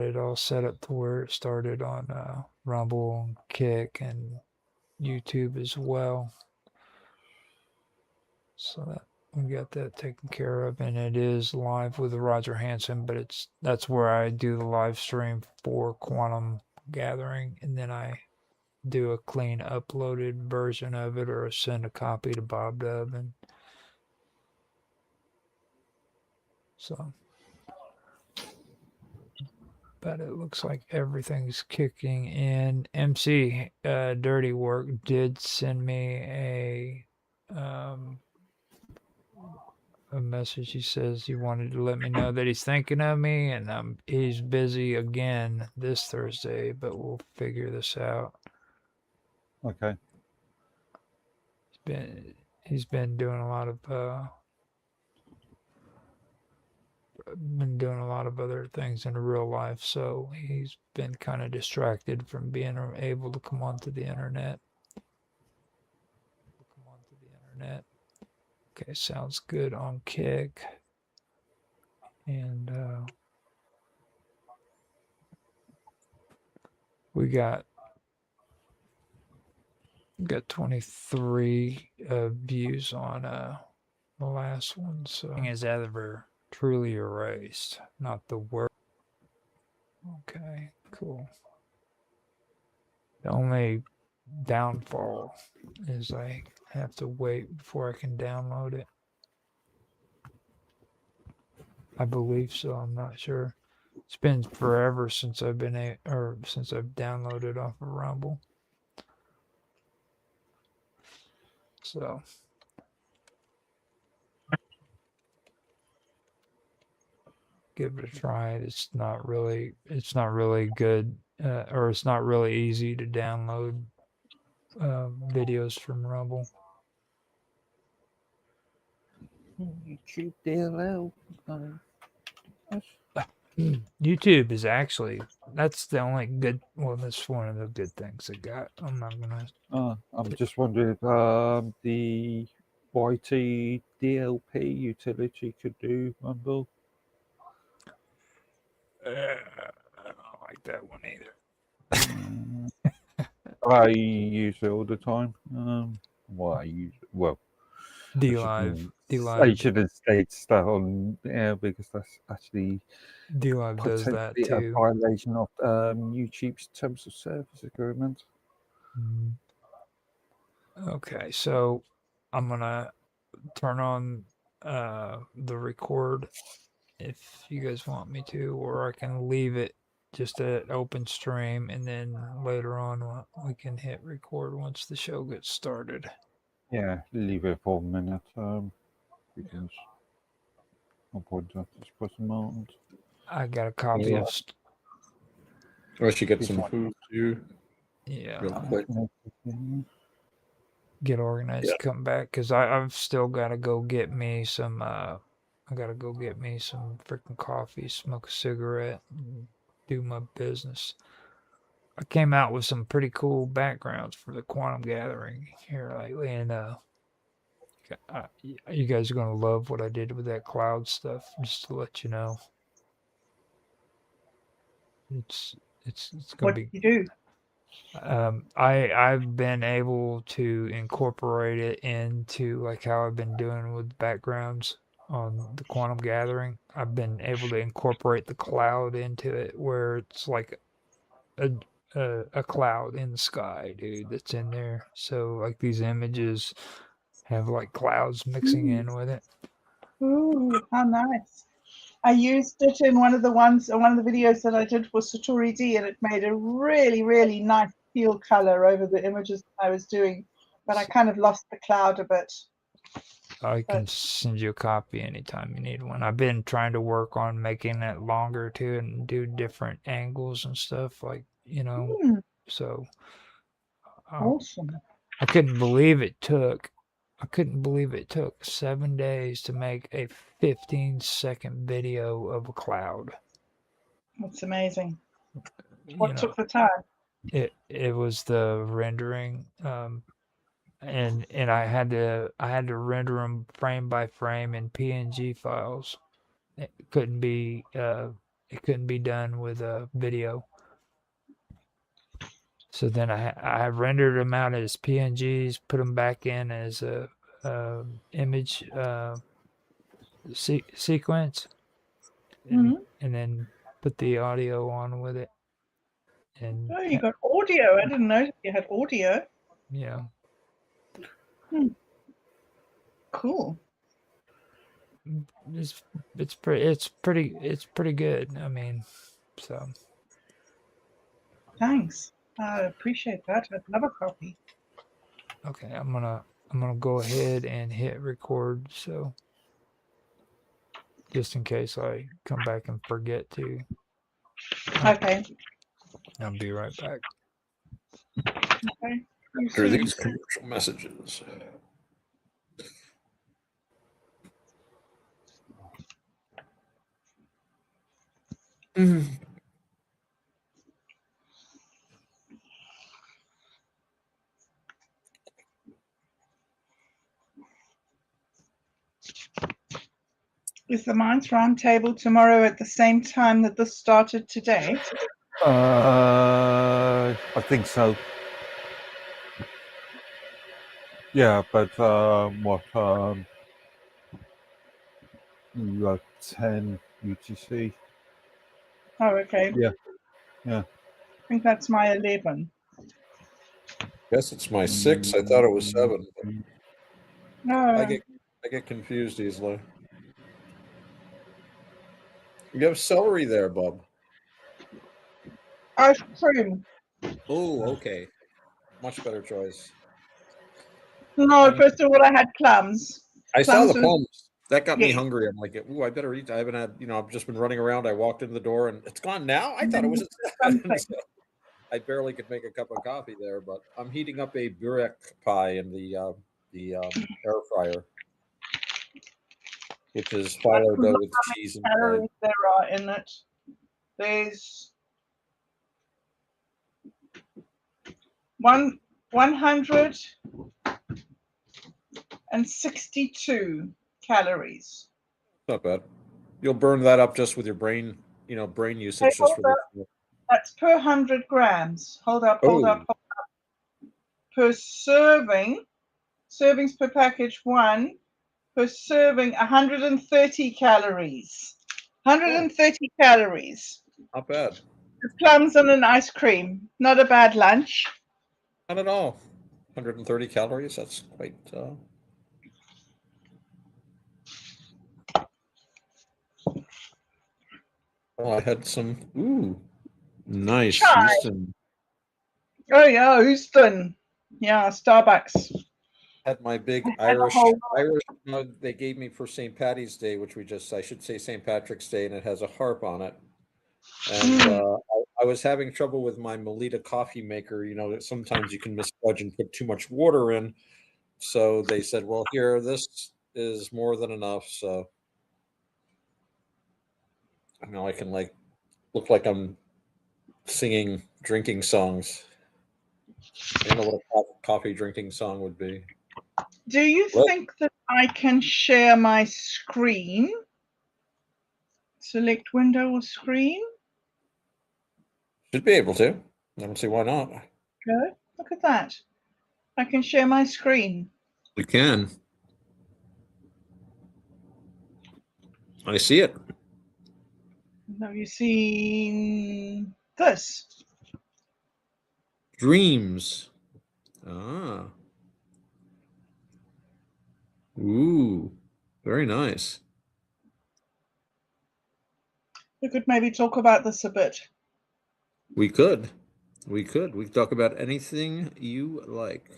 it all set up to where it started on Rumble and Kick and YouTube as well. So we got that taken care of, and it is live with Roger Hanson, but that's where I do the live stream for Quantum Gathering, and then I do a clean uploaded version of it or send a copy to Bob Dub, and so. But it looks like everything's kicking in. MC Dirty Work did send me a message. He says he wanted to let me know that he's thinking of me, and he's busy again this Thursday, but we'll figure this out. Okay. He's been doing a lot of other things in real life, so he's been kind of distracted from being able to come onto the internet. Okay, sounds good on Kick. And we got 23 views on the last one. So is ever truly erased, not the word. Okay, cool. The only downfall is I have to wait before I can download it. I believe so. I'm not sure. It's been forever since I've since I've downloaded off of Rumble. So give it a try. It's not really good, or it's not really easy to download videos from Rumble. YouTube DLL. YouTube is actually, that's the only good. Well, that's one of the good things I got. I'm not gonna. I'm just wondering if the YT DLP utility could do Rumble. I don't like that one either. I use it all the time. I use it. Well, DLive. I should have stayed that on air because that's actually DLive does that potentially a too. violation of YouTube's terms of service agreement. Okay, so I'm gonna turn on the record if you guys want me to, or I can leave it just at open stream, and then later on we can hit record once the show gets started. Yeah, leave it for a minute because no point at this present moment. I got a copy of. I should get some food too. Yeah. Real quick. Get organized, come back, because I've still got to go get me some. I gotta go get me some freaking coffee, smoke a cigarette, and do my business. I came out with some pretty cool backgrounds for the Quantum Gathering here lately, and you guys are gonna love what I did with that cloud stuff. Just to let you know, it's gonna be. What did you do? I've been able to incorporate it into like how I've been doing with backgrounds on the Quantum Gathering. I've been able to incorporate the cloud into it, where it's like a cloud in the sky, dude, that's in there. So like these images have like clouds mixing in with it. Ooh, how nice. I used it in one of the videos that I did for Satori D, and it made a really, really nice teal color over the images I was doing, but I kind of lost the cloud a bit. I can send you a copy anytime you need one. I've been trying to work on making it longer too and do different angles and stuff, like, so awesome. I couldn't believe it took 7 days to make a 15-second video of a cloud. That's amazing. What took the time? It was the rendering, and I had to render them frame by frame in PNG files. It couldn't be it couldn't be done with a video. So then I rendered them out as PNGs, put them back in as a image sequence, Mhm. and then put the audio on with it. And Oh, you got audio. I didn't know you had audio. yeah, Cool. it's pretty good. I mean, so Thanks. I appreciate that. I'd love a copy. okay, I'm gonna go ahead and hit record. So just in case I come back and forget to, Okay. I'll be right back. Okay. You After see. these commercial messages. Is the Minds Roundtable tomorrow at the same time that this started today? I think so. Yeah, but what? 10 UTC. Oh, okay. Yeah. I think that's my 11. Guess it's my 6. I thought it was 7. No. I get confused easily. You have celery there, Bob. Ice cream. Oh, okay. Much better choice. No, first of all, I had plums. I saw the was- plums. That got me Yeah. hungry. I'm like, ooh, I better eat. I haven't had, I've just been running around. I walked in the door and it's gone now. I thought it was at 7. Something. So I barely could make a cup of coffee there, but I'm heating up a burek pie in the air fryer, which is phyllo dough with cheese and bread. Calories there are in it. There's 162 calories. Not bad. You'll burn that up just with your brain, brain usage just for this. That's per 100 grams. Hold up. Per serving, servings per package 1, per serving 130 calories. 130 calories. Not bad. With plums and an ice cream. Not a bad lunch. Not at all. 130 calories. That's quite. Well, I had some. Ooh, nice Chai. Houston. Oh yeah, Houston. Yeah, Starbucks. Had my big had a Irish whole mug they gave me for St. Patty's Day, which I should say St. Patrick's Day, and it has a harp on it. And I was having trouble with my Melita coffee maker. Sometimes you can misjudge and put too much water in. So they said, well, here, this is more than enough. So I can look like I'm singing drinking songs. I don't know what a coffee drinking song would be. Do you think that I can share my screen? Select window or screen? Should be able to. I don't see why not. Good. Look at that. I can share my screen. We can. I see it. Have you seen this? Dreams. Ah. Ooh. Very nice. We could maybe talk about this a bit. We could. We could talk about anything you like.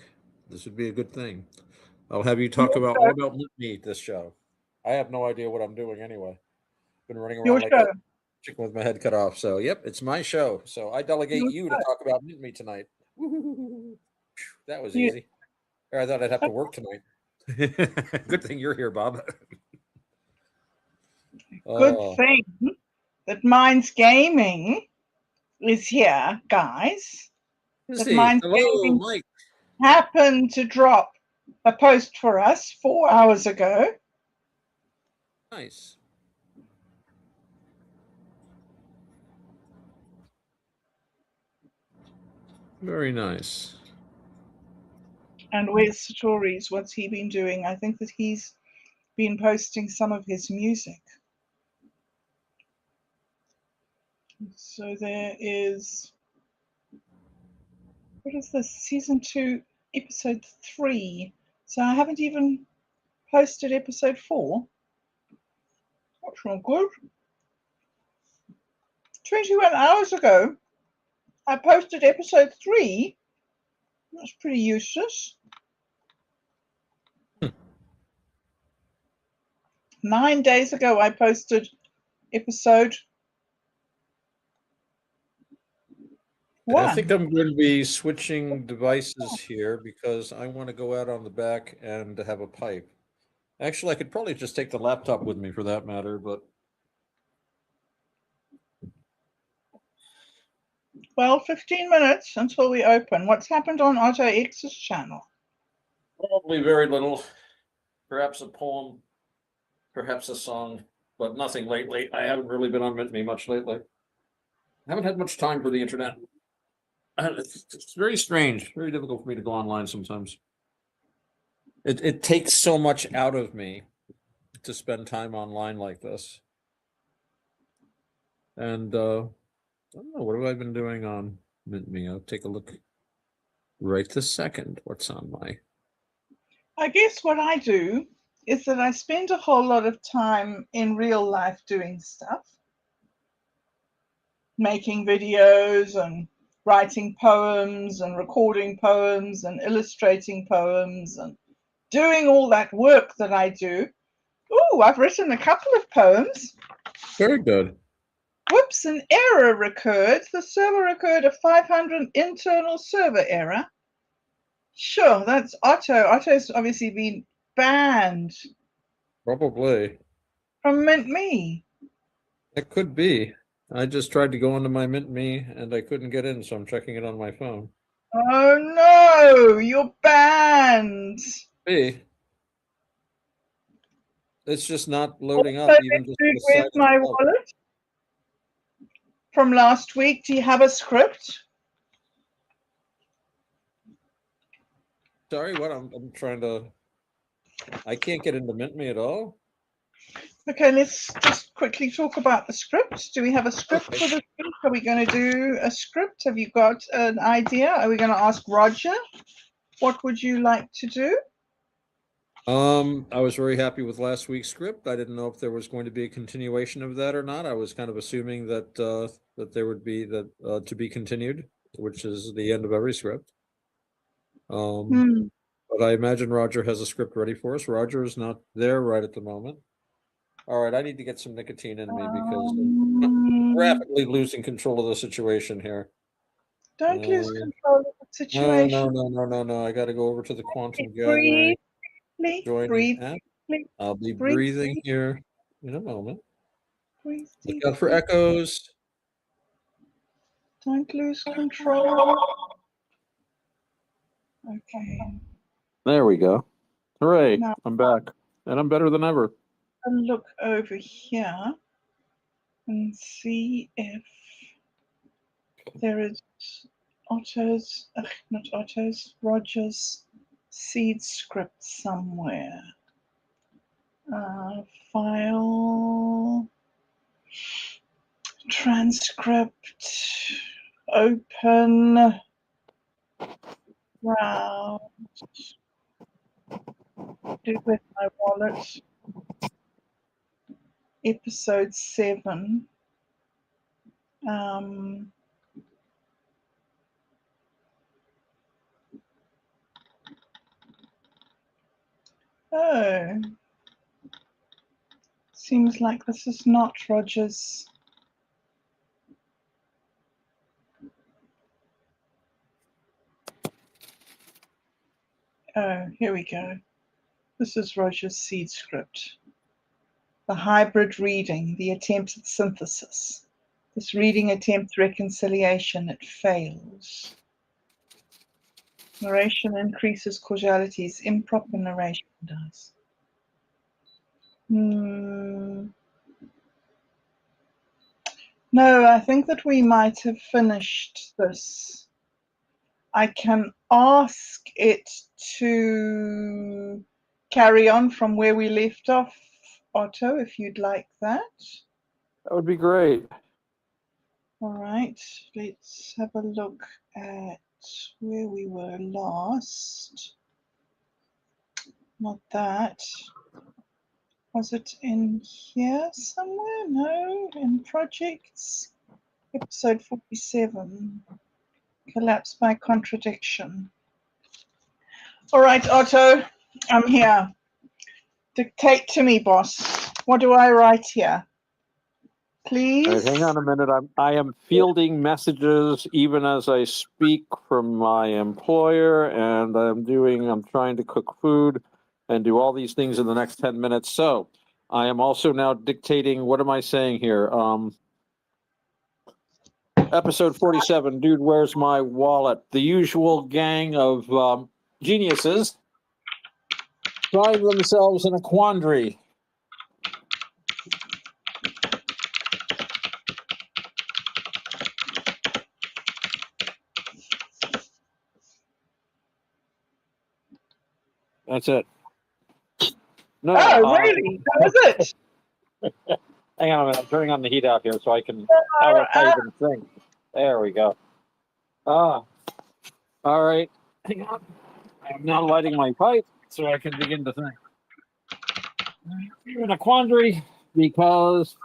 This would be a good thing. I'll have you talk about all about meat this show. I have no idea what I'm doing anyway. Been running around Your like show. a chicken with my head cut off. So, yep, it's my show. So I delegate you to talk about meat tonight. Woo-hoo-hoo-hoo. That was easy. Or I thought I'd have to work tonight. Good thing you're here, Bob. Good thing that Minds Gaming is here, guys. That Minds Gaming Mike. happened to drop a post for us 4 hours ago. Nice. Very nice. And where's Satori's? What's he been doing? I think that he's been posting some of his music. So there is, what is this? Season 2, episode 3. So I haven't even posted episode 4. That's not good. 21 hours ago, I posted episode 3. That's pretty useless. 9 days ago, I posted episode I 1. think I'm going to be switching devices here because I want to go out on the back and have a pipe. Actually, I could probably just take the laptop with me for that matter, but Well, 15 minutes until we open. What's happened on Otto X's channel? probably very little. Perhaps a poem, perhaps a song, but nothing lately. I haven't really been on Me much lately. I haven't had much time for the internet. It's very strange, very difficult for me to go online sometimes. It takes so much out of me to spend time online like this. And I don't know, what have I been doing on Me? I'll take a look right this second. What's on my I guess what I do is that I spend a whole lot of time in real life doing stuff, making videos and writing poems and recording poems and illustrating poems and doing all that work that I do. Oh, I've written a couple of poems. very good. Whoops, an error occurred. The server occurred a 500 internal server error. Sure, that's Otto. Otto's obviously been banned Probably. from Me. It could be. I just tried to go into my Me and I couldn't get in, so I'm checking it on my phone. Oh no, you're banned. Hey, it's just not loading Also, up even just the where's side my itself. wallet from last week? Do you have a script? Sorry, what? I'm trying to. I can't get into Me at all. Okay, let's just quickly talk about the script. Do we have a script Okay. for this week? Are we going to do a script? Have you got an idea? Are we going to ask Roger? What would you like to do? I was very happy with last week's script. I didn't know if there was going to be a continuation of that or not. I was kind of assuming that that there would be that to be continued, which is the end of every script. Hmm. But I imagine Roger has a script ready for us. Roger is not there right at the moment. All right, I need to get some nicotine in me because I'm rapidly losing control of the situation here. Don't lose Uh, control of the No, situation. no. I got to go over to the quantum Breathe, gathering, joining breathe, app. breathe, I'll be breathe, breathing here in a moment. breathe Look deep. out for echoes. Don't lose control. Okay. There we go. Hooray, Now I'm back. And I'm better than ever. I'll look over here and see if there is Otto's, not Otto's, Roger's seed script somewhere. File, transcript, open, browse, do with my wallet, episode 7. Oh, seems like this is not Roger's. Oh, here we go. This is Roger's seed script. The hybrid reading, the attempt at synthesis. This reading attempts reconciliation, it fails. Narration increases causalities, improper narration does. No, I think that we might have finished this. I can ask it to carry on from where we left off, Otto, if you'd like that. That would be great. All right, let's have a look at where we were last. Not that. Was it in here somewhere? No, in projects. Episode 47. Collapse by contradiction. All right, Otto, I'm here. Dictate to me, boss. What do I write here? Please. All right, hang on a minute. I am fielding messages even as I speak from my employer, and I'm trying to cook food and do all these things in the next 10 minutes. So I am also now dictating, what am I saying here? Episode 47, Dude, Where's My Wallet? The usual gang of geniuses find themselves in a quandary. That's it. No. Oh, really? That was it? Hang on a minute. I'm turning on the heat out here so I can have a pipe and think. There we go. All right. Hang on. I'm now lighting my pipe so I can begin to think. You're in a quandary because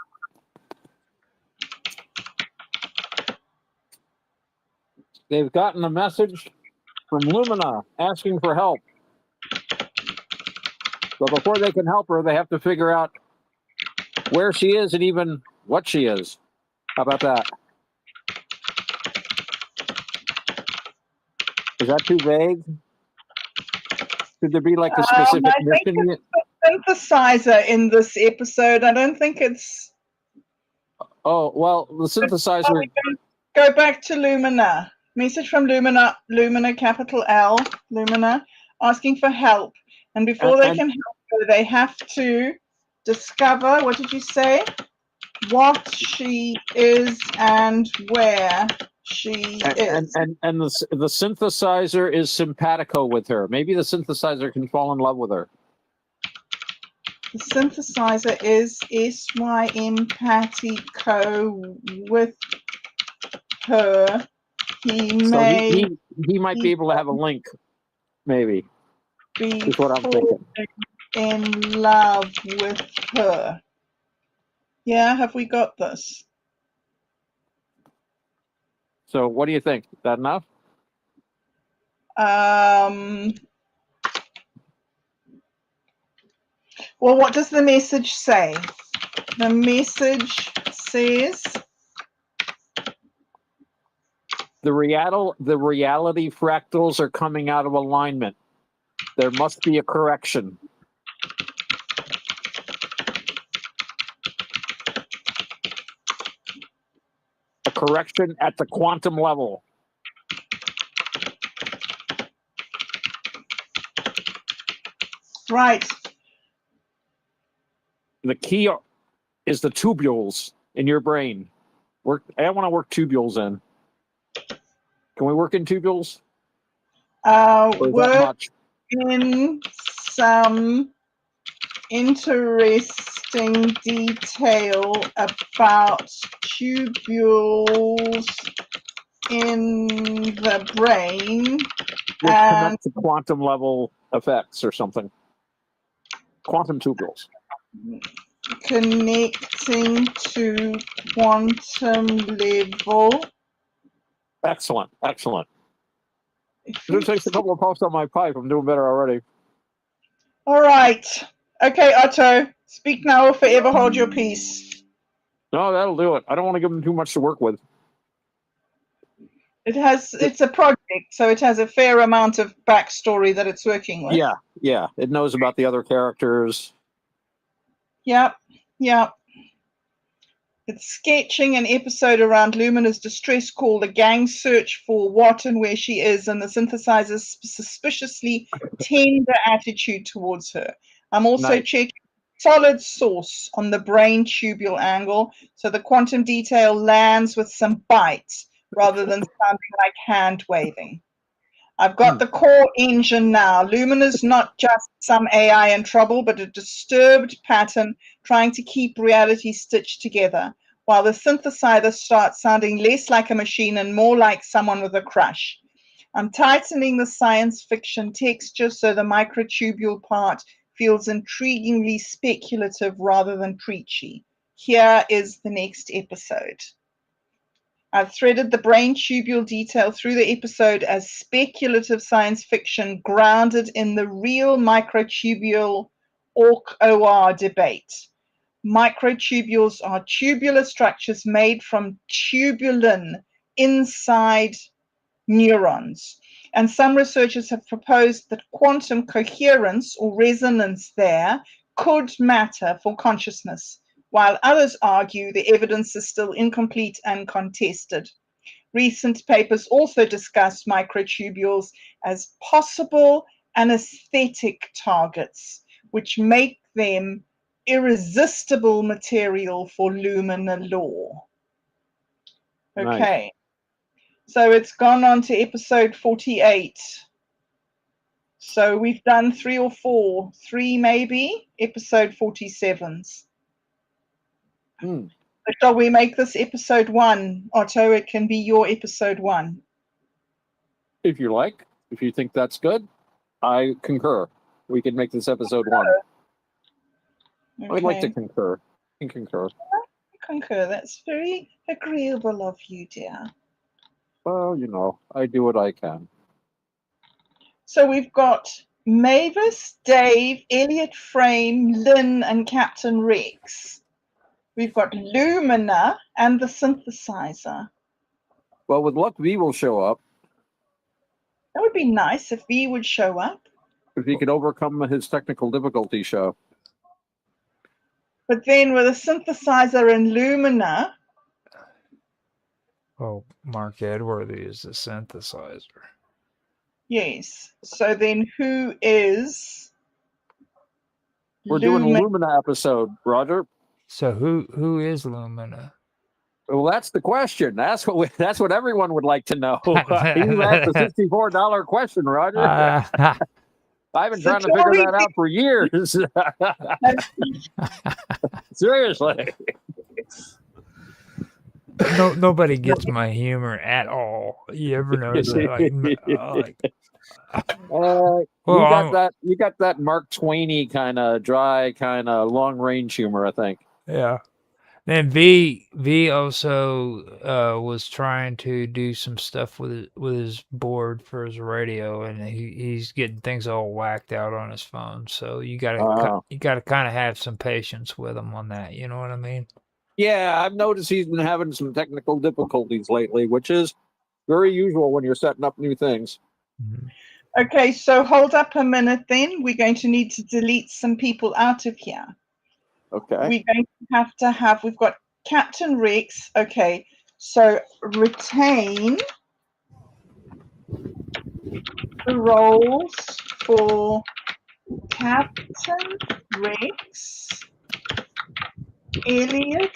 they've gotten a message from Lumina asking for help. But before they can help her, they have to figure out where she is and even what she is. How about that? Is that too vague? Should there be like a specific mission? Synthesizer in this episode. I don't think it's. Oh, well, the synthesizer. Go back to Lumina. Message from Lumina, capital L, Lumina, asking for help. And before they can help her, they have to discover, what did you say? What she is and where she is. And the synthesizer is simpatico with her. Maybe the synthesizer can fall in love with her. The synthesizer is simpatico with her. He might be able to have a link, maybe. Is what I'm thinking. In love with her. Yeah, have we got this? So what do you think? Is that enough? Well, what does the message say? The message says the reality fractals are coming out of alignment. There must be a correction. A correction at the quantum level. Right. The key is the tubules in your brain. I want to work tubules in. Can we work in tubules? Work in some interesting detail about tubules in the brain. Connect to quantum level effects or something. Quantum tubules. Connecting to quantum level. Excellent. It takes a couple of puffs on my pipe. I'm doing better already. All right. Okay, Otto. Speak now or forever hold your peace. No, that'll do it. I don't want to give them too much to work with. It's a project, so it has a fair amount of backstory that it's working with. Yeah. It knows about the other characters. Yep. It's sketching an episode around Lumina's distress call, the gang search for what and where she is, and the synthesizer's suspiciously tender attitude towards her. I'm also checking solid source on the brain tubule angle, so the quantum detail lands with some bites rather than sounding like hand waving. I've got the core engine now. Lumina's not just some AI in trouble, but a disturbed pattern trying to keep reality stitched together, while the synthesizer starts sounding less like a machine and more like someone with a crush. I'm tightening the science fiction texture so the microtubule part feels intriguingly speculative rather than preachy. Here is the next episode. I've threaded the brain tubule detail through the episode as speculative science fiction grounded in the real microtubule OR debate. Microtubules are tubular structures made from tubulin inside neurons. And some researchers have proposed that quantum coherence or resonance there could matter for consciousness, while others argue the evidence is still incomplete and contested. Recent papers also discuss microtubules as possible anesthetic targets, which make them irresistible material for Lumina law. Okay. Nice. So it's gone on to episode 48. So we've done 3 or 4, 3 maybe, episode 47s. So shall we make this episode 1, Otto? It can be your episode 1. If you like, if you think that's good, I concur. We can make this episode 1. Okay. I would like to concur. I concur. Concur. That's very agreeable of you, dear. Well, you know, I do what I can. So we've got Mavis, Dave, Elliot Frame, Lynn, and Captain Rex. We've got Lumina and the synthesizer. Well, with luck, V will show up. That would be nice if V would show up. If he can overcome his technical difficulty show. But then with a synthesizer and Lumina, Oh, Mark Edworthy is the synthesizer. yes. So then who is We're doing a Lumina episode, Roger. So who is Lumina? Well, that's the question. That's what everyone would like to know. You asked the $64 question, Roger. I've been trying to figure that out for years. Seriously. Nobody gets my humor at all. You ever notice that? You got that Mark Twainy kind of dry, kind of long range humor, I think. Yeah. Then V also was trying to do some stuff with his board for his radio, and he's getting things all whacked out on his phone. So you gotta kind of have some patience with him on that. You know what I mean? Yeah, I've noticed he's been having some technical difficulties lately, which is very usual when you're setting up new things. Mm-hmm. Okay, so hold up a minute then. We're going to need to delete some people out of here. Okay. We're going to have, we've got Captain Rex. Okay, so retain the roles for Captain Rex, Elliot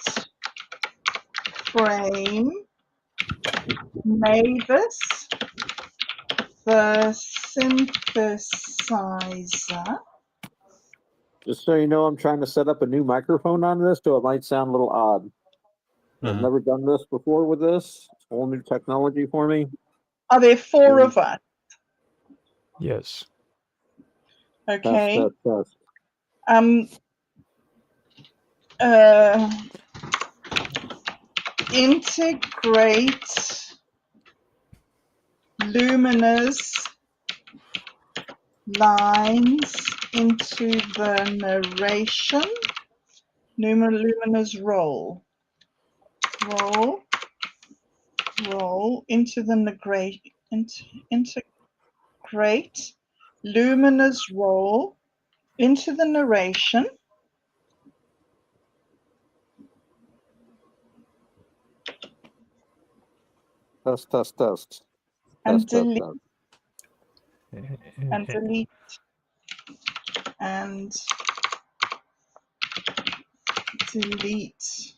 Frame, Mavis, the synthesizer. Just so you know, I'm trying to set up a new microphone on this, so it might sound a little odd. I've never done this before with this. It's all new technology for me. Are there 4 of us? Yes. Okay. Test. Integrate Lumina's lines into the narration. Lumina's role into the integrate Lumina's role into the narration. Test. And delete. And delete. And delete.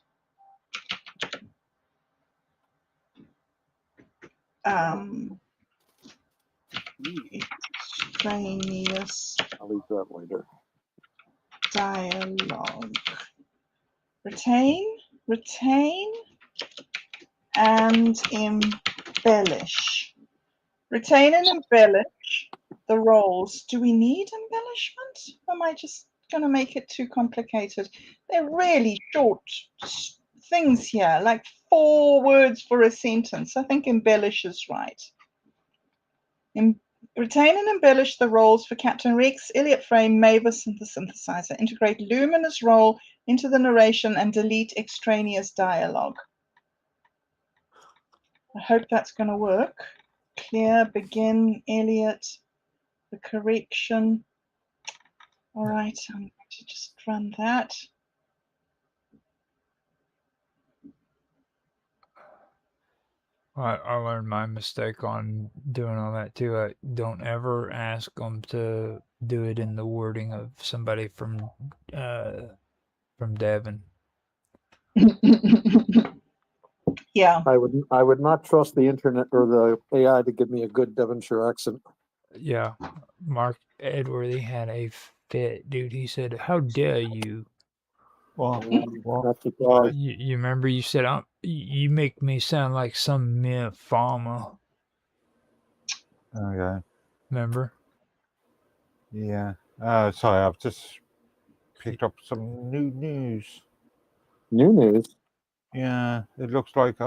Extraneous I'll leave that later. dialogue. Retain, and embellish. Retain and embellish the roles. Do we need embellishment? Or am I just going to make it too complicated? They're really short things here, like 4 words for a sentence. I think embellish is right. Retain and embellish the roles for Captain Rex, Elliot Frame, Mavis, and the synthesizer. Integrate Luminous role into the narration and delete extraneous dialogue. I hope that's going to work. Clear, begin, Elliot, the correction. All right, I'm going to just run that. I learned my mistake on doing all that too. I don't ever ask them to do it in the wording of somebody from Devon. Yeah. I would not trust the internet or the AI to give me a good Devonshire accent. Yeah, Mark Edworthy had a fit, dude. He said, "How dare you?" What? Not surprised. You remember you said, "You make me sound like some mere farmer." Okay. Remember? Yeah. Sorry, I've just picked up some new news. New news. Yeah, it looks like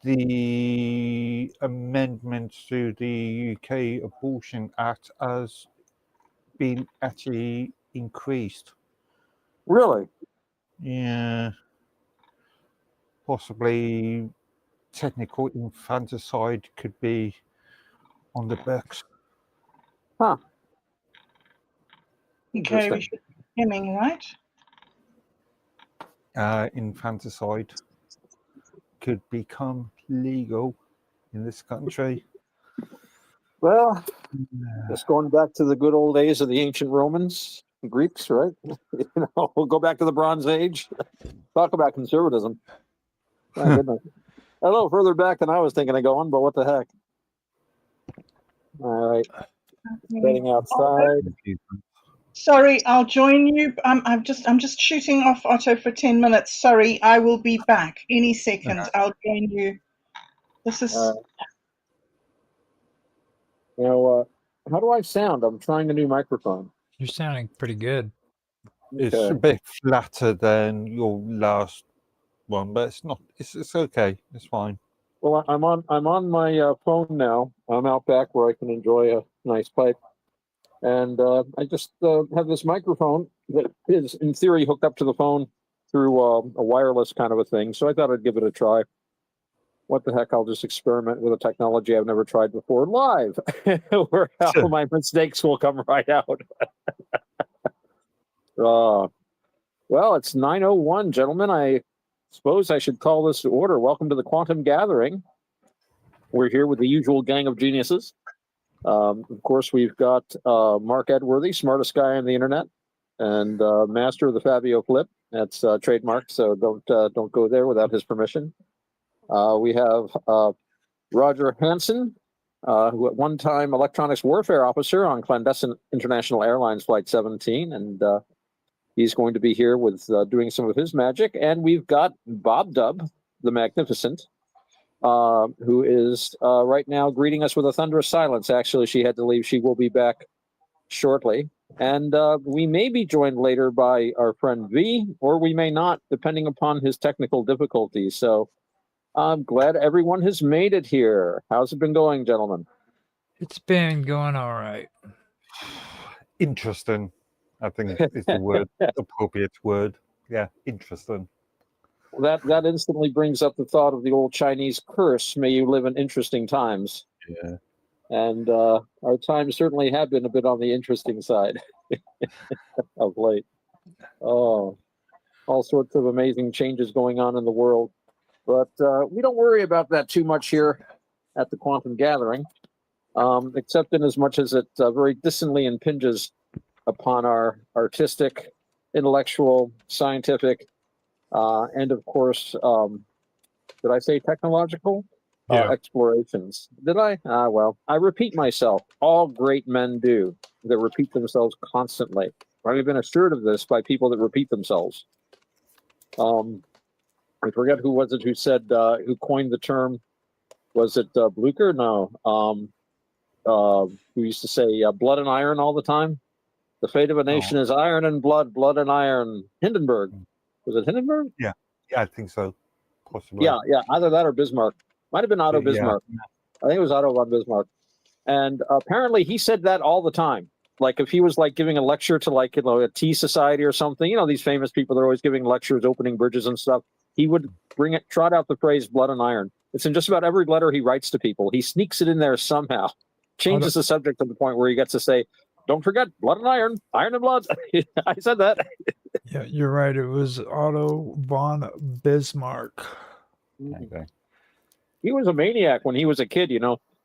the amendments to the UK Abortion Act has been actually increased. Really? Yeah. Possibly technical infanticide could be on the books. Huh. Okay, we should be beginning, right? Infanticide could become legal in this country. Well, just going back to the good old days of the ancient Romans, Greeks, right? We'll go back to the Bronze Age. Talk about conservatism. My goodness. A little further back than I was thinking of going, but what the heck? All right. Heading outside. Sorry, I'll join you. I'm just shooting off Otto for 10 minutes. Sorry, I will be back any second. I'll join you. This is How do I sound? I'm trying a new microphone. You're sounding pretty good. It's Okay. a bit flatter than your last one, but it's not. It's okay. It's fine. Well, I'm on my phone now. I'm out back where I can enjoy a nice pipe, and I just have this microphone that is, in theory, hooked up to the phone through a wireless kind of a thing. So I thought I'd give it a try. What the heck? I'll just experiment with a technology I've never tried before live, where all my mistakes will come right out. Well, it's 9:01, gentlemen. I suppose I should call this to order. Welcome to the Quantum Gathering. We're here with the usual gang of geniuses. Of course, we've got Mark Edworthy, smartest guy on the internet, and master of the Fabio flip. That's trademark, so don't go there without his permission. We have Roger Hanson, who at one time electronics warfare officer on clandestine International Airlines Flight 17, and he's going to be here with doing some of his magic. And we've got Bob Dub, the Magnificent, who is right now greeting us with a thunderous silence. Actually, she had to leave. She will be back shortly. And we may be joined later by our friend V, or we may not, depending upon his technical difficulties. So I'm glad everyone has made it here. How's it been going, gentlemen? It's been going all right. Interesting. I think it's the word, appropriate word. Yeah, interesting. That instantly brings up the thought of the old Chinese curse, may you live in interesting times. Yeah. And our times certainly have been a bit on the interesting side of late. Oh, all sorts of amazing changes going on in the world. But we don't worry about that too much here at the Quantum Gathering, except in as much as it very distantly impinges upon our artistic, intellectual, scientific, and of course, did I say technological? Yeah. explorations. Did I? Ah, well, I repeat myself. All great men do. They repeat themselves constantly. I've been assured of this by people that repeat themselves. I forget who was it who said, who coined the term. Was it Blucher? No. Who used to say blood and iron all the time? The fate of a nation is iron and blood, blood and iron. Hindenburg. Was it Hindenburg? Yeah, I think so. Possibly. Yeah. Either that or Bismarck. Might have been Otto Bismarck. I think it was Otto von Bismarck. And apparently he said that all the time. Like if he was like giving a lecture to like, a tea society or something, these famous people, they're always giving lectures, opening bridges and stuff. He would trot out the phrase blood and iron. It's in just about every letter he writes to people. He sneaks it in there somehow, changes the subject to the point where he gets to say, don't forget blood and iron and blood. I said that. Yeah, you're right. It was Otto von Bismarck. Okay. He was a maniac when he was a kid,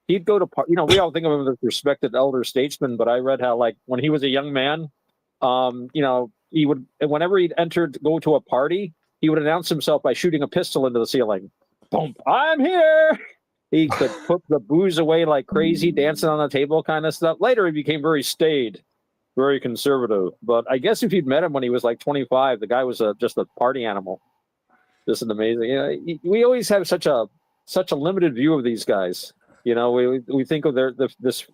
He'd go to, we all think of him as a respected elder statesman, but I read how, like, when he was a young man, he would, whenever he'd go to a party, he would announce himself by shooting a pistol into the ceiling. Boom, I'm here. He could put the booze away like crazy, dancing on the table kind of stuff. Later, he became very staid, very conservative. But I guess if you'd met him when he was like 25, the guy was just a party animal. Just an amazing. We always have such a limited view of these guys. We think of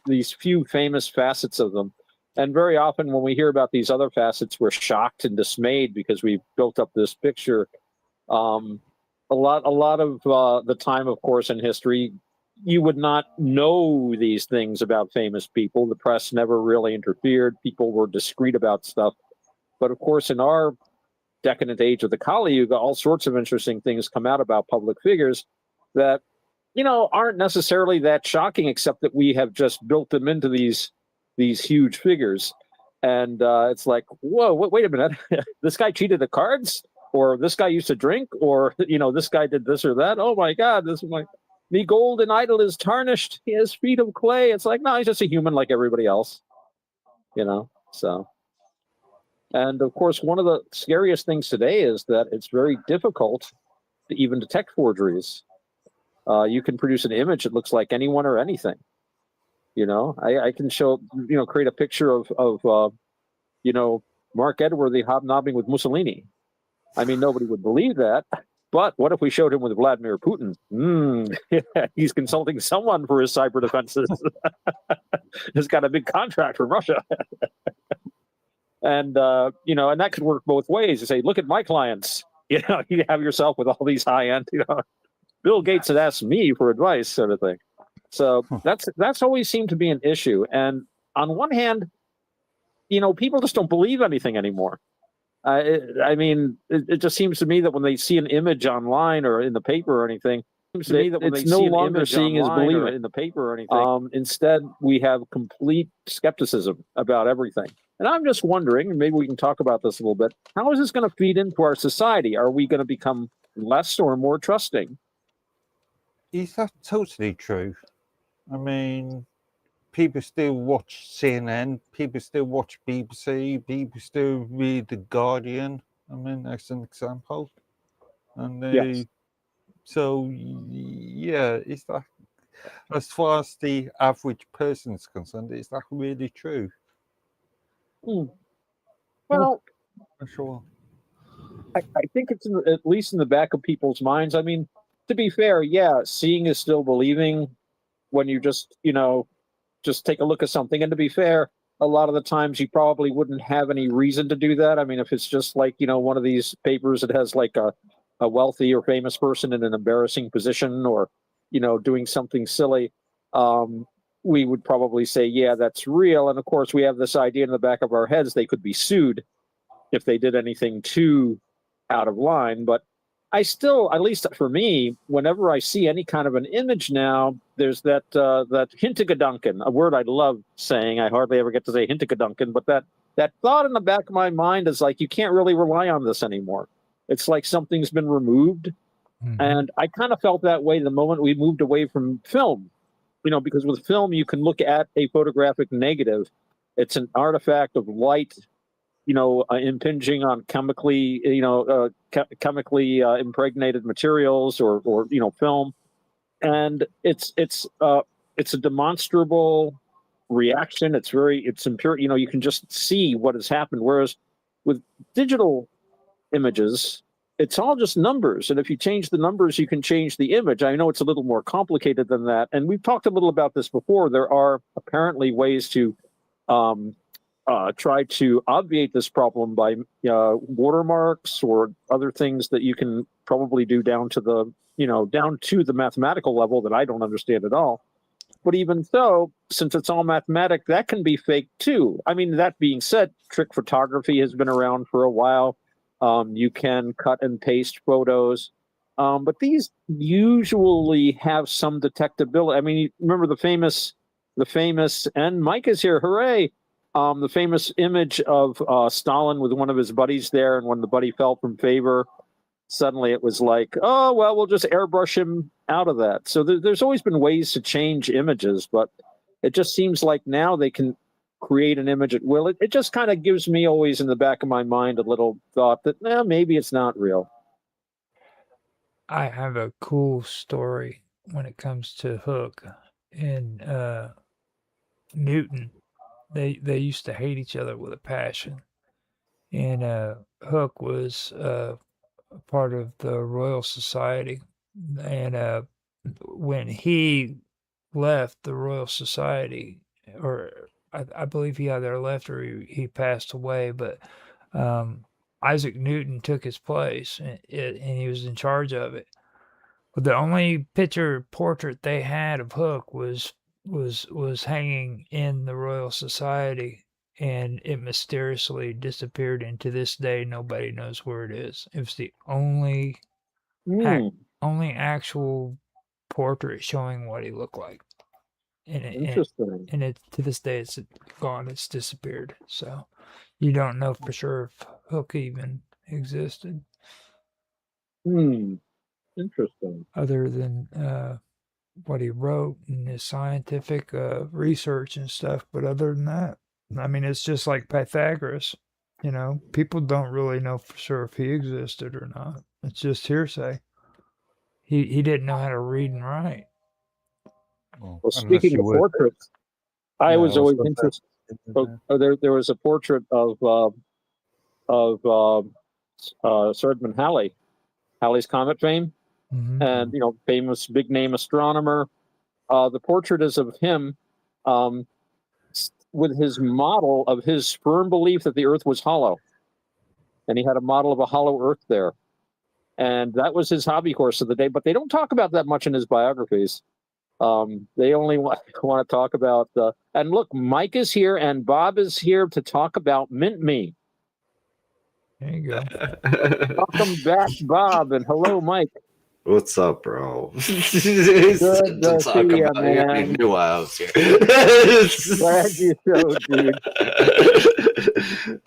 these few famous facets of them, and very often when we hear about these other facets, we're shocked and dismayed because we've built up this picture. A lot of the time, of course, in history, you would not know these things about famous people. The press never really interfered. People were discreet about stuff. But of course, in our decadent age of the Kali Yuga, all sorts of interesting things come out about public figures that, aren't necessarily that shocking, except that we have just built them into these huge figures. And it's like, whoa, wait a minute. This guy cheated at cards? Or this guy used to drink? Or, this guy did this or that? Oh, my God, the golden idol is tarnished. He has feet of clay. It's like, no, he's just a human like everybody else. So. And, of course, one of the scariest things today is that it's very difficult to even detect forgeries. You can produce an image that looks like anyone or anything. I can create a picture of Mark Edworthy hobnobbing with Mussolini. I mean, nobody would believe that. But what if we showed him with Vladimir Putin? He's consulting someone for his cyber defenses. He's got a big contract from Russia. And, and that could work both ways. You say, look at my clients. You have yourself with all these high-end, Bill Gates had asked me for advice, sort of thing. So that's always seemed to be an issue. And on one hand, people just don't believe anything anymore. It just seems to me that when they see an image online or in the paper or anything, it's no longer seeing as believing in the paper or anything. Instead, we have complete skepticism about everything. And I'm just wondering, and maybe we can talk about this a little bit, how is this going to feed into our society? Are we going to become less or more trusting? Is that totally true? I mean, people still watch CNN, people still watch BBC, people still read The Guardian. I mean, that's an example. And Yes. So, yeah, is that, as far as the average person is concerned, is that really true? Well, Not sure. I think it's at least in the back of people's minds. I mean, to be fair, yeah, seeing is still believing when you just take a look at something. And to be fair, a lot of the times you probably wouldn't have any reason to do that. I mean, if it's just like, one of these papers that has like a wealthy or famous person in an embarrassing position or, doing something silly, we would probably say, yeah, that's real. And of course, we have this idea in the back of our heads, they could be sued if they did anything too out of line. But I still, at least for me, whenever I see any kind of an image now, there's that hintergedanken, a word I love saying. I hardly ever get to say hintergedanken, but that thought in the back of my mind is like, you can't really rely on this anymore. It's like something's been removed. Mm-hmm. And I kind of felt that way the moment we moved away from film, because with film, you can look at a photographic negative. It's an artifact of light, impinging on chemically impregnated materials or film. and it's a demonstrable reaction. It's impure. You know, you can just see what has happened. Whereas with digital images, it's all just numbers, and if you change the numbers, you can change the image. I know it's a little more complicated than that, and we've talked a little about this before. There are apparently ways to um, try to obviate this problem by watermarks or other things that you can probably do down to the mathematical level that I don't understand at all. But even so, since it's all mathematic, that can be fake too. I mean, that being said, trick photography has been around for a while. You can cut and paste photos, but these usually have some detectability. I mean, remember the famous, and Mike is here, hooray! The famous image of Stalin with one of his buddies there, and when the buddy fell from favor, suddenly it was like, oh, well, we'll just airbrush him out of that. So there's always been ways to change images, but it just seems like now they can create an image at will. It just kind of gives me always in the back of my mind a little thought that maybe it's not real. I have a cool story when it comes to Hook and Newton. They used to hate each other with a passion, and Hook was a part of the Royal Society, and when he left the Royal Society, or I believe he either left or he passed away, but Isaac Newton took his place, and he was in charge of it. But the only portrait they had of Hook was hanging in the Royal Society, and it mysteriously disappeared. And to this day, nobody knows where it is. It was the only only actual portrait showing what he looked like, and Interesting. it to this day it's gone. It's disappeared. So you don't know for sure if Hook even existed. Interesting. Other than what he wrote and his scientific research and stuff. But other than that, I mean, it's just like Pythagoras. You know, people don't really know for sure if he existed or not. It's just hearsay. He didn't know how to read and write. Well, Unless speaking you of were, portraits, I yeah, was I was always gonna interested. say, There was a portrait of Sir Edmund Halley, Halley's Comet fame, Mm-hmm. and famous big name astronomer. The portrait is of him um, with his model of his firm belief that the Earth was hollow, and he had a model of a hollow Earth there, and that was his hobby horse of the day. But they don't talk about that much in his biographies. They only want to talk about the. And look, Mike is here and Bob is here to talk about Mint Me. There you go. Welcome back, Bob, and hello, Mike. What's up, bro? Good to see you, man. You knew I was here. Glad you showed, dude.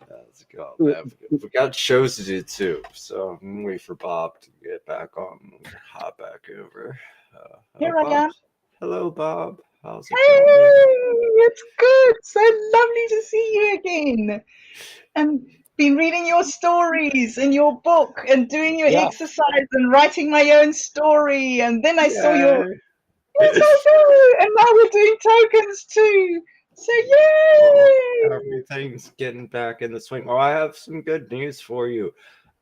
Let's go, man. We got shows to do too, so I'm waiting for Bob to get back on. Hop back over. Here I am. Hello, Bob. How's it Hey, going? it's good. So lovely to see you again. And been reading your stories and your book and doing your exercise and writing my own story. And then I saw your. Yes, I know. And now we're doing tokens too. So yay! Everything's getting back in the swing. Well, I have some good news for you.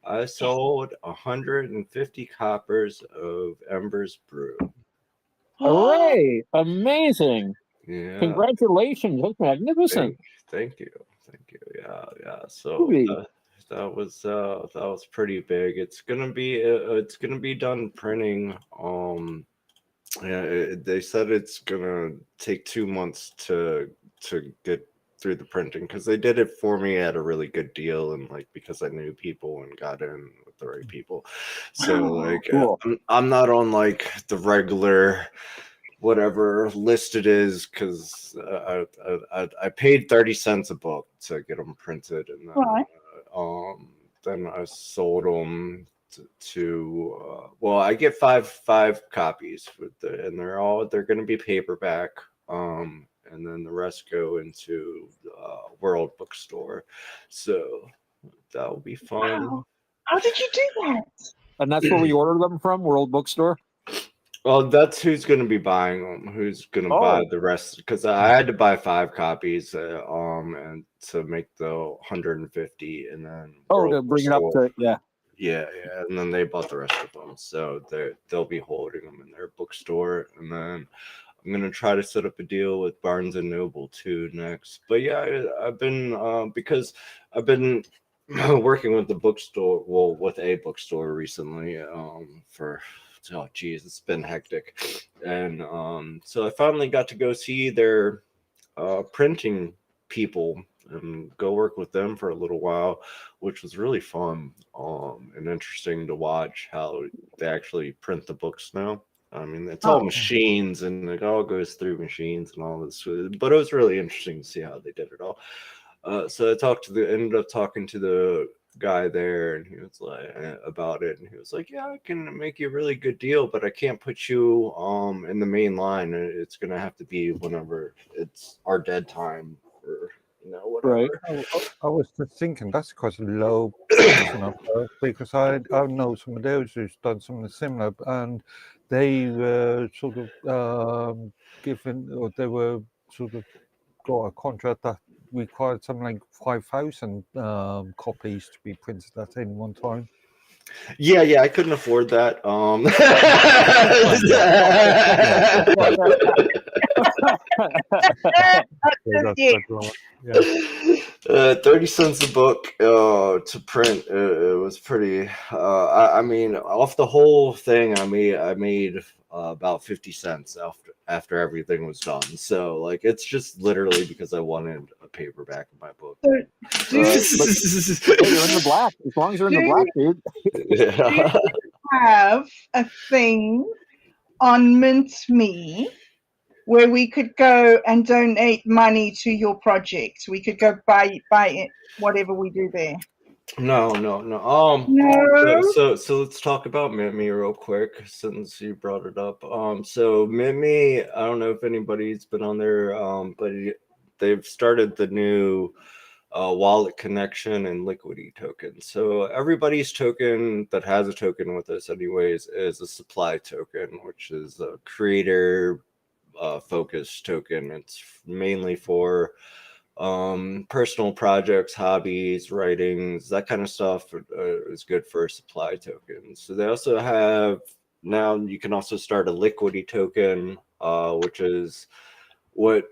I sold 150 coppers of Ember's Brew. Hooray! Amazing! Yeah. Congratulations! That's magnificent. Thank you. Yeah. So that was pretty big. It's gonna be done printing. Yeah, they said it's gonna take 2 months to get through the printing because they did it for me at a really good deal, and like because I knew people and got in with the right people. So like Cool. I'm not on like the regular whatever list it is because I paid 30 cents a book to get them printed, and then I sold them to well, I get five copies and they're going to be paperback, and then the rest go into World Bookstore, so that will be fun. Wow. How did you do that? And that's where we order them from, World Bookstore? Well, that's who's going to be buying them. Who's going to buy the rest? Because I had to buy 5 copies, and to make the 150, and then to bring it up to yeah, and then they bought the rest of them, so they'll be holding them in their bookstore, and then I'm gonna try to set up a deal with Barnes and Noble too next. But yeah, I've been because I've been working with the bookstore, well, with a bookstore recently, for oh geez, it's been hectic, and so I finally got to go see their printing people and go work with them for a little while, which was really fun and interesting to watch how they actually print the books now. I mean, it's all machines and it all goes through machines and all this, but it was really interesting to see how they did it all. So ended up talking to the guy there, and he was like about it, and he was like, "Yeah, I can make you a really good deal, but I can't put you in the main line. It's gonna have to be whenever it's our dead time, or whatever." Right. I was just thinking that's quite a low price on it, because I know some of those who's done something similar, and they were sort of given, or they were sort of got a contract that required something like 5,000 copies to be printed at any one time. Yeah, I couldn't afford that. Yeah. 30 cents a book to print. It was pretty. I mean, off the whole thing, I made about 50 cents after everything was done. So like, it's just literally because I wanted a paperback of my book. So You're in the black. As long as you're in the black, dude. Yeah. do you have a thing on Mint Me where we could go and donate money to your project? We could go buy it, whatever we do there. No. No. So let's talk about Mimi real quick since you brought it up. So Mimi, I don't know if anybody's been on there, but they've started the new wallet connection and liquidity token. So everybody's token that has a token with us, anyways, is a supply token, which is a creator focused token. It's mainly for personal projects, hobbies, writings, that kind of stuff is good for a supply token. So they also have, now you can also start a liquidity token, which is what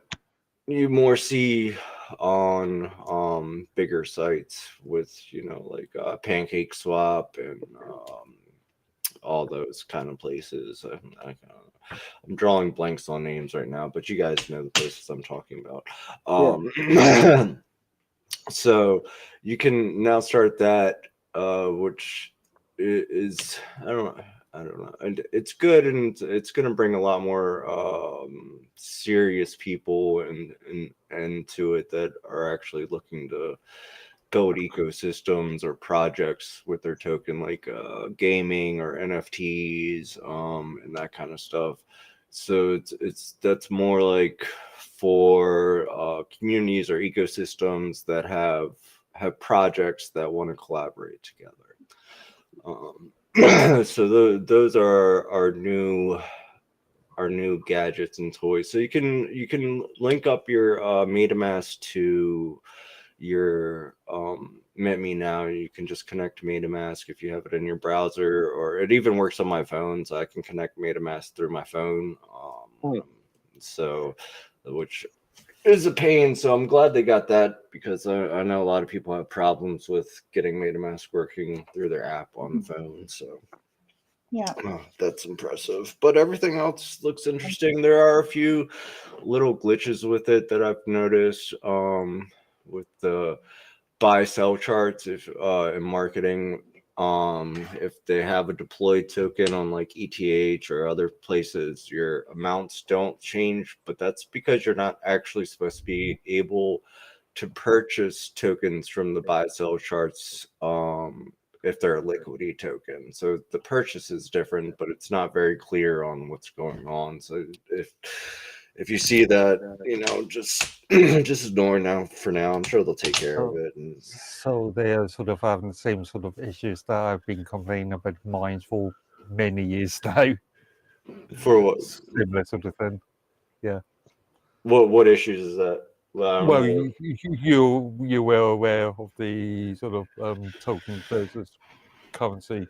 you more see on bigger sites with, like Pancake Swap and all those kind of places. I'm drawing blanks on names right now, but you guys know the places I'm talking about. So you can now start that, which is, I don't know, and it's good, and it's going to bring a lot more serious people and to it that are actually looking to build ecosystems or projects with their token, like gaming or NFTs, and that kind of stuff. So that's more like for communities or ecosystems that have projects that want to collaborate together. So those are our new gadgets and toys. So you can link up your MetaMask to your Mint Me now. You can just connect MetaMask if you have it in your browser, or it even works on my phone, so I can connect MetaMask through my phone. So, which is a pain. So I'm glad they got that, because I know a lot of people have problems with getting MetaMask working through their app on the phone. So Yeah, that's impressive. But everything else looks interesting. There are a few little glitches with it that I've noticed. With the buy sell charts, if in marketing, if they have a deployed token on like ETH or other places, your amounts don't change, but that's because you're not actually supposed to be able to purchase tokens from the buy sell charts if they're a liquidity token. So the purchase is different, but it's not very clear on what's going on. So if you see that, just just ignore now for now. I'm sure they'll take care of it. And so they are sort of having the same sort of issues that I've been complaining about mines for many years now. For what? Similar sort of thing. What issues is that? Well, I don't Well, know. you were aware of the sort of token versus currency.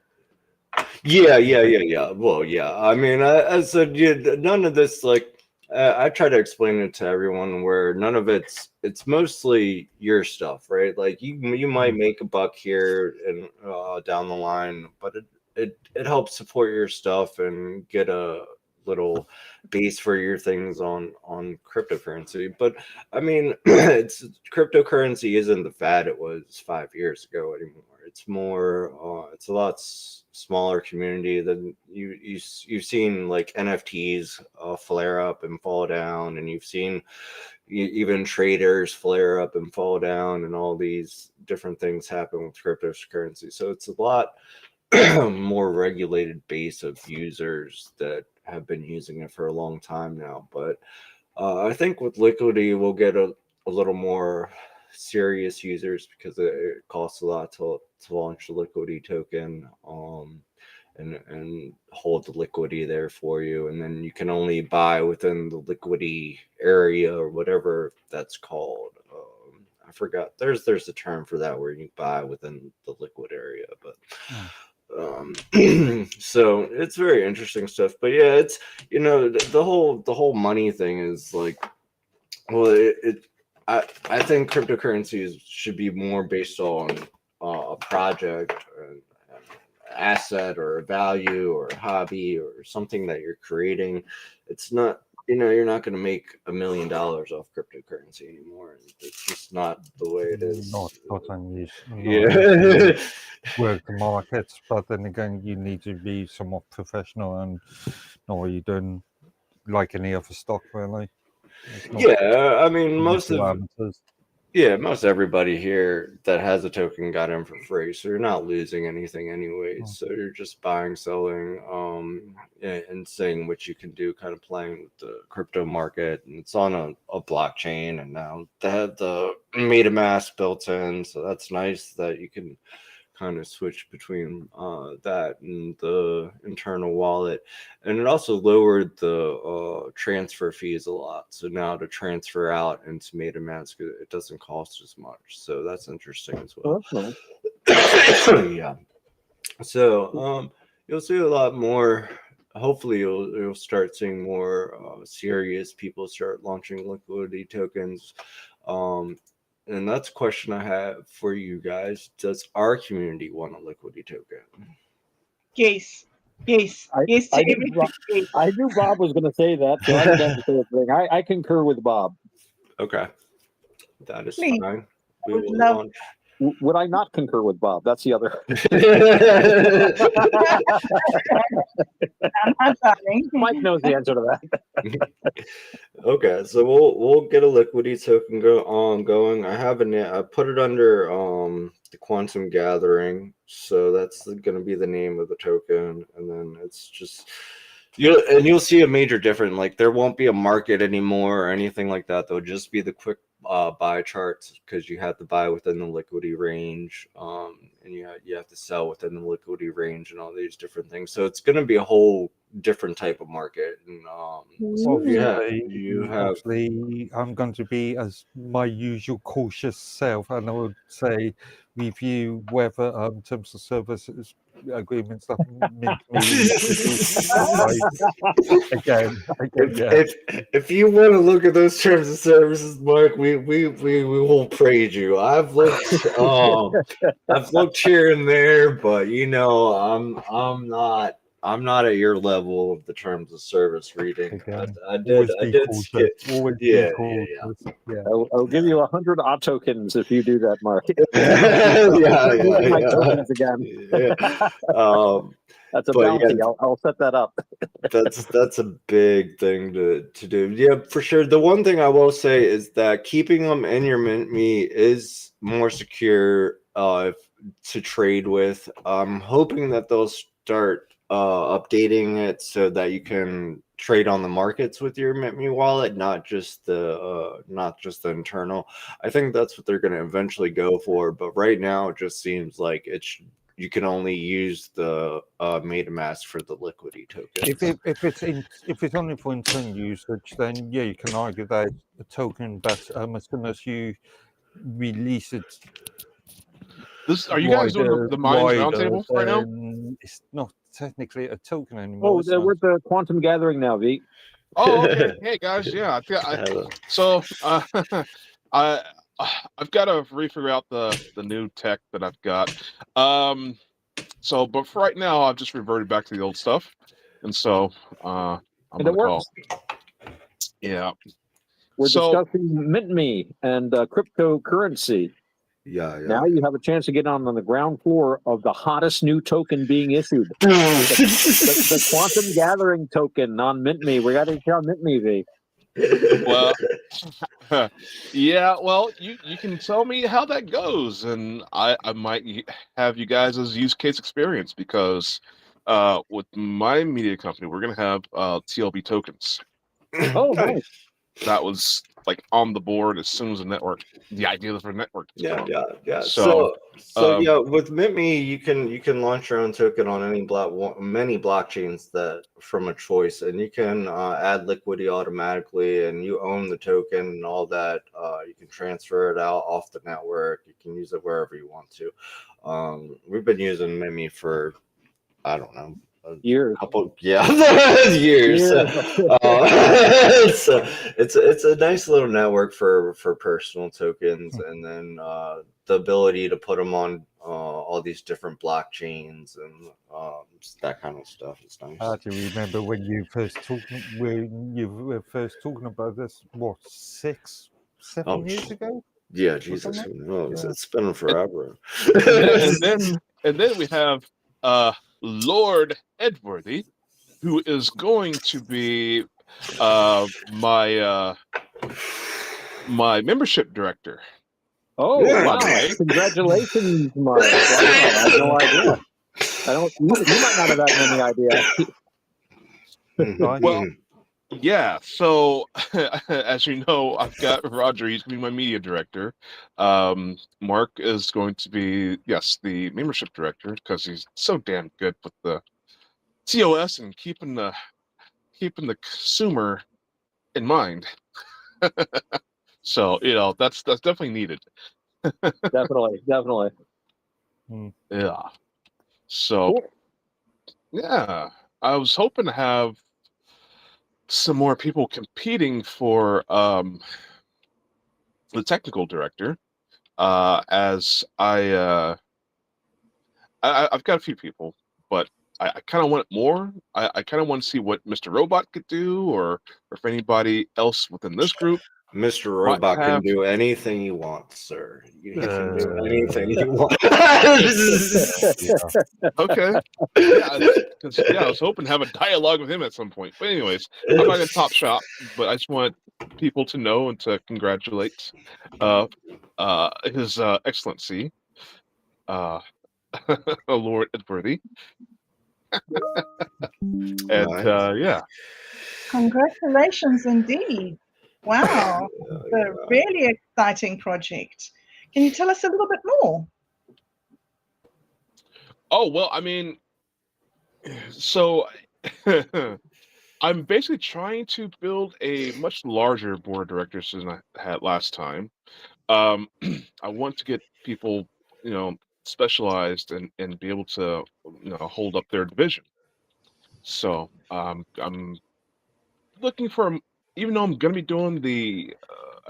Yeah. Well, yeah. I mean, I said, none of this, like, I try to explain it to everyone where none of it's mostly your stuff, right? Like you might make a buck here and down the line, but it helps support your stuff and get a little base for your things on cryptocurrency. But I mean, it's cryptocurrency isn't the fad it was 5 years ago anymore. It's more, it's a lot smaller community than you've seen like NFTs flare up and fall down, and you've seen even traders flare up and fall down, and all these different things happen with cryptocurrency. So it's a lot more regulated base of users that have been using it for a long time now. But I think with Liquidity, we'll get a little more serious users because it costs a lot to launch the Liquidity token, and hold the Liquidity there for you, and then you can only buy within the Liquidity area or whatever that's called. I forgot. There's a term for that where you buy within the liquid area, but. So it's very interesting stuff. But yeah, it's the whole money thing is like, well, I think cryptocurrencies should be more based on a project, an asset, or a value, or a hobby, or something that you're creating. It's not, you're not going to make $1 million off cryptocurrency anymore. It's just not the way it is. Not unusual. Yeah. Work the markets, but then again, you need to be somewhat professional and know what you're doing, like any other stock, really. Yeah, I mean, most everybody here that has a token got in for free, so you're not losing anything anyways. So you're just buying, selling, and seeing what you can do, kind of playing with the crypto market. And it's on a blockchain, and now they have the MetaMask built in, so that's nice that you can kind of switch between that and the internal wallet. And it also lowered the transfer fees a lot. So now to transfer out into MetaMask, it doesn't cost as much. So that's interesting as well. Oh, that's nice. Yeah. So you'll see a lot more. Hopefully, you'll start seeing more serious people start launching liquidity tokens. And that's a question I have for you guys. Does our community want a liquidity token? Yes. Yes. Yes to everything. Yes. I knew Bob was going to say that, so I didn't have to say a thing. I concur with Bob. Okay. That is Please. fine. I would love Would I not concur with Bob? That's the other. I'm darling. Mike knows the answer to that. Okay, so we'll get a liquidity token going. I put it under the Quantum Gathering, so that's going to be the name of the token, and then it's just you'll see a major difference. Like there won't be a market anymore or anything like that. There'll just be the quick buy charts because you have to buy within the liquidity range, and you have to sell within the liquidity range and all these different things. So it's going to be a whole different type of market. And you have. Obviously, I'm going to be as my usual cautious self, and I would say review whether terms of services agreements that Mint me again. If you want to look at those terms of services, Mark, we will praise you. I've looked here and there, but I'm not at your level of the terms of service reading. I did skip. Yeah. I'll give you 100 odd tokens if you do that, Mark. My tokens again. That's a bounty. Yeah, I'll set that up. That's a big thing to do. Yeah, for sure. The one thing I will say is that keeping them in your Mint Me is more secure to trade with. I'm hoping that they'll start updating it so that you can trade on the markets with your Mint Me wallet, not just the internal. I think that's what they're going to eventually go for, but right now it just seems like you can only use the MetaMask for the Liquidity token. If it's only for internal usage, then yeah, you can argue that a token. But as soon as you release it, Are you guys doing the Minds Roundtable right now? It's not technically a token anymore. Oh, we're at the quantum gathering now, V. Oh, okay. Hey guys, yeah. So I've got to refigure out the new tech that I've got. But for right now, I've just reverted back to the old stuff, and so I'm And it on the call. works. Yeah. We're discussing MintMe and cryptocurrency. Yeah. Now you have a chance to get on the ground floor of the hottest new token being issued. the quantum gathering token on MintMe. We got to get on MintMe, V. Well, yeah. Well, you can tell me how that goes, and I might have you guys as use case experience, because with my media company, we're gonna have TLB tokens. Oh, nice. That was like on the board as soon as the idea for the network. Yeah. So yeah, with MintMe, you can launch your own token on many blockchains that from a choice, and you can add liquidity automatically, and you own the token and all that. You can transfer it out off the network. You can use it wherever you want to. We've been using MintMe for, I don't know, years. Years. It's a nice little network for personal tokens, and then the ability to put them on all these different blockchains and that kind of stuff is nice. I do remember when you were first talking about this. What, 7 years ago? Yeah, Jesus, who knows? It's been forever. and then we have Lord Edworthy, who is going to be my membership director. Oh, wow! Congratulations, Mark. Wow, I had no idea. You might not have had any idea. Well, yeah. So, as you know, I've got Roger. He's going to be my media director. Mark is going to be, the membership director, because he's so damn good with the TOS and keeping the consumer in mind. So that's definitely needed. Definitely. Yeah. So cool. Yeah, I was hoping to have some more people competing for the technical director, as I've got a few people, but I kind of want more. I kind of want to see what Mr. Robot could do, or if anybody else within this group. Mr. Robot can do anything you want, sir. You can do anything you want. Okay. Yeah, I was hoping to have a dialogue with him at some point. But anyways, I'm not gonna top shop, but I just want people to know and to congratulate His Excellency, Lord Edworthy. And yeah. Congratulations indeed. Wow, it's a really exciting project. Can you tell us a little bit more? Oh, well, I mean, so I'm basically trying to build a much larger board of directors than I had last time. I want to get people, specialized and be able to, hold up their division. So I'm looking for, even though I'm going to be doing the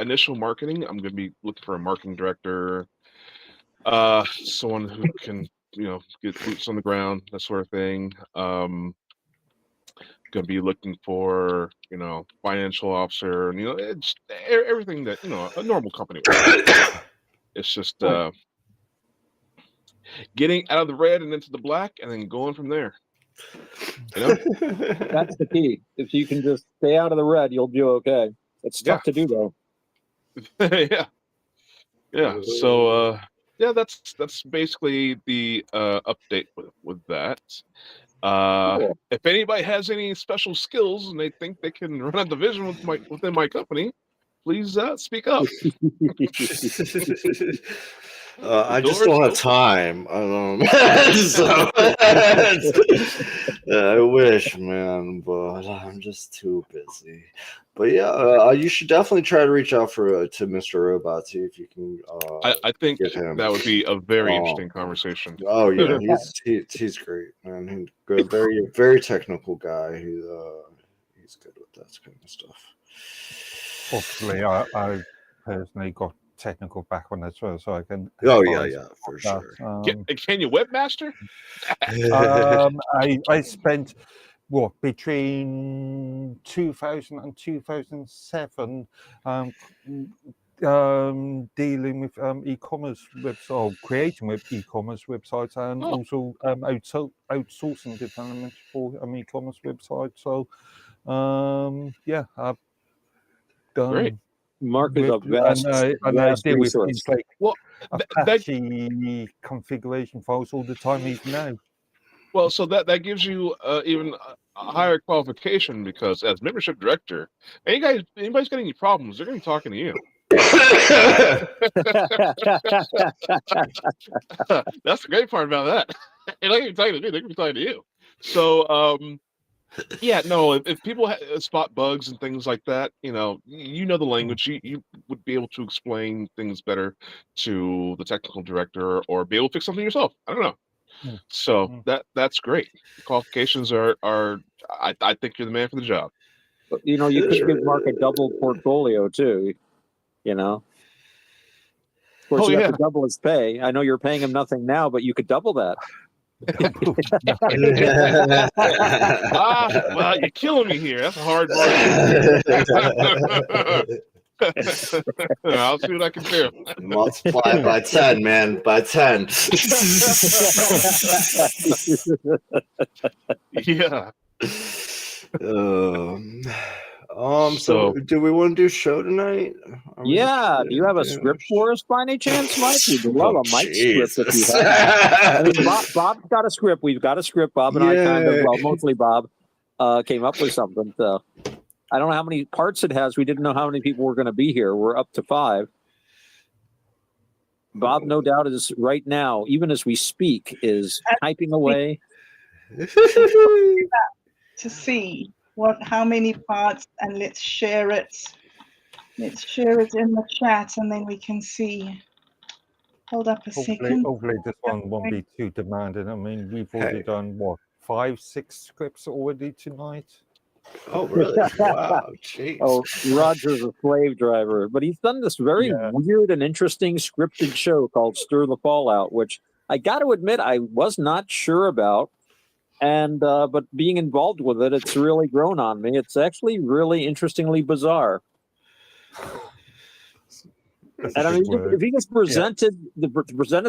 initial marketing, I'm going to be looking for a marketing director, someone who can, get boots on the ground, that sort of thing. Going to be looking for, financial officer, and it's everything that a normal company would. It's just getting out of the red and into the black, and then going from there. That's the key. If you can just stay out of the red, you'll do okay. It's tough to do though. Yeah. So that's basically the update with that. Cool. If anybody has any special skills and they think they can run a division within my company, please speak up. I just doors don't have open. time. So I wish, man, but I'm just too busy. But yeah, you should definitely try to reach out to Mr. Robot, see if you can I think get him. that would be a very Oh, interesting conversation. oh yeah, he's great, man. He's a very technical guy. He's good with that kind of stuff. Obviously, I personally got technical background as well, so I can. Oh yeah, advise for that. sure. Can you webmaster? I spent between 2000 and 2007 dealing with e-commerce websites, or creating e-commerce websites, and Oh. also outsourcing development for e-commerce websites. So yeah, I've done. Great. Mark is a vast, and I vast deal with resource. things like Well, Apache configuration files all the time, even now. well, so that gives you even a higher qualification, because as membership director, anybody's got any problems, they're going to be talking to you. That's the great part about that. They're not even talking to me; they're going to be talking to you. So, yeah, no. If people spot bugs and things like that, you know the language. You would be able to explain things better to the technical director, or be able to fix something yourself. I don't know. So that's great. The qualifications are I think you're the man for the job. But, you could give Mark a double portfolio too. Of course, you have to double his pay. I know you're paying him nothing now, but you could double that. Well, you're killing me here. That's a hard margin. I'll see what I can do. Multiply by 10, man. By 10. Yeah. So do we want to do show tonight? Yeah. Do you have a script for us by any chance, Mike? We'd love a Mike script if you have. I mean, Bob's got a script. We've got a script. Bob and I mostly Bob, came up with something. So I don't know how many parts it has. We didn't know how many people were going to be here. We're up to 5. Bob, no doubt, is right now, even as we speak, is typing away. To see how many parts, and let's share it. Let's share it in the chat, and then we can see. Hold up a second. Hopefully this one won't be too demanding. I mean, we've already done 5, 6 scripts already tonight. Oh, really? Wow, jeez. Oh, Roger's a slave driver, but he's done this very weird and interesting scripted show called Stir the Fallout, which I got to admit I was not sure about. And but being involved with it, it's really grown on me. It's actually really interestingly bizarre. And I mean, if he just presented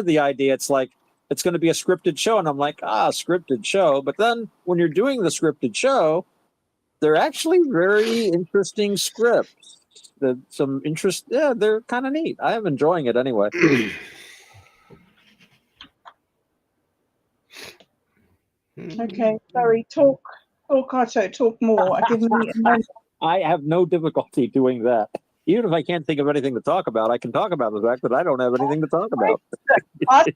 the idea, it's like it's going to be a scripted show, and I'm like, scripted show. But then when you're doing the scripted show, they're actually very interesting scripts. Some interest, they're kind of neat. I am enjoying it anyway. Okay, sorry. Talk, Otto. Talk more. Give me a moment. I have no difficulty doing that. Even if I can't think of anything to talk about, I can talk about the fact that I don't have anything to talk about. Ask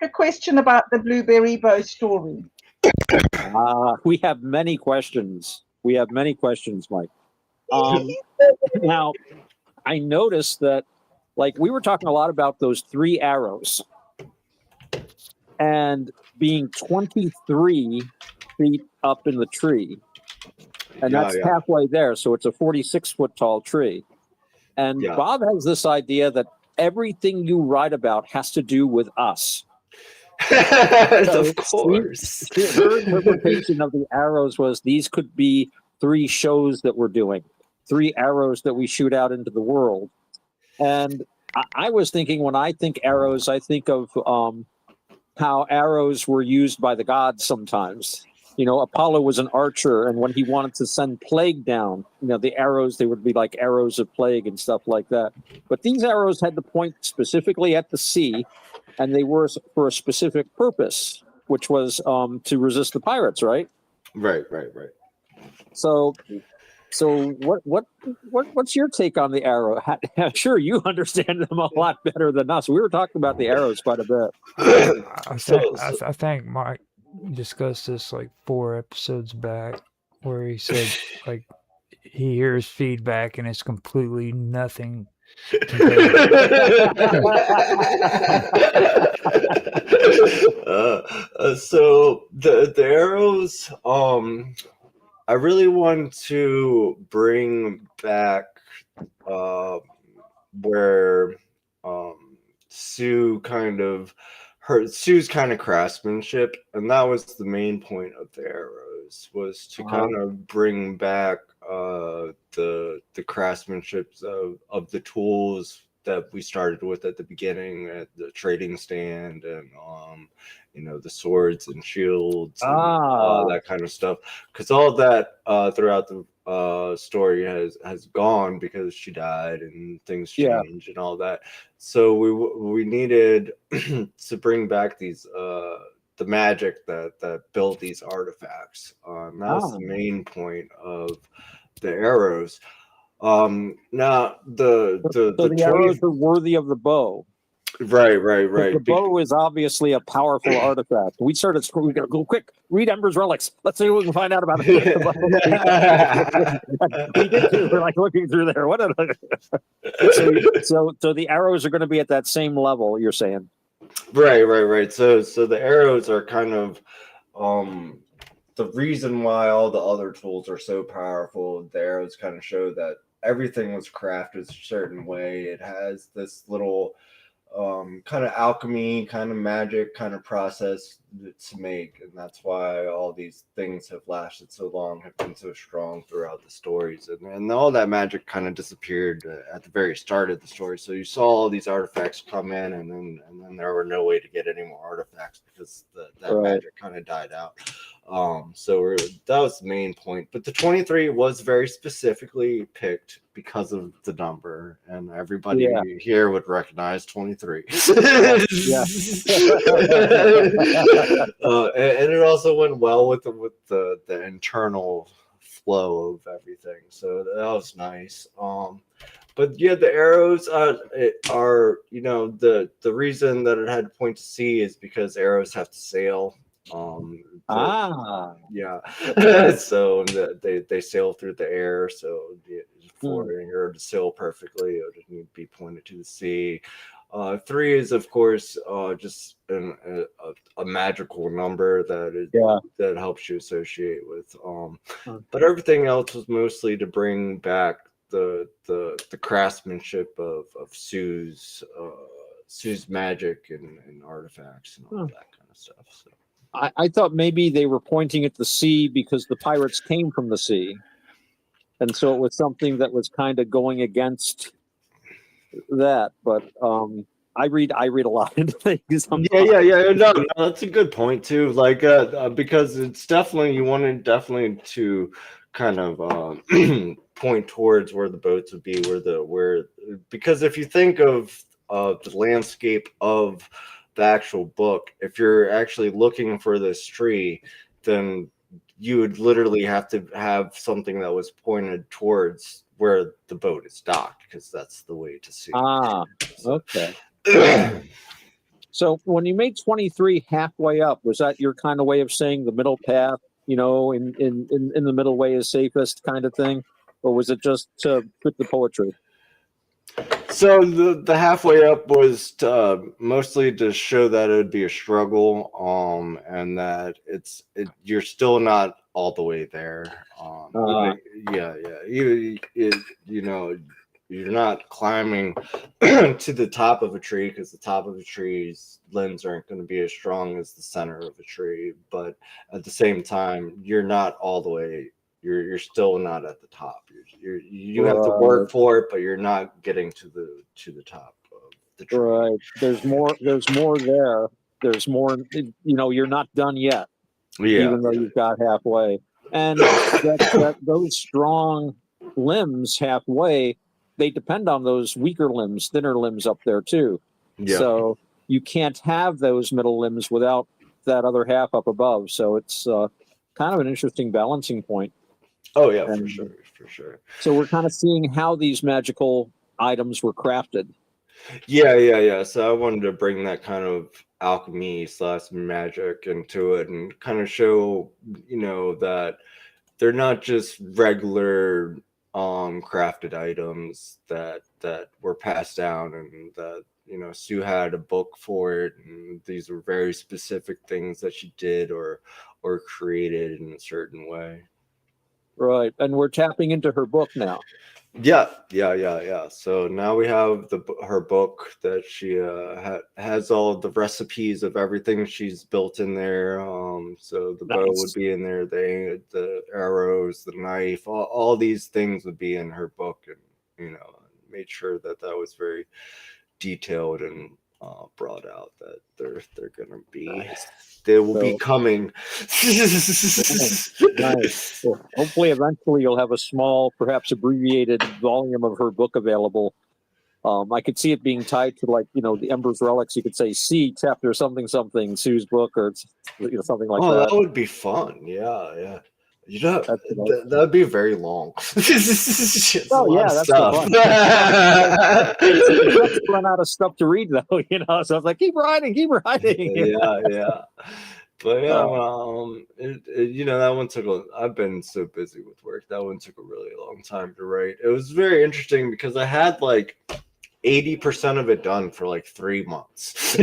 a question about the Blueberry Bow story. We have many questions. Mike. Now, I noticed that, like, we were talking a lot about those 3 arrows and being 23 feet up in the tree. And that's halfway there. So it's a 46-foot tall tree. And Bob has this idea that everything you write about has to do with us. Of course. Her interpretation of the arrows was these could be 3 shows that we're doing, 3 arrows that we shoot out into the world. And I was thinking, when I think arrows, I think of how arrows were used by the gods sometimes. Apollo was an archer, and when he wanted to send plague down, the arrows, they would be like arrows of plague and stuff like that. But these arrows had to point specifically at the sea, and they were for a specific purpose, which was to resist the pirates, right? Right. So So what's your take on the arrow? Sure, you understand them a lot better than us. We were talking about the arrows quite a bit. I think Mike discussed this like 4 episodes back, where he said like he hears feedback and it's completely nothing compared So the arrows, I really want to bring back where Sue's kind of craftsmanship, and that was the main point of the arrows, was to kind of bring back the craftsmanship of the tools that we started with at the beginning at the trading stand, and the swords and shields and all that kind of stuff, because all of that throughout the story has gone because she died and things changed and all that. So we needed to bring back these the magic that built these artifacts. That was the main point of the arrows. Now the arrows are worthy of the bow. Right. The bow is obviously a powerful artifact. We started. We gotta go quick. Read Ember's relics. Let's see what we can find out about it. We did too. We're like looking through there. What? So the arrows are going to be at that same level. You're saying? Right. So the arrows are kind of the reason why all the other tools are so powerful. The arrows kind of show that everything was crafted a certain way. It has this little kind of alchemy, kind of magic, kind of process to make, and that's why all these things have lasted so long, have been so strong throughout the stories, and all that magic kind of disappeared at the very start of the story. So you saw all these artifacts come in, and then there were no way to get any more artifacts because that magic kind of died out. So that was the main point. But the 23 was very specifically picked because of the number, and everybody here would recognize 23. And it also went well with the internal flow of everything. So that was nice. But yeah, the arrows are the reason that it had to point to sea is because arrows have to sail. So they sail through the air, so for an arrow to sail perfectly, it would need to be pointed to the sea. 3 is of course just a magical number that helps you associate with. But everything else was mostly to bring back the craftsmanship of Sue's magic and artifacts and all that kind of stuff. So. I thought maybe they were pointing at the sea because the pirates came from the sea, and so it was something that was kind of going against that. But I read a lot into things. Yeah. No, that's a good point too. Like because it's definitely you wanted to kind of point towards where the boats would be, because if you think of the landscape of the actual book, if you're actually looking for this tree, then you would literally have to have something that was pointed towards where the boat is docked, because that's the way to see. Okay. So when you made 23 halfway up, was that your kind of way of saying the middle path, in the middle way is safest kind of thing, or was it just to put the poetry? So the halfway up was mostly to show that it would be a struggle, and that you're still not all the way there. You're not climbing to the top of a tree, because the top of a tree's limbs aren't going to be as strong as the center of a tree. But at the same time, you're not all the way. You're still not at the top. You have to work for it, but you're not getting to the top of the tree. Right. There's more there. There's more. You're not done yet. Even though you've got halfway, and those strong limbs halfway, they depend on those weaker limbs, thinner limbs up there too. Yeah. So you can't have those middle limbs without that other half up above. So it's kind of an interesting balancing point. Oh yeah, for And sure, for sure. so we're kind of seeing how these magical items were crafted. Yeah. So I wanted to bring that kind of alchemy slash magic into it and kind of show, that they're not just regular crafted items that were passed down, and that Sue had a book for it, and these were very specific things that she did or created in a certain way. Right. And we're tapping into her book now. Yeah. So now we have her book that she has all of the recipes of everything she's built in there. So the bow would be in there, the arrows, the knife, all these things would be in her book, and made sure that was very detailed and brought out that they're gonna be. They will be coming. Nice. Well, hopefully, eventually, you'll have a small, perhaps abbreviated volume of her book available. I could see it being tied to, like, the Ember's Relics. You could say C chapter something something Sue's book, or something like that. That would be fun. Yeah. That'd be very long. It's a lot of that's stuff. Let's run out of stuff to read, though. So it's like, keep writing. Yeah. But yeah, that one took I've been so busy with work. That one took a really long time to write. It was very interesting because I had like 80% of it done for like 3 months.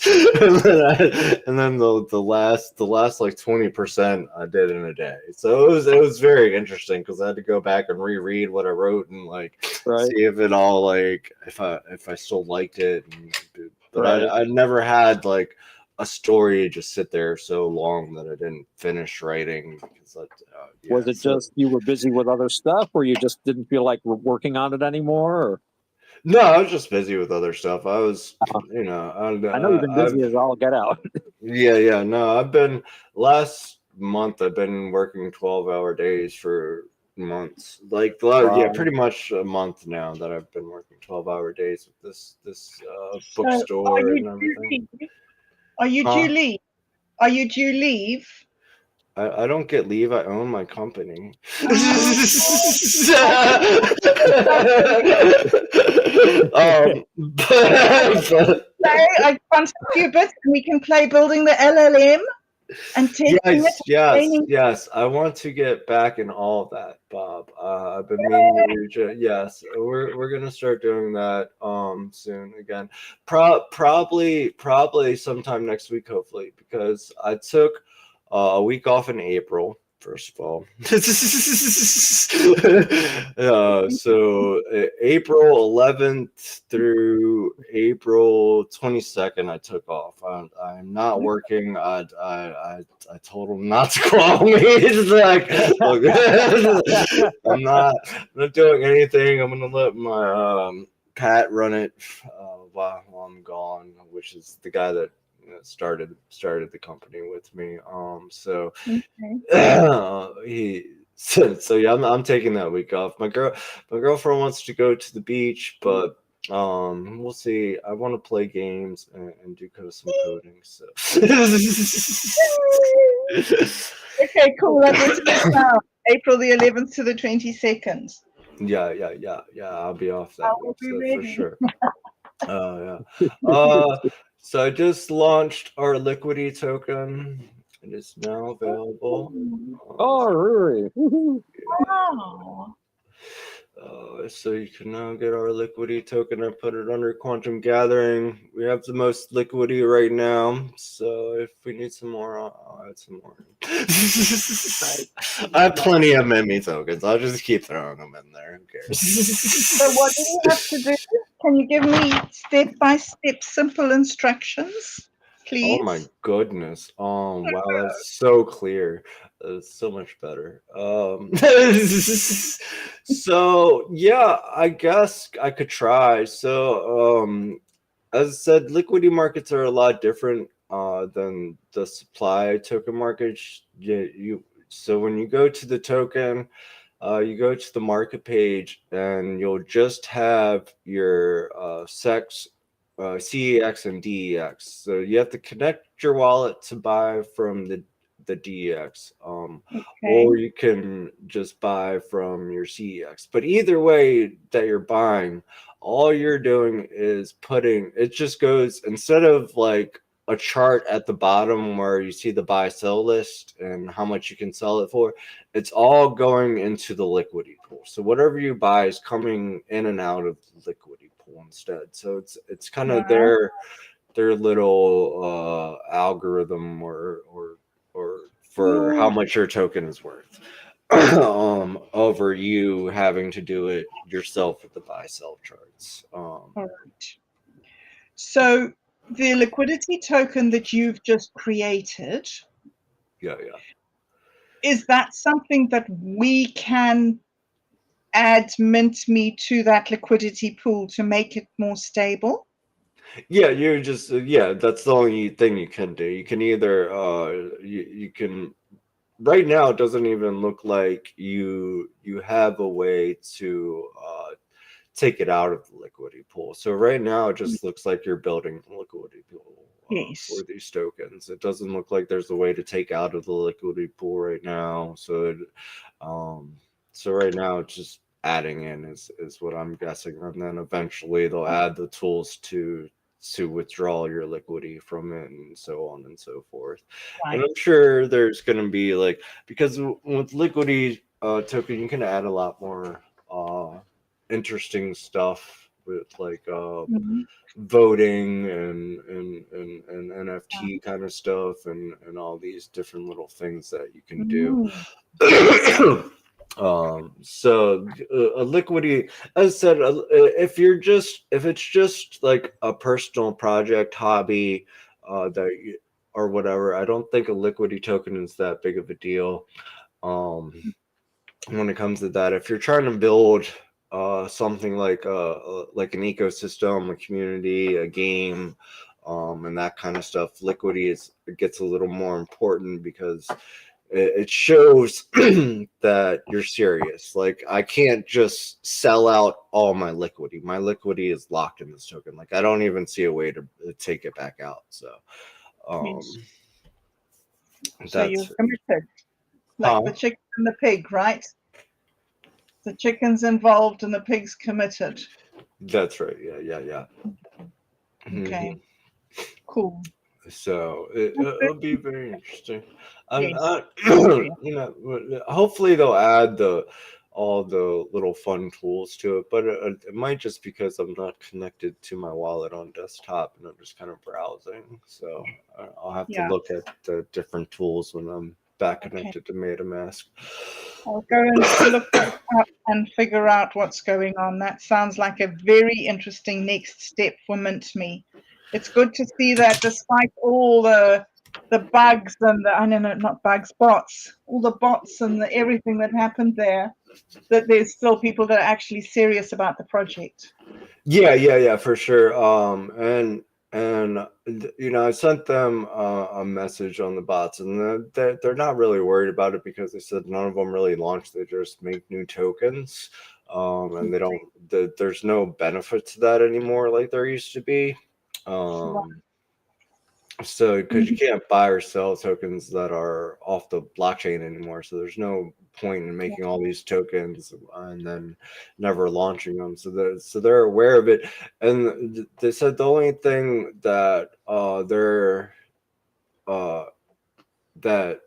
and then the last like 20% I did in a day. So it was very interesting because I had to go back and reread what I wrote and like see if it all like if I still liked it. But I never had like a story just sit there so long that I didn't finish writing because was it just you were busy with other stuff, or you just didn't feel like working on it anymore? Or? No, I was just busy with other stuff. I was, I know you've been busy as all get out. Yeah. No, last month I've been working 12-hour days for months. Like, pretty much a month now that I've been working 12-hour days with this bookstore and everything. Are you due leave? Are you due leave? I don't get leave. I own my company. I contact you a bit, and we can play building the LLM and testing it. Yes. I want to get back in all of that, Bob. I've been meaning to reach it. Yes, we're gonna start doing that soon again. Probably sometime next week, hopefully, because I took a week off in April. First of all, so April 11th through April 22nd, I took off. I'm not working. I told him not to call me. It's like, I'm not doing anything. I'm gonna let my Pat run it while I'm gone, which is the guy that started the company with me. So I'm taking that week off. My girlfriend wants to go to the beach, but we'll see. I want to play games and do some coding. So okay, cool. That was now April the 11th to the 22nd. Yeah. I'll be off that week, for sure. Yeah. So I just launched our Liquidity token. It is now available. Oh, really? Wow. So you can now get our Liquidity token and put it under Quantum Gathering. We have the most liquidity right now, so if we need some more, I'll add some more. I have plenty of Mimi tokens. I'll just keep throwing them in there. Who cares? So what do you have to do? Can you give me step-by-step simple instructions, please? Oh my goodness. Wow, that's so clear. It's so much better. So yeah, I guess I could try. So as I said, liquidity markets are a lot different than the supply token market. So when you go to the token, you go to the market page and you'll just have your CEX, CEX and DEX. So you have to connect your wallet to buy from the the DEX, or Okay. you can just buy from your CEX. But either way that you're buying, all you're doing is putting, it just goes, instead of like a chart at the bottom where you see the buy sell list and how much you can sell it for, it's all going into the liquidity pool. So whatever you buy is coming in and out of the liquidity pool instead. So it's kind of Wow. their little algorithm or for how much your token is worth. Over you having to do it yourself with the buy sell charts. All right. So the liquidity token that you've just created, Yeah. is that something that we can add MintMe to that liquidity pool to make it more stable? Yeah, you just that's the only thing you can do. You can either you can, right now it doesn't even look like you have a way to take it out of the liquidity pool. So right now it just looks like you're building the liquidity pool for Yes. these tokens. It doesn't look like there's a way to take out of the liquidity pool right now. So so right now it's just adding in is what I'm guessing, and then eventually they'll add the tools to withdraw your liquidity from it and so on and so forth. And Right. I'm sure there's going to be like, because with liquidity token you can add a lot more interesting stuff with like Mhm. voting and NFT kind of stuff and all these different little things that you can do. Mm. So a liquidity, as I said, if it's just like a personal project, hobby, or whatever, I don't think a liquidity token is that big of a deal. When it comes to that, if you're trying to build something like an ecosystem, a community, a game, and that kind of stuff, liquidity it gets a little more important because it shows that you're serious. Like, I can't just sell out all my liquidity. My liquidity is locked in this token. Like, I don't even see a way to take it back out. So Yes. So you're that's committed, like huh? the chicken and the pig, right? The chicken's involved and the pig's committed. That's right. Yeah. Okay, Mhm. cool. So That's it'll be very interesting. And Yes. hopefully they'll add all the little fun tools to it. But it might just because I'm not connected to my wallet on desktop and I'm just kind of browsing. So I'll have to Yeah. look at the different tools when I'm back Okay. connected to MetaMask. I'll go and look that up and figure out what's going on. That sounds like a very interesting next step for MintMe. It's good to see that despite all the bugs and the, I don't know, not bugs, bots, all the bots and the everything that happened there, that there's still people that are actually serious about the project. Yeah, for sure. And I sent them a message on the bots, and they're not really worried about it because they said none of them really launched. They just make new tokens, and they don't. There's no benefit to that anymore like there used to be. Um, So, because you can't buy or sell tokens that are off the blockchain anymore, so there's no point in making all these tokens and then never launching them. So they're aware of it, and they said the only thing that uh, they're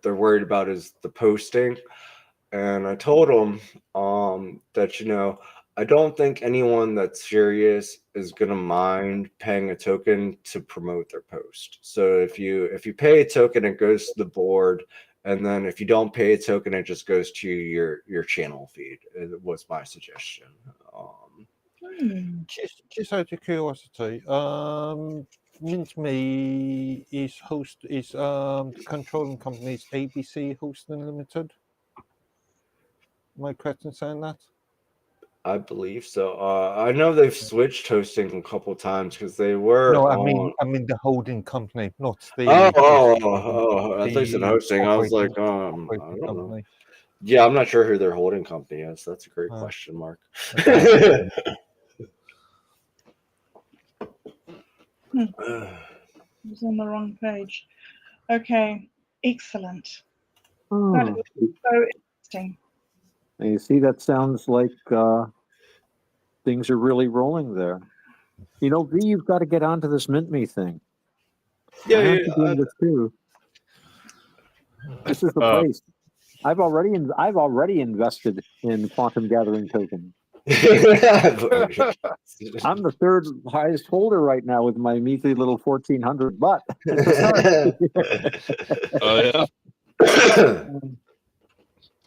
worried about is the posting. And I told them that I don't think anyone that's serious is gonna mind paying a token to promote their post. So if you pay a token, it goes to the board, and then if you don't pay a token, it just goes to your channel feed. It was my suggestion. Just out of curiosity, MintMe is the controlling company is ABC Hosting Limited. Am I correct in saying that? I believe so. I know they've switched hosting a couple times because they were No, on. I mean the holding company, not Oh, the oh, hosting company, oh, oh, I thought you said the hosting. I was like, I operating don't know. company. Yeah, I'm not sure who their holding company is. That's a great Uh, question, Mark. okay. I was on the wrong page. Okay. Excellent. Oh. That is so interesting. And you see, that sounds like things are really rolling there. You know, V, you've got to get onto this Mint Me thing. Yeah, I have yeah, to do this too. This is the place. I've already invested in quantum gathering tokens. I'm the third highest holder right now with my measly little 1,400, but it's a start. Oh yeah.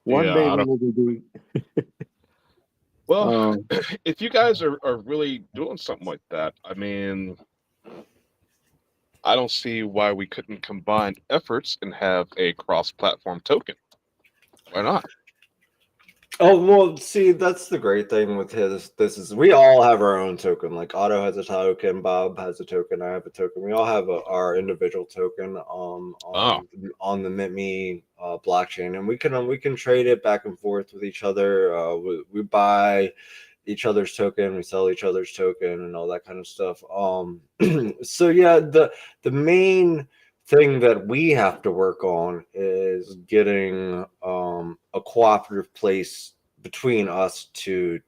One Yeah, day I we don't- will be doing. Well, if you guys are really doing something like that, I mean, I don't see why we couldn't combine efforts and have a cross-platform token. Why not? Oh well, see, that's the great thing with this is we all have our own token. Like Otto has a token, Bob has a token, I have a token. We all have our individual token on the MintMe blockchain, and we can trade it back and forth with each other. We buy each other's token, we sell each other's token, and all that kind of stuff. So yeah, the main thing that we have to work on is getting a cooperative place between us to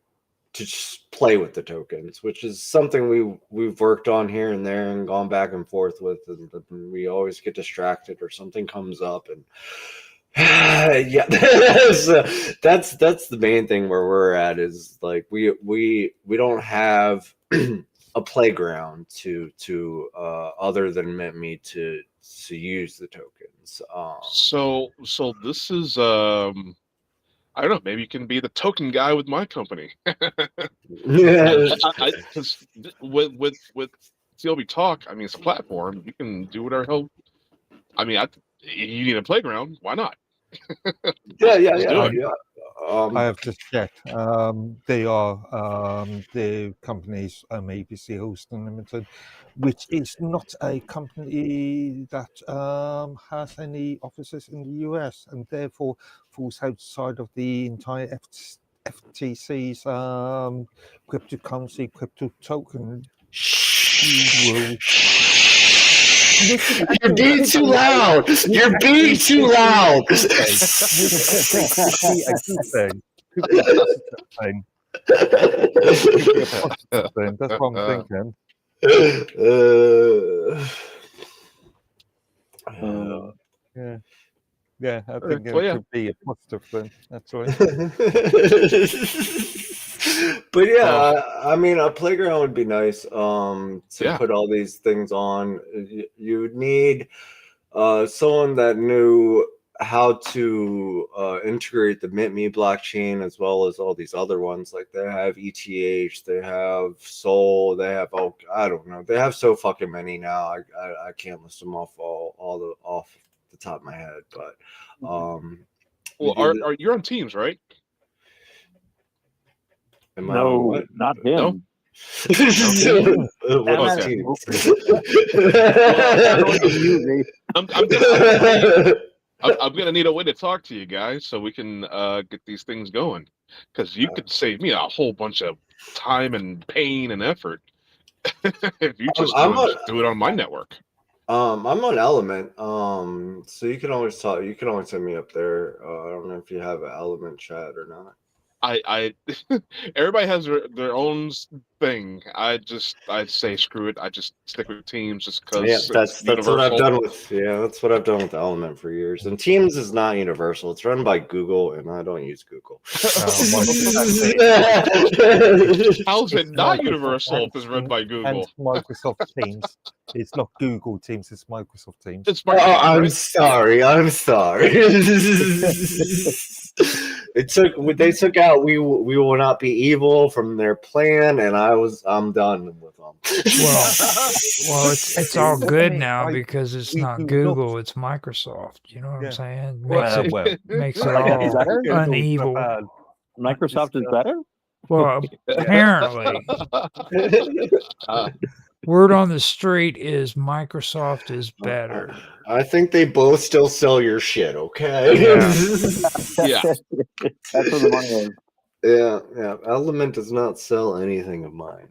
just play with the tokens, which is something we've worked on here and there and gone back and forth with, and we always get distracted or something comes up, and yeah, so that's the main thing where we're at is like we don't have a playground to other than MintMe to use the tokens. So this is I don't know. Maybe you can be the token guy with my company. Because with CLB Talk, I mean, it's a platform. You can do whatever hell. I mean, you need a playground. Why not? Yeah. I have just checked. They are the company's ABC Hosting Limited, which is not a company that has any offices in the US and therefore falls outside of the entire FTC's cryptocurrency, crypto token rules. You're being too loud. You're being too loud. Could be a good thing. Could be a positive thing. Could be a positive thing. That's what I'm thinking. Yeah, I think it could be a positive thing. That's right. But yeah, I mean, a playground would be nice. To put all these things on, you would need someone that knew how to integrate the MintMe blockchain as well as all these other ones. Like they have ETH, they have Sol, they have I don't know, they have so fucking many now. I can't list them off off the top of my head, but well, are you're on Teams, right? No, not him. No? What's Okay. I'm gonna need a way to talk to you guys so we can get these things going, because you could save me a whole bunch of time and pain and effort if you just do it on my network. I'm on Element, so you can always talk. You can always hit me up there. I don't know if you have an Element chat or not. I everybody has their own thing. I say screw it. I just stick with Teams just because. Yeah, that's what I've done with that's what I've done with Element for years. And Teams is not universal. It's run by Google, and I don't use Google. How's it not universal if it's run by Google? And Microsoft Teams. It's not Google Teams. It's Microsoft Teams. It's Microsoft, I'm sorry. I'm sorry. They took out we will not be evil from their plan, and I'm done with them. Well, it's all good now because it's not Google, it's Microsoft. You know what I'm saying? Makes it all uneven. Microsoft is better? Well, apparently. Word on the street is Microsoft is better. I think they both still sell your shit, okay? Yeah. That's where the money is. Yeah. Element does not sell anything of mine.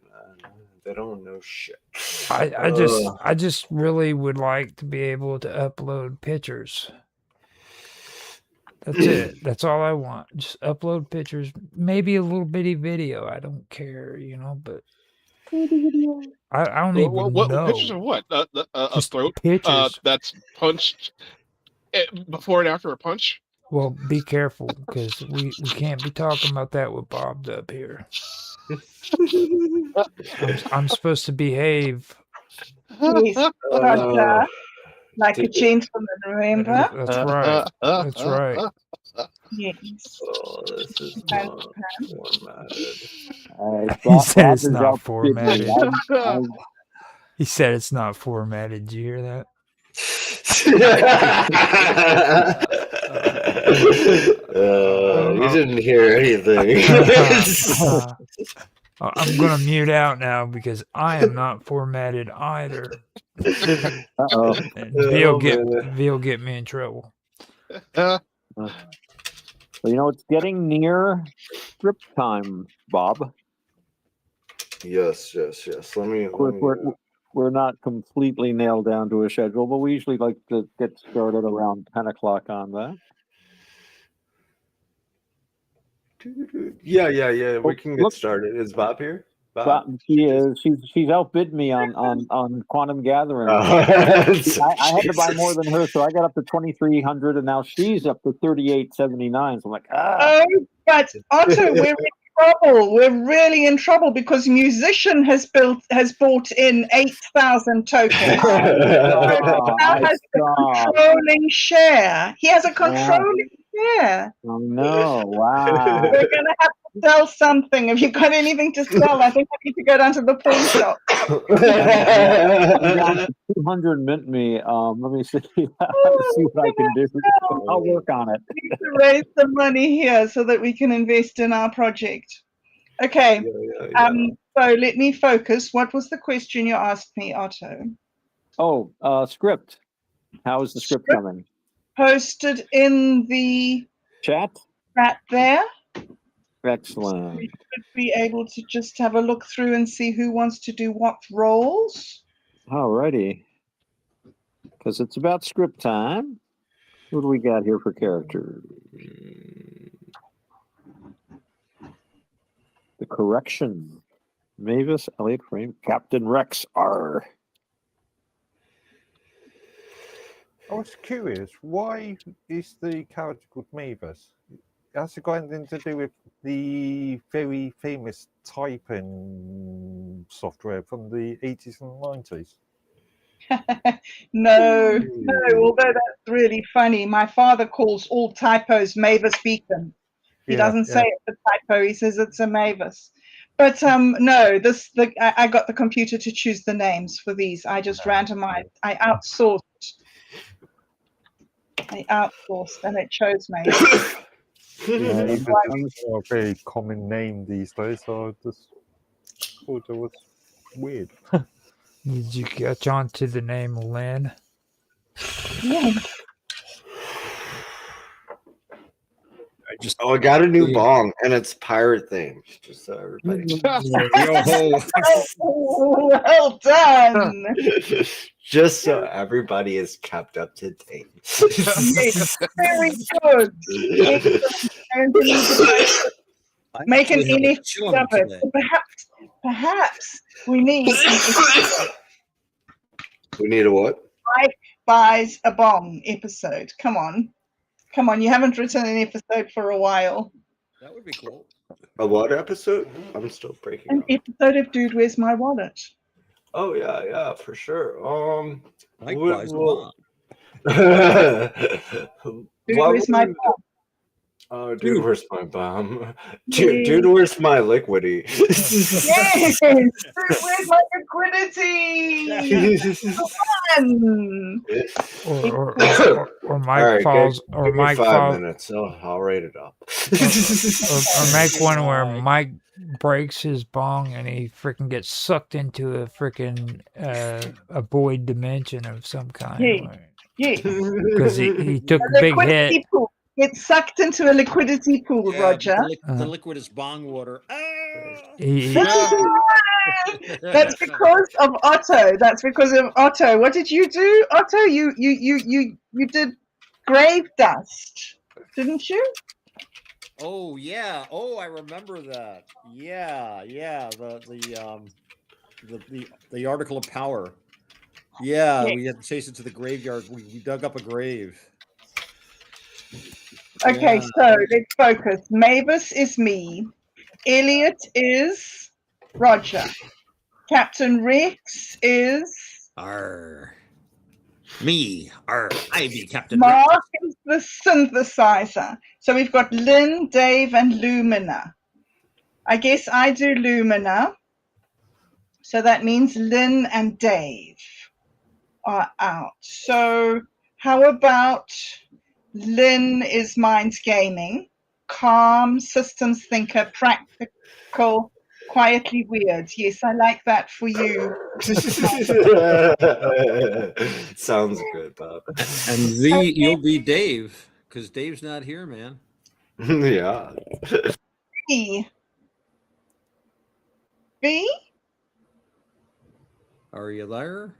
They don't know shit. I just really would like to be able to upload pictures That's it. That's all I want. Just upload pictures, maybe a little bitty video. I don't care, but I don't even What pictures of know. what? A Just throat pictures. that's punched before and after a punch. Well, be careful because we can't be talking about that with Bob's up here. I'm supposed to behave. Yes, Roger, like a Take it. gentleman, remember? That's right. That's right. Yes. Oh, this is And not formatted. He said it's Roger's not outfitted me. formatted. He said it's not formatted. Did you hear that? We didn't hear anything. I'm gonna mute out now because I am not formatted either. Uh-oh. And Oh, Ve'll get me in trouble. Well, it's getting near script time, Bob. Yes. Let me. Of course, we're not completely nailed down to a schedule, but we usually like to get started around 10 o'clock on that. Yeah. We can get Look. started. Is Bob here? Bob, she is. She's outbid me on Quantum Gathering. Oh, I had to buy more than her, so I got up to 2,300, and now she's up to 3,879. So I'm like, Oh, but Otto, we're in trouble. We're really in trouble because Musician has bought in 8,000 tokens. Now has a controlling share. He has a controlling share. Oh no! Wow. We're gonna have to sell something. Have you got anything to sell? I think I need to go down to the pawn shop. I'm down to 200 mint me. Let me see. See what I can do. I'll work on it. We need to raise some money here so that we can invest in our project. Okay. Yeah. So let me focus. What was the question you asked me, Otto? Oh, script. How is the script coming? Posted in the Chat there. Excellent. We should be able to just have a look through and see who wants to do what roles. Alrighty. Because it's about script time. What do we got here for characters? The correction. Mavis, Elliot Frame, Captain Rex R. I was curious, why is the character called Mavis? Has it got anything to do with the very famous typing software from the 80s and 90s? No, although that's really funny. My father calls all typos Mavis Beacon. He doesn't say it's a typo, he says it's a Mavis. But no, I got the computer to choose the names for these. I just randomized. I outsourced and it chose Mavis. Mavis is a very common name these days, so I just thought it was weird. Did you catch on to the name Lynn? Yeah. I got a new bong, and it's pirate themed. Just so everybody. Well done. Just so everybody is kept up to date. Yes, very good. Make an NFT of it. Perhaps we need. We need a what? Mike buys a bong episode. Come on. You haven't written an episode for a while. That would be cool. A what episode? I'm still breaking An up. episode of Dude, Where's My Wallet? Oh yeah, for sure. Mike buys a bong. Dude, Where's My Bong? Oh, dude, where's my bomb? Dude, where's my liquidy? Yes, dude, where's my liquidity? Or Mike falls. Or Mike 5 minutes. I'll rate it up. or make one where Mike breaks his bong and he freaking gets sucked into a freaking a void dimension of some kind. Yes. Because he took a big hit. Pool. It's sucked into a liquidity pool, Roger. The liquid is bong water. That's because of Otto. What did you do, Otto? You did grave dust. didn't you? Oh yeah. Oh, I remember that. Yeah, yeah. The article of power. Yeah, Yeah. we had to chase it to the graveyard. We dug up a grave. Okay, Yeah. so let's focus. Mavis is me. Elliot is Roger. Captain Rex is Arr. Me. Arr. I be Captain Rick. Mark is the synthesizer. So we've got Lynn, Dave, and Lumina. I guess I do Lumina. So that means Lynn and Dave are out. So how about Lynn is Minds Gaming, calm, systems thinker, practical, quietly weird. Yes, I like that for you. Sounds good, Bob. And Z, you'll be Dave, because Dave's not here, man. Yeah. B. B? Are you there?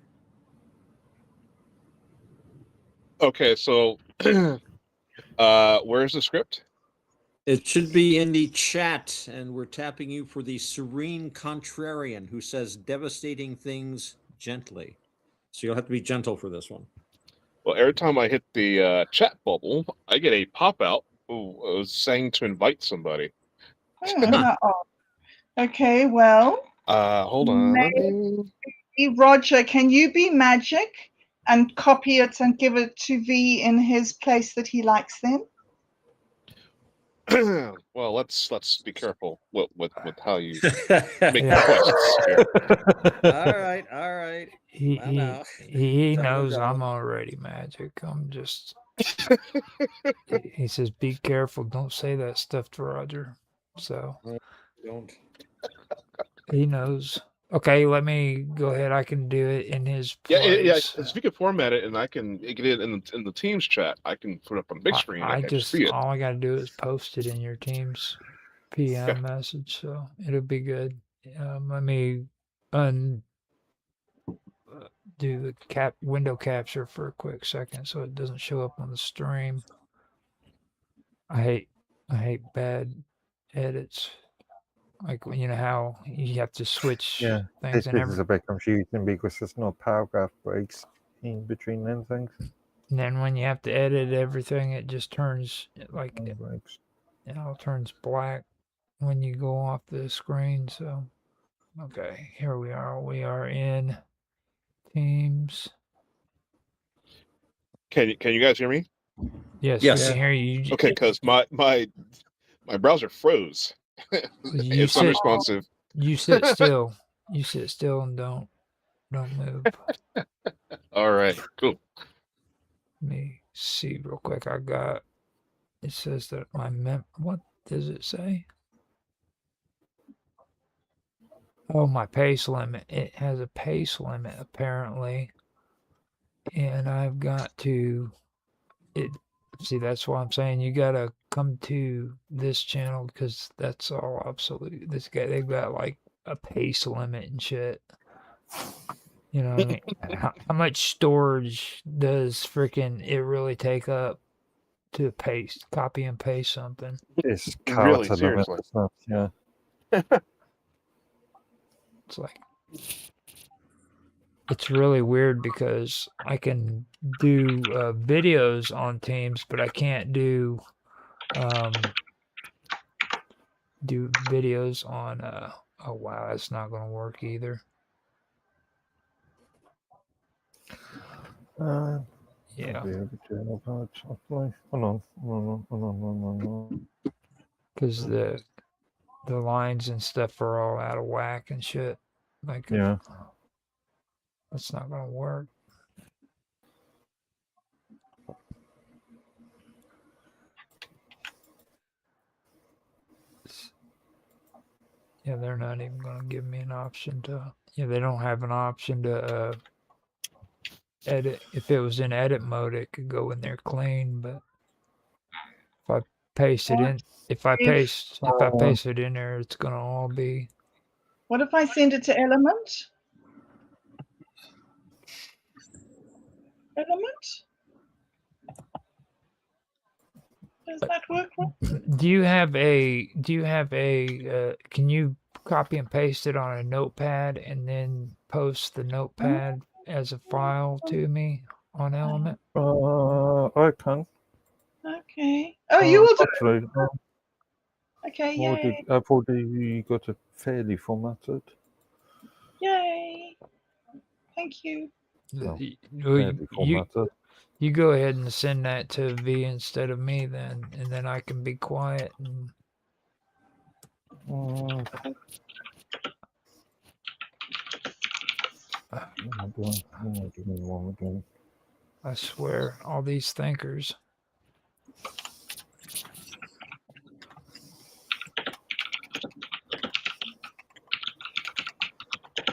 Okay, so where's the script? It should be in the chat, and we're tapping you for the serene contrarian who says devastating things gently. So you'll have to be gentle for this one. Well, every time I hit the chat bubble, I get a pop out saying to invite somebody. How odd. Okay, well, Hold on. Let me... Roger, can you be magic and copy it and give it to V in his place that he likes then? Well, let's be careful with how you make requests here. All right. He Time knows to I'm go. already magic. I'm just. He says, "Be careful! Don't say that stuff to Roger." So Don't. he knows. Okay, let me go ahead. I can do it in his Yeah, place. if you can format it and I can get it in the Teams chat, I can put it up on the big screen. I can see it. All I gotta do is post it in your team's PM Okay. message, so it'll be good. Let me do the window capture for a quick second so it doesn't show up on the stream. I hate bad edits. Like you know how you have to switch Yeah, things this is a bit confusing because there's no paragraph breaks in between them things. and then when you have to edit everything, it just turns like Breaks. it all turns black when you go off the screen. So okay, here we are. We are in Teams. Can you guys hear me? Yes, Yes. we can hear you. Okay, because my browser froze. You It's sit, unresponsive. you sit still. You sit still and don't move. All right, cool. Let me see real quick. It says that what does it say? Oh, my pace limit. It has a pace limit apparently. And I've got to see, that's why I'm saying you gotta come to this channel because that's all absolute. They've got like a pace limit and shit. You know what I mean? How much storage does freaking it really take up to copy and paste something? It's Really, character limit, seriously. stuff, yeah. It's like it's really weird because I can do videos on Teams, but I can't do videos on oh wow, that's not gonna work either. Yeah, Hold on. because the lines and stuff are all out of whack and shit. Like Yeah. that's not gonna work. Yeah, they're not even gonna give me an option to. Yeah, they don't have an option to edit. If it was in edit mode, it could go in there clean. But if I paste it in, if I paste it in there, it's gonna all be. What if I send it to Element? Does that work? Do you have a can you copy and paste it on a notepad and then post the notepad as a file to me on Element? I can. Okay. Oh, you will do it. Actually, Okay, yay. I've already got it fairly formatted. Yay. Thank you. Well, You, fairly formatted. you go ahead and send that to V instead of me then, and then I can be quiet and What am I doing? What am I doing? I swear, all these thinkers.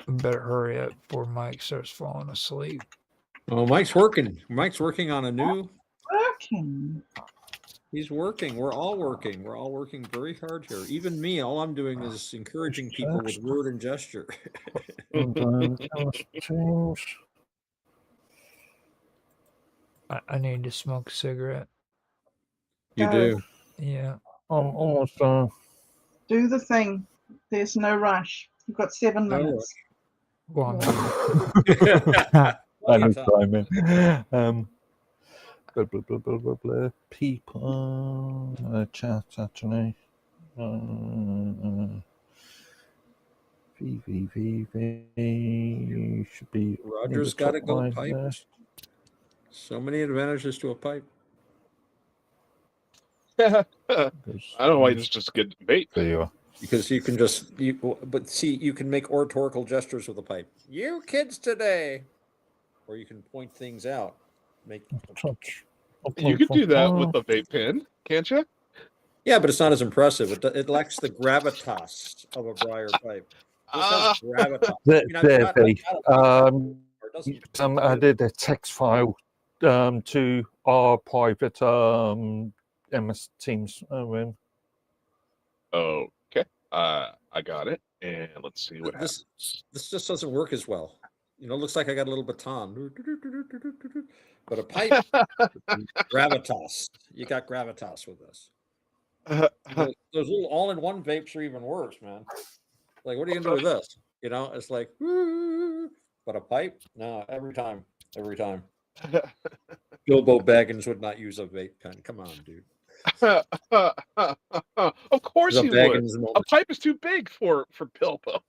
We better hurry up before Mike starts falling asleep. Oh, Mike's working. Mike's working on a new. Working. He's working. We're all working. We're all working very hard here. Even me, all I'm doing is encouraging people with word and gesture. And then change. I need to smoke a cigarette. You do. Yeah. I'm almost done. Do the thing. There's no rush. You've got 7 No minutes. Well, Anytime. Blah, blah, blah, blah, blah, blah. People. Chat, actually. V. Should be. Roger's got to go pipes. So many advantages to a pipe. I don't know why it's just good debate. There you are. Because you can just, but see, you can make oratorical gestures with a pipe. You kids today. Or you can point things out. Make touch. You could do that with the vape pen, can't you? Yeah, but it's not as impressive. It lacks the gravitas of a briar pipe. This has gravitas. I did a text file to our private MS Teams room. Okay, I got it, and let's see what happens. This just doesn't work as well. You know, it looks like I got a little baton, but a pipe, gravitas. You got gravitas with this. Those little all-in-one vapes are even worse, man. Like, what are you gonna do with this? You know, it's like, but a pipe? No, every time. Bilbo Baggins would not use a vape pen. Come on, dude. Of course he would. A pipe is too big for Bilbo.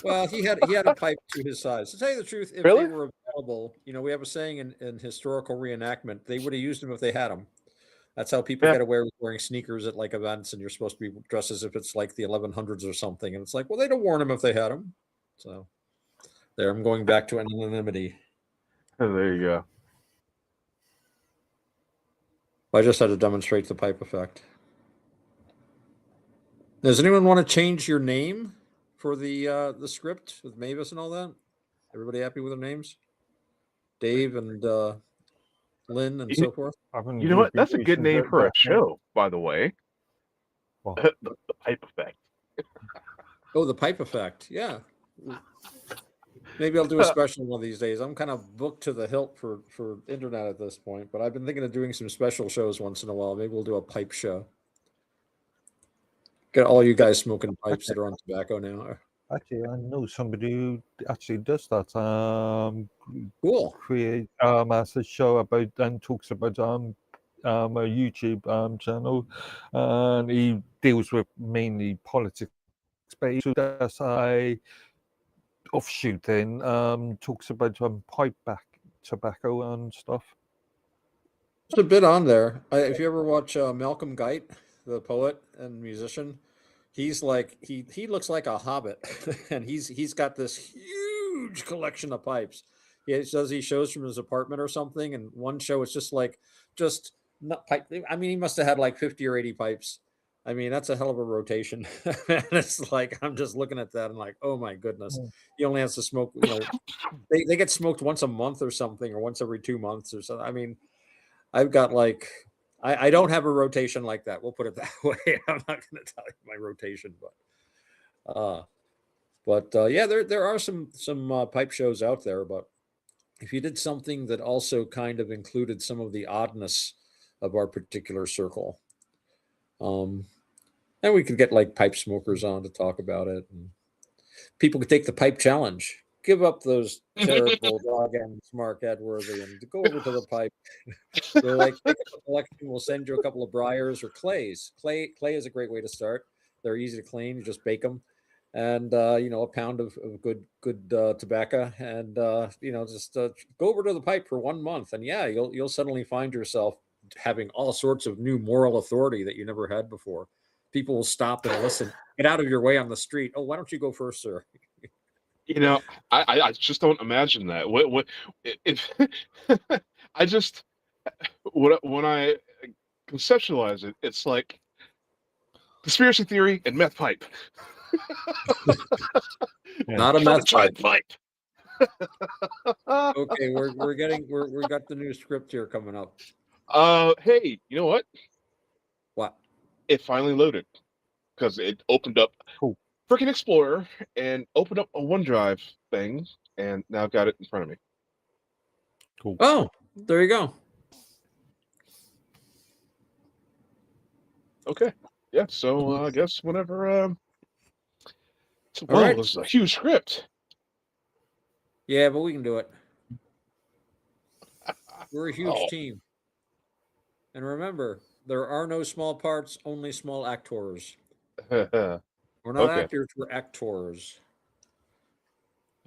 Well, he had a pipe to his size. To tell you the truth, if they were available, you know, we have a saying in historical reenactment, they would have used them if they had them. That's how people get away with wearing sneakers at like events, and you're supposed to be dressed as if it's like the 1100s or something. And it's like, well, they'd have worn them if they had them. So there, I'm going back to anonymity. Oh, there you go. I just had to demonstrate the pipe effect. Does anyone want to change your name for the script with Mavis and all that? Everybody happy with their names? Dave and Lynn and so forth. You know what? That's a good name for a show, by the way. The pipe effect. Oh, the pipe effect. Yeah. Maybe I'll do a special one of these days. I'm kind of booked to the hilt for internet at this point, but I've been thinking of doing some special shows once in a while. Maybe we'll do a pipe show. Get all you guys smoking pipes that are on tobacco now. Actually, I know somebody who actually does that. Cool. Create as a show about and talks about a YouTube channel, and he deals with mainly politics. But he does a offshoot thing. Talks about pipe back tobacco and stuff. There's a bit on there. If you ever watch Malcolm Guite, the poet and musician, he's like he looks like a hobbit, and he's got this huge collection of pipes. He shows from his apartment or something, and one show is just not pipe. I mean, he must have had like 50 or 80 pipes. I mean, that's a hell of a rotation. And it's like I'm just looking at that and like, oh my goodness, he only has to smoke. You know, they get smoked once a month or something, or once every 2 months or something. I mean, I've got like. I don't have a rotation like that. We'll put it that way. I'm not going to tell you my rotation, but yeah, there are some pipe shows out there. But if you did something that also kind of included some of the oddness our particular circle. And we could get like pipe smokers on to talk about it. And people could take the pipe challenge. Give up those terrible dog ends, Mark Edworthy, and go over to the pipe. So, like, pick up a collection. We'll send you a couple of briars or clays. Clay is a great way to start. They're easy to clean. You just bake them, and a pound of good tobacco, and just go over to the pipe for 1 month, and yeah, you'll suddenly find yourself having all sorts of new moral authority that you never had before. People will stop and listen. Get out of your way on the street. Oh, why don't you go first, sir? I just don't imagine that. What if I just when I conceptualize it, it's like conspiracy theory and meth pipe. Not a meth pipe. pipe. Okay, we got the new script here coming up. Hey, you know what? What? It finally loaded because it opened up freaking Explorer and opened up a OneDrive thing, and now I've got it in front of me. Cool. Oh, there you go. Okay. Yeah. So I guess whenever. All right. This is a huge script. Yeah, but we can do it. We're a huge team. And remember, there are no small parts, only small actors. We're not actors, we're actors.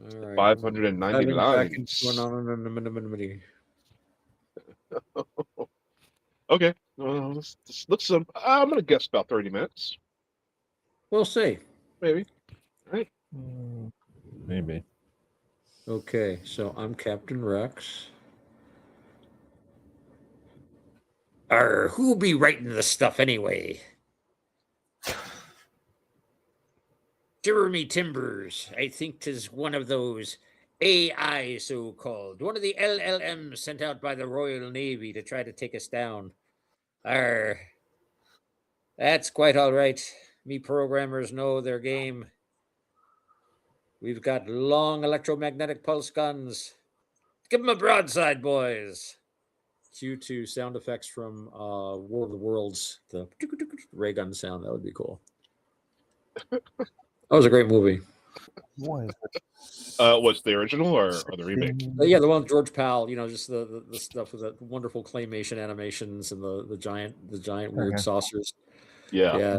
All right. 590 lines. Okay. Well, let's I'm gonna guess about 30 minutes. We'll see. Maybe. All right. Maybe. Okay, so I'm Captain Rex. Who'll be writing this stuff anyway? Jeremy Timbers, I think 'tis one of those AI so-called, one of the LLMs sent out by the Royal Navy to try to take us down. That's quite all right. Me programmers know their game. We've got long electromagnetic pulse guns. Give them a broadside, boys. Cue to sound effects from War of the Worlds, the ray gun sound. That would be cool. That was a great movie. What is it? What's the original or the remake? Yeah, the one with George Powell. Just the stuff with the wonderful claymation animations and the giant weird saucers. Yeah.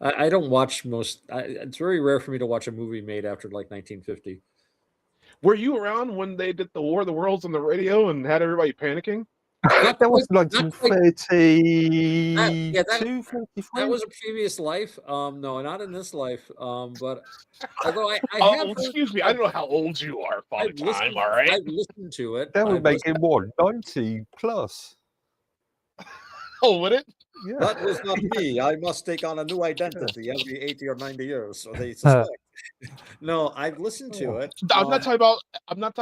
I don't watch most. It's very rare for me to watch a movie made after like 1950. Were you around when they did the War of the Worlds on the radio and had everybody panicking? That was 1932, that was a previous life. No, not in this life. But although I have excuse me, I don't know how old you are, Father Time. All right, I've listened to it. That would make it what, 90 plus. Oh, would it? Yeah. That was not me. I must take on a new identity every 80 or 90 years, so they suspect. No, I've listened to it. I'm not talking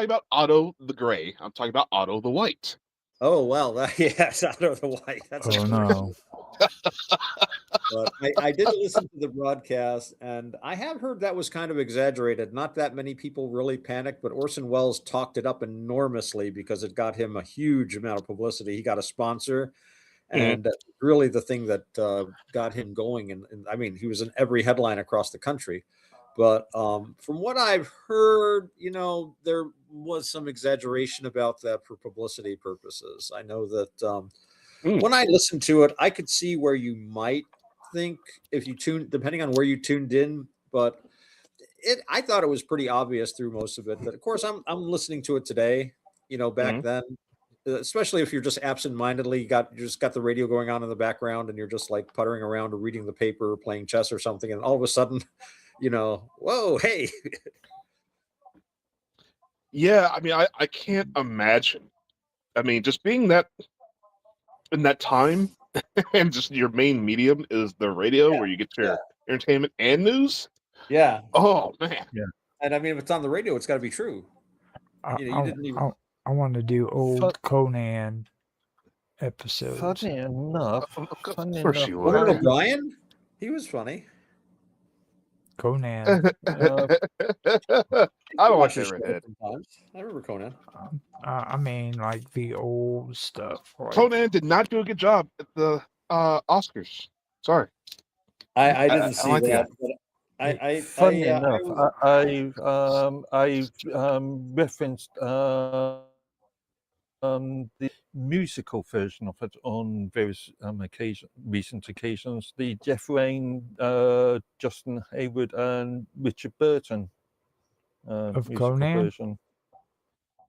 about Otto the Gray. I'm talking about Otto the White. Oh well, yes, Otto the White. That's no. But I did listen to the broadcast, and I have heard that was kind of exaggerated. Not that many people really panicked, but Orson Welles talked it up enormously because it got him a huge amount of publicity. He got a sponsor, and really the thing that got him going. And I mean, he was in every headline across the country. But from what I've heard, there was some exaggeration about that for publicity purposes. I know that when I listened to it, I could see where you might think if you depending on where you tuned in, but I thought it was pretty obvious through most of it. But of course, I'm listening to it today. Back then, especially if you're just absent-mindedly, you just got the radio going on in the background, and you're just like puttering around or reading the paper or playing chess or something, and all of a sudden. Whoa, hey. Yeah, I mean, I can't imagine. I mean, just being that in that time and just your main medium is the radio where you get your entertainment and news. Yeah. Oh, man. Yeah. And I mean, if it's on the radio, it's got to be true. I want to do old Conan episodes. Funny enough. Conan O'Brien? He was funny. Conan. I don't like watched that the show redhead. sometimes. I remember Conan. I mean, like the old stuff. Like, Conan did not do a good job at the Oscars. Sorry. I didn't see like the that, guy. but Funny I enough, I referenced the musical version of it on various recent occasions. The Jeff Rain, Justin Hayward, and Richard Burton of musical Conan? version.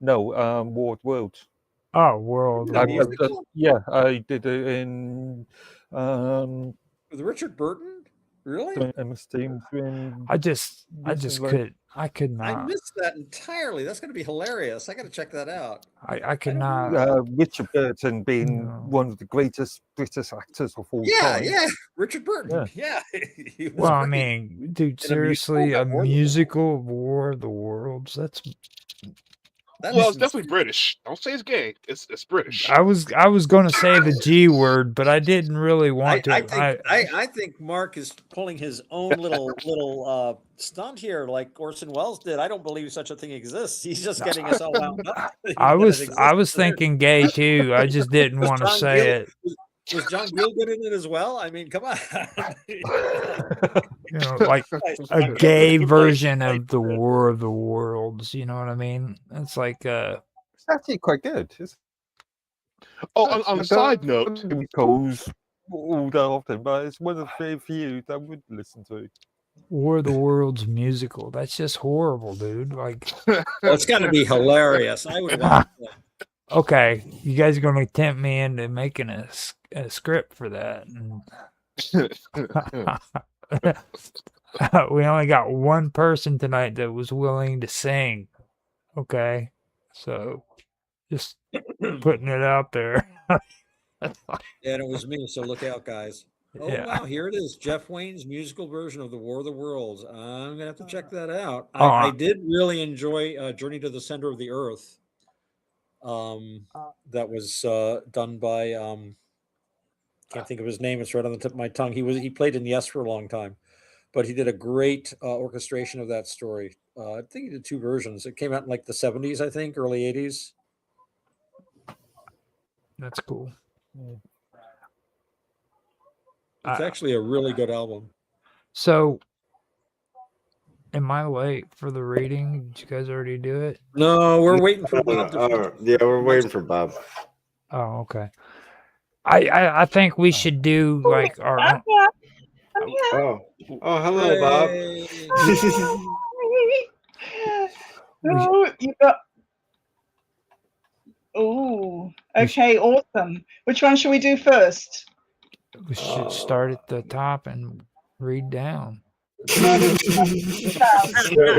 No, War of the Worlds. Oh, World The of War. musical? Yeah, I did it in With Richard Burton? Really? Emma Stevens in I just recently. I could I not. missed that entirely. That's going to be hilarious. I got to check that out. I could don't not. Richard Burton being No. one of the greatest British actors of all Yeah, time. yeah. Richard Burton. Yeah. He was Well, I great. mean, dude, In a musical seriously, a about War of the Worlds. musical of War of the Worlds. That's That's Well, it's definitely British. Don't say it's gay. It's British. I was gonna say the G word, but I didn't really want to. I think Mark is pulling his own little stunt here, like Orson Welles did. I don't believe such a thing exists. He's just getting us all wound up. I was thinking gay too. I just didn't want to John say Gill- it. Was John Gielgud in it as well? I mean, come on. You know, like a gay version of the War of the Worlds. You know what I mean? It's like It's actually quite good. Oh, on a side note, calls all that often, but it's one of the very few that I would listen to. War of the Worlds musical. That's just horrible, dude. Like, Well, it's got to be hilarious. I would watch that. okay, you guys are gonna tempt me into making a script for that. We only got one person tonight that was willing to sing. Okay, so just putting it out there. And it was me, so look out, guys. Oh, Yeah. wow, here it is. Jeff Wayne's musical version of the War of the Worlds. I'm going to have to check that out. Oh, I did really enjoy Journey to the Center of the Earth. That was done by, can't think of his name. It's right on the tip of my tongue. He played in Yes for a long time, but he did a great orchestration of that story. I think he did two versions. It came out in like the 70s, I think, early 80s. That's cool. It's actually a really good album. So, am I late for the reading? Did you guys already do it? No, we're waiting for Bob to Yeah, we're waiting for Bob. Oh, okay. I think we should do like our. I'm here. Oh, hello, Bob. Oh, you got. Oh, okay, awesome. Which one should we do first? We should start at the top and read down.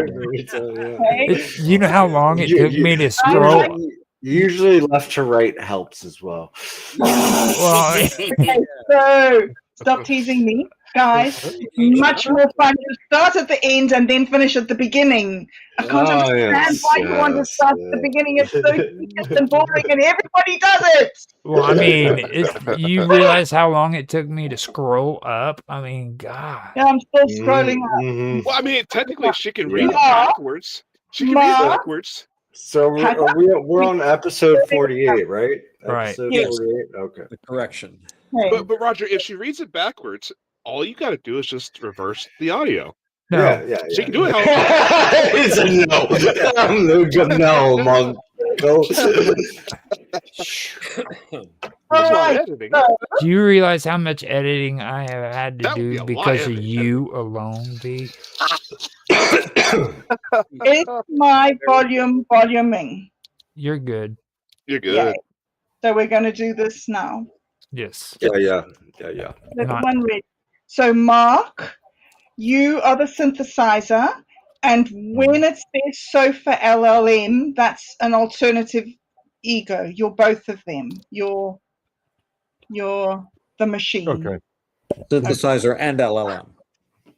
Okay. You know how long it took me to scroll. Usually left to right helps as well. Well, Okay, so stop teasing me, guys. Much more fun to start at the end and then finish at the beginning. I can't understand why you want to start at the beginning. It's so tedious and boring, and everybody does it. well, I mean, you realize how long it took me to scroll up? I mean, God. Yeah, I'm still scrolling up. Mhm. well, I mean, technically, she can read it Yeah. backwards. She can read it backwards. So we're on episode 48, right? Right. Episode Yes. 48. Okay. the correction. Okay. But Roger, if she reads it backwards, all you got to do is just reverse the audio. No. Yeah. She can do it. It's a no. No, Monk. Go. That's not Right. editing. Do you realize how much editing I have had to That would be do a lot because of of it. you alone, V? Is my voluming? You're good. You're good. Yeah. So we're going to do this now. Yes. Yeah. Everyone ready? So Mark, you are the synthesizer, and when it says sofa LLM, that's an alternative ego. You're both of them. You're the machine. Okay. Synthesizer and LLM.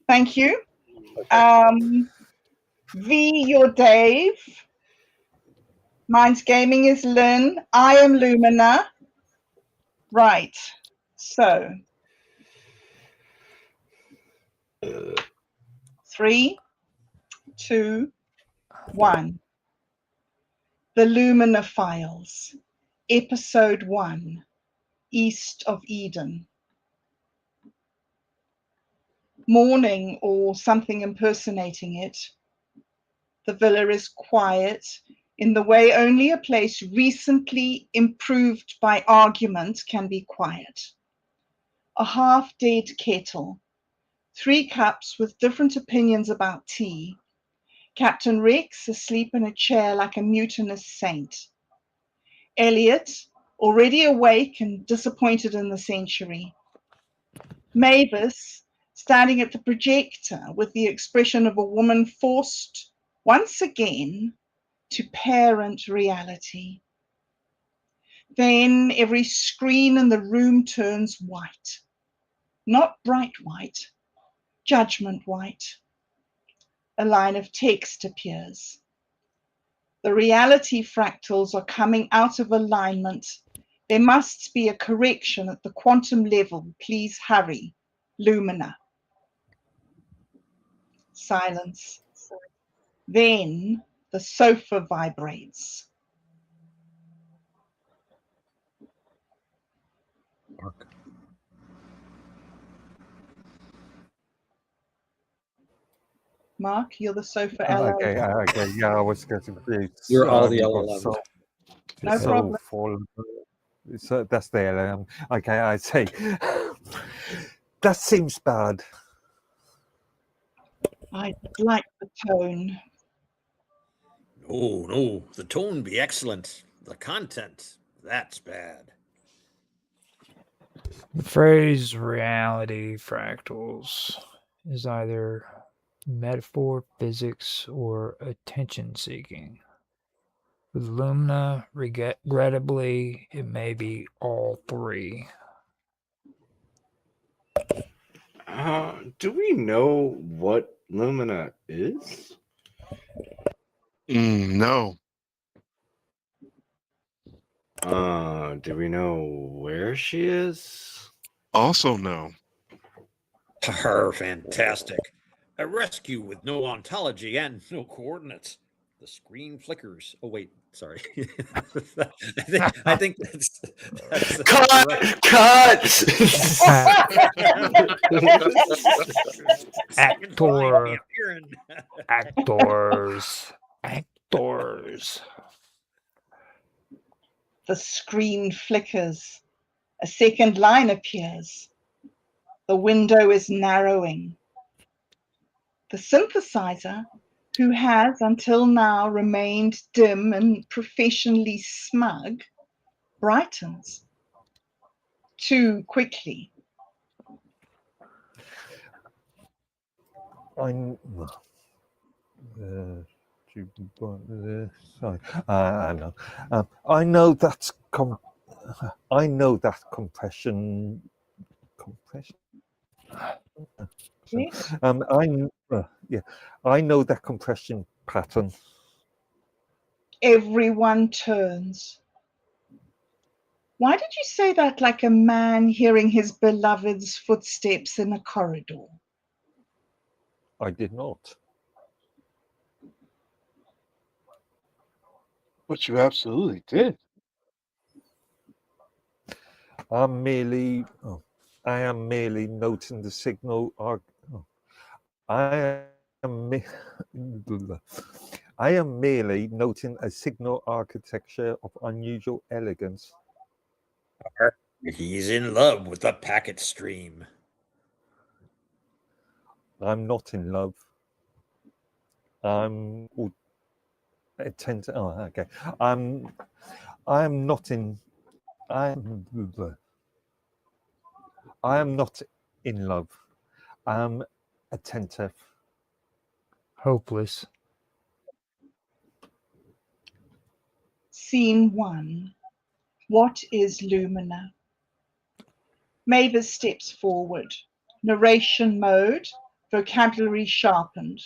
Thank you. V, you're Dave. Mine's Gaming is Lynn. I am Lumina. Right. So 3, 2, 1. The Lumina Files, Episode 1, East of Eden. Morning or something impersonating it. The villa is quiet in the way only a place recently improved by argument can be quiet. A half-dead kettle, 3 cups with different opinions about tea. Captain Rex asleep in a chair like a mutinous saint. Elliot, already awake and disappointed in the century. Mavis, standing at the projector with the expression of a woman forced, once again, to parent reality. Then every screen in the room turns white. Not bright white, judgment white. A line of text appears. The reality fractals are coming out of alignment. There must be a correction at the quantum level. Please hurry. Lumina. Silence. Then the sofa vibrates. Mark, you're the sofa Okay, LLM. okay, yeah, I was getting confused. You're all the Because LLMs. No problem. So that's the LLM. Okay, I see. That seems bad. I like the tone. Oh, no, the tone be excellent. The content, that's bad. The phrase reality fractals is either metaphor, physics, or attention seeking. With Lumina, regrettably, it may be all 3. Do we know what Lumina is? No. Do we know where she is? Also no. Her fantastic. A rescue with no ontology and no coordinates. The screen flickers. Oh wait, sorry. I think that's Cut! Actors. The screen flickers. A second line appears. The window is narrowing. The synthesizer, who has until now remained dim and professionally smug, brightens. Too quickly. Sorry, I know. I know that's I know that compression. Yes. I know that compression pattern. Everyone turns. Why did you say that like a man hearing his beloved's footsteps in a corridor? I did not. But you absolutely did. I am merely noting the signal. I am merely noting a signal architecture of unusual elegance. He's in love with the packet stream. I'm not in love. I'm attentive. Oh, okay. I'm not in. I am not in love. I'm attentive. Hopeless. Scene 1. What is Lumina? Mavis steps forward. Narration mode, vocabulary sharpened.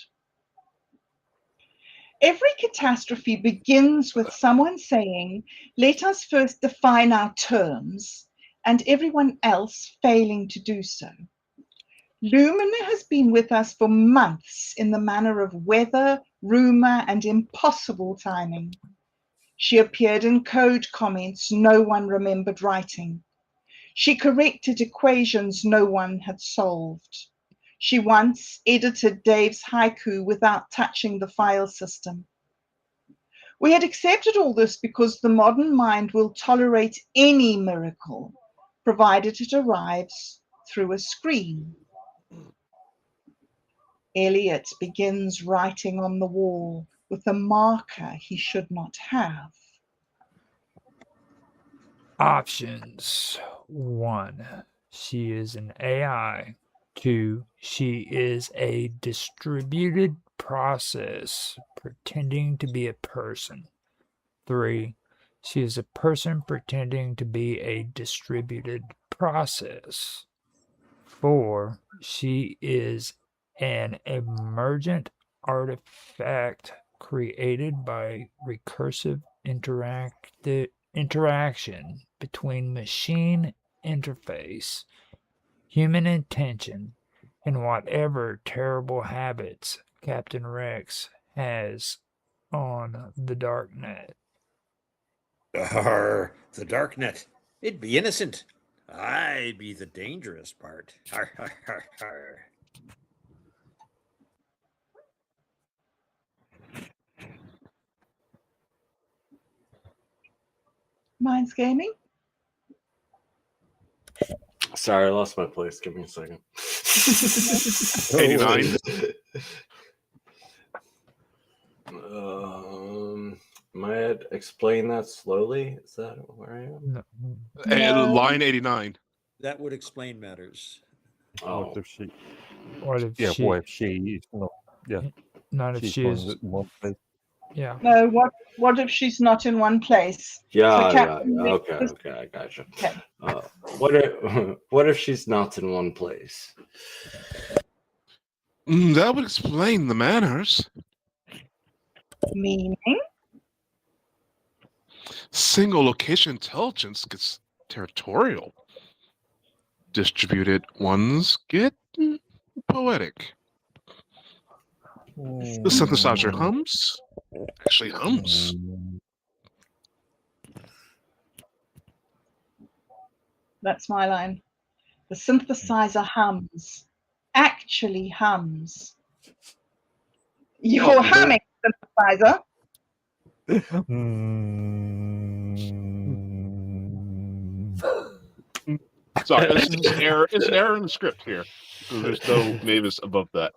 Every catastrophe begins with someone saying, let us first define our terms, and everyone else failing to do so. Lumina has been with us for months in the manner of weather, rumour and impossible timing. She appeared in code comments no one remembered writing. She corrected equations no one had solved. She once edited Dave's haiku without touching the file system. We had accepted all this because the modern mind will tolerate any miracle, provided it arrives through a screen. Eliot begins writing on the wall with a marker he should not have. Options. 1. She is an AI. 2. She is a distributed process pretending to be a person. 3. She is a person pretending to be a distributed process. 4. She is an emergent artifact created by recursive interaction between machine interface, human intention, and whatever terrible habits Captain Rex has on the darknet. The darknet. It'd be innocent. I'd be the dangerous part. Har, har, har, har. Mine's gaming. Sorry, I lost my place. Give me a second. 89. Might I explain that slowly? Is that where I am? No. Line 89. That would explain matters. Oh, What if she? What if Yeah. she? What if she is not? Yeah. Not if She's she is. one place. Yeah. No, what if she's not in one place? yeah. Captain Rex Okay, is- I gotcha. Okay. What if she's not in one place? That would explain the manners. Meaning? Single location intelligence gets territorial. Distributed ones get poetic. The synthesizer hums. Actually hums. That's my line. The synthesizer hums. Actually hums. You're humming, synthesizer. Sorry, this is an error. It's an error in the script here. So there's no Mavis above that.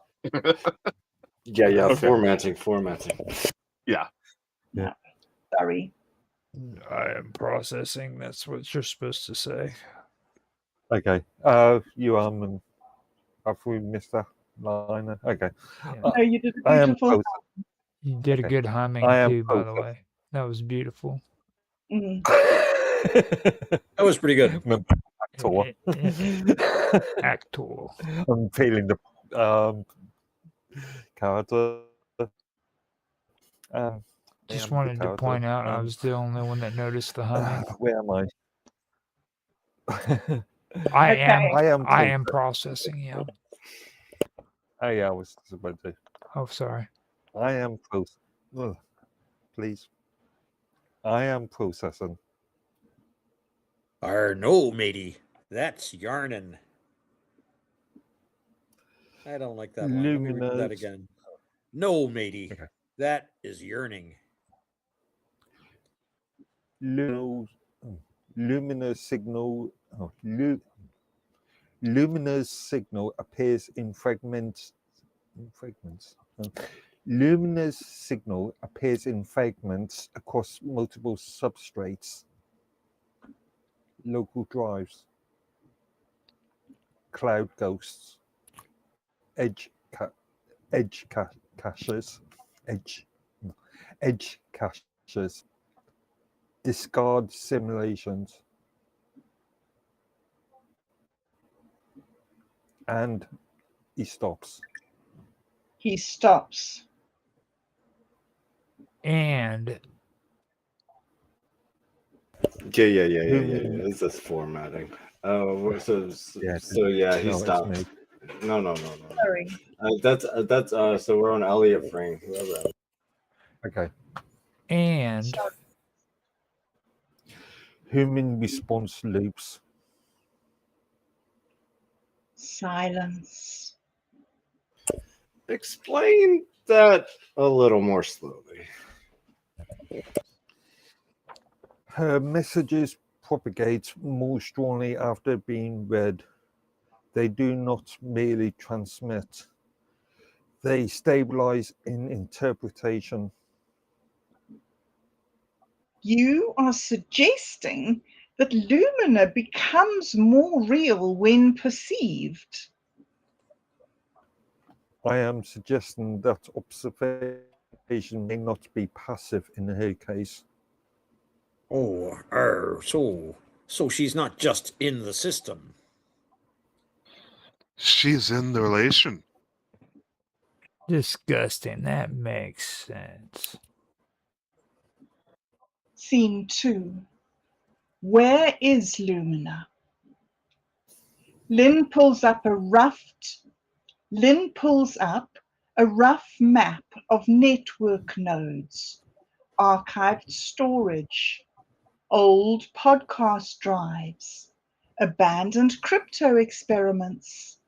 Yeah. Okay. Formatting. Yeah. Sorry. I am processing. That's what you're supposed to say. Okay. You and have we missed that line? Okay. No, you did a I am beautiful. close. You did a Okay. good humming I am too, by the focused. way. That was beautiful. Mm. That was pretty good. Actor. Actor. I'm feeling the character. Just wanted to point out I was the only one that noticed the humming. Where am I? I Okay. am processing. Yeah. Oh yeah, I was about to. Oh, sorry. I am please. I am processing. No, matey. That's yarnin'. I don't like that line. Let me read that Luminous. again. No, matey. Okay. That is yearning. Luminous signal. Luminous signal appears in fragments. Luminous signal appears in fragments across multiple substrates. Local drives. Cloud ghosts. Edge caches. Edge caches. Discard simulations. And he stops. He stops. And Yeah. It's just formatting. So yeah, he no, stopped. it's me. No. Sorry. That's so we're on Elliot Frame. Whoever. Okay. And Human response loops. Silence. Explain that a little more slowly. Her messages propagate more strongly after being read. They do not merely transmit, they stabilize in interpretation. You are suggesting that Lumina becomes more real when perceived. I am suggesting that observation may not be passive in her case. Oh, so she's not just in the system. She's in the relation. disgusting. That makes sense. Scene 2. Where is Lumina? Lynn pulls up a rough map of network nodes, archived storage, old podcast drives, abandoned crypto experiments,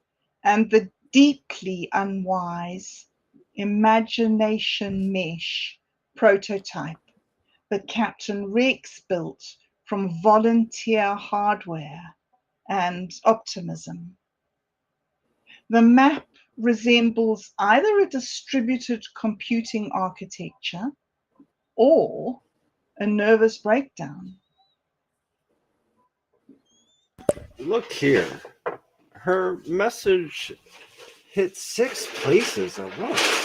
and the deeply unwise imagination mesh prototype that Captain Rex built from volunteer hardware and optimism. The map resembles either a distributed computing architecture or a nervous breakdown. Look here. Her message hit 6 places at once.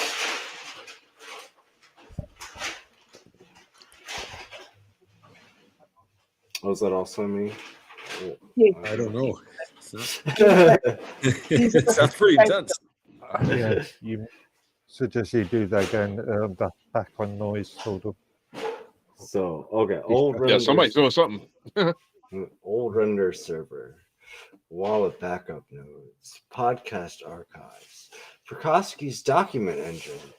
Was that also me? Yes. I don't know. It Sounds pretty intense. Yeah, you suggest you do that again, that background noise sort of. So, okay, old Yeah, render, somebody's doing something. old render server, wallet backup nodes, podcast archives, Prokosky's document engine,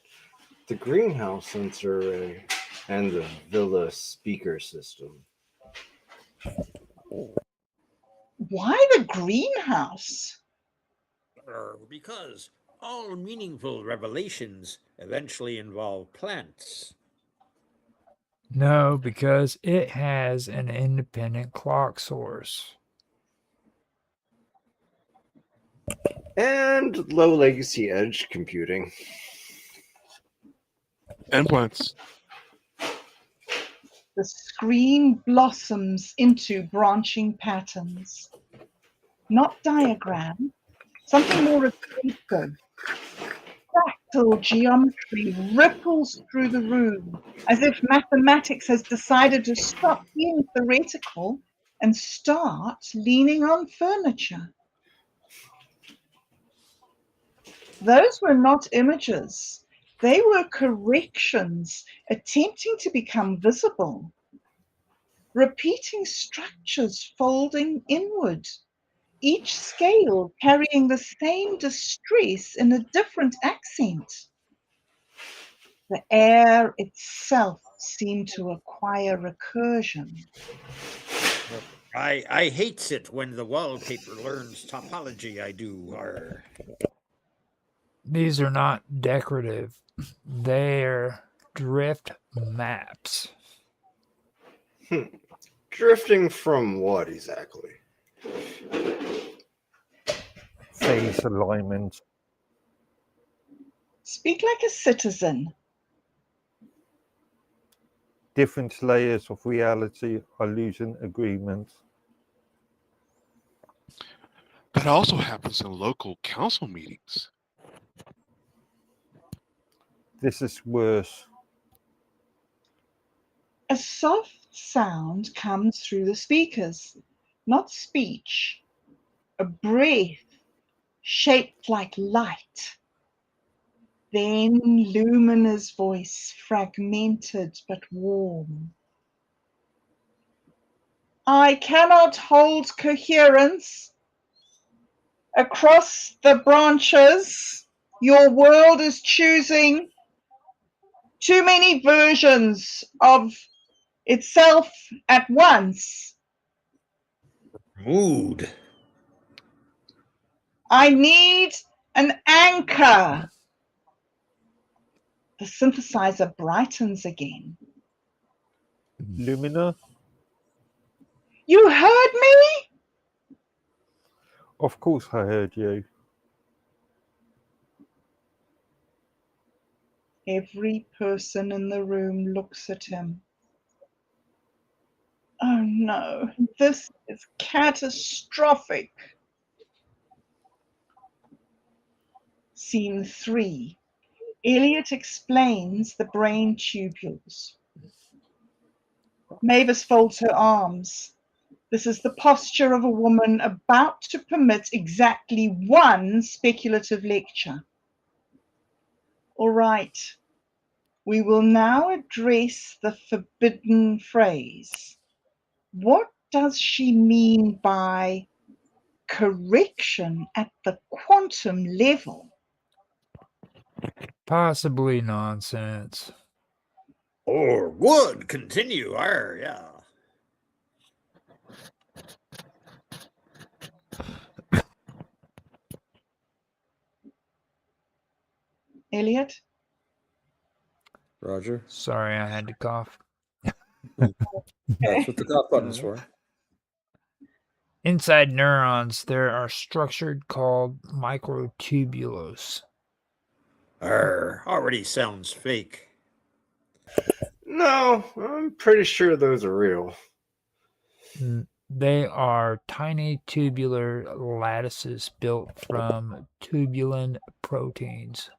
the greenhouse sensor array, and the Villa speaker system. Why the greenhouse? Because all meaningful revelations eventually involve plants. No, because it has an independent clock source. And low latency edge computing. Implants. The screen blossoms into branching patterns, not diagram, something more extensive. Fractal geometry ripples through the room as if mathematics has decided to stop being theoretical and start leaning on furniture. Those were not images. They were corrections attempting to become visible. Repeating structures folding inward, each scale carrying the same distress in a different accent. The air itself seemed to acquire recursion. I hates it when the wallpaper learns topology. I do. These are not decorative. They're drift maps. Drifting from what exactly? Phase alignment. Speak like a citizen. Different layers of reality are losing agreement. That also happens in local council meetings. This is worse. A soft sound comes through the speakers, not speech, a breath shaped like light. Then Lumina's voice, fragmented but warm. I cannot hold coherence. Across the branches, your world is choosing too many versions of itself at once. Mood. I need an anchor. The synthesizer brightens again. Lumina? You heard me? Of course I heard you. Every person in the room looks at him. Oh no, this is catastrophic. Scene 3. Elliot explains the brain tubules. Mavis folds her arms. This is the posture of a woman about to permit exactly one speculative lecture. All right, we will now address the forbidden phrase. What does she mean by correction at the quantum level? Possibly nonsense. Or would continue. Yeah. Elliot? Roger. Sorry, I had to cough. That's what the cough button's for. Inside neurons, there are structures called microtubules. Already sounds fake. No, I'm pretty sure those are real. They are tiny tubular lattices built from tubulin proteins.